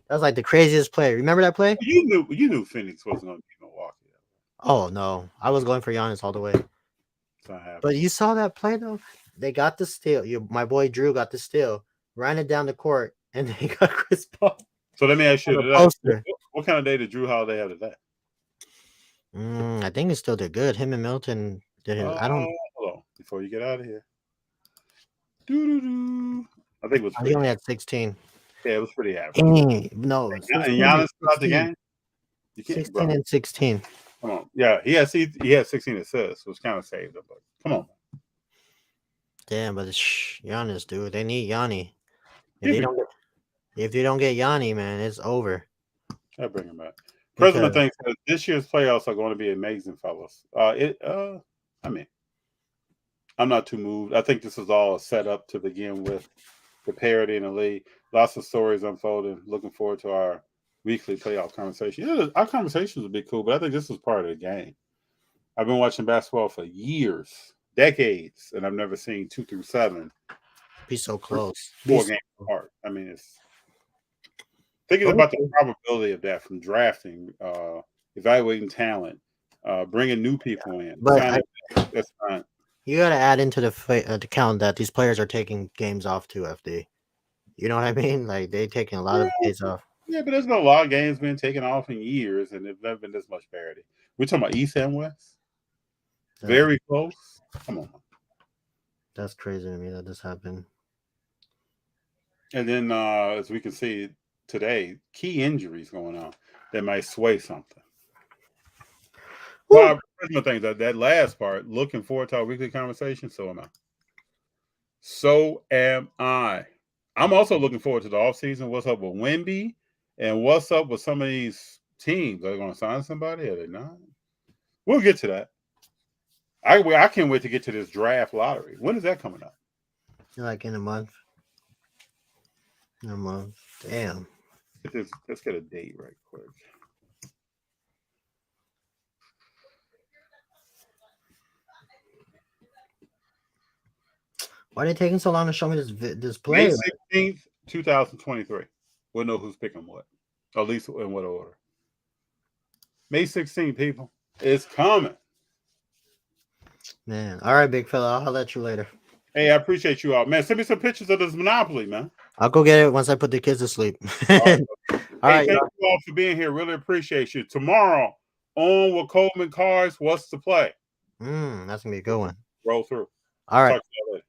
That was like the craziest play. Remember that play? You knew Phoenix wasn't gonna beat Milwaukee. Oh no. I was going for Giannis all the way. But you saw that play though? They got the steal. My boy Drew got the steal, ran it down the court, and they got Chris Paul. So let me ask you what kind of day did Drew Holiday have today? I think it's still did good. Him and Milton did his. I don't. Hold on before you get out of here. Doo-doo-doo. I think it was He pretty. only had 16. Yeah, it was pretty average. No, And 16 Giannis and throughout the 16. game. You can't, 16 bro. and 16. Come on. Yeah, he had 16 assists, which kind of saved him. But come on. Damn, but Giannis, dude. They need Yanni. If He'll they be don't, if they don't get Yanni, man, it's over. I'll bring him back. Because President thinks that this year's playoffs are going to be amazing, fellas. I mean, I'm not too moved. I think this is all a setup to begin with. The parity in the league. Lots of stories unfolding. Looking forward to our weekly playoff conversation. Yeah, our conversations will be cool, but I think this is part of the game. I've been watching basketball for years, decades, and I've never seen 2 through 7 be so close. 4 games apart. I mean, it's thinking about the probability of that from drafting, evaluating talent, bringing new people in. But That's fine. You got to add into the count that these players are taking games off too, FD. You know what I mean? Like they taking a lot of days off. Yeah, but there's been a lot of games being taken off in years, and there's never been this much parity. We're talking about East and West. Very close. Come on. That's crazy to me that this happened. And then, as we can see today, key injuries going on that might sway something. Well, personal things that last part. Looking forward to our weekly conversation. So am I. So am I. I'm also looking forward to the offseason. What's up with Wenby? And what's up with some of these teams? Are they going to sign somebody? Are they not? We'll get to that. I can't wait to get to this draft lottery. When is that coming up? Like in a month. In a month. Damn. Let's get a date right quick. Why are they taking so long to show me this play? May 16th, 2023. We'll know who's picking what. At least in what order. May 16th, people. It's coming. Man. All right, big fella. I'll let you later. Hey, I appreciate you all. Man, send me some pictures of this Monopoly, man. I'll go get it once I put the kids to sleep. All right. Thank you all for being here. Really appreciate you. Tomorrow, on with Coleman Cars, what's the play? That's going to be a good one. Roll through. All right. Talk to you later.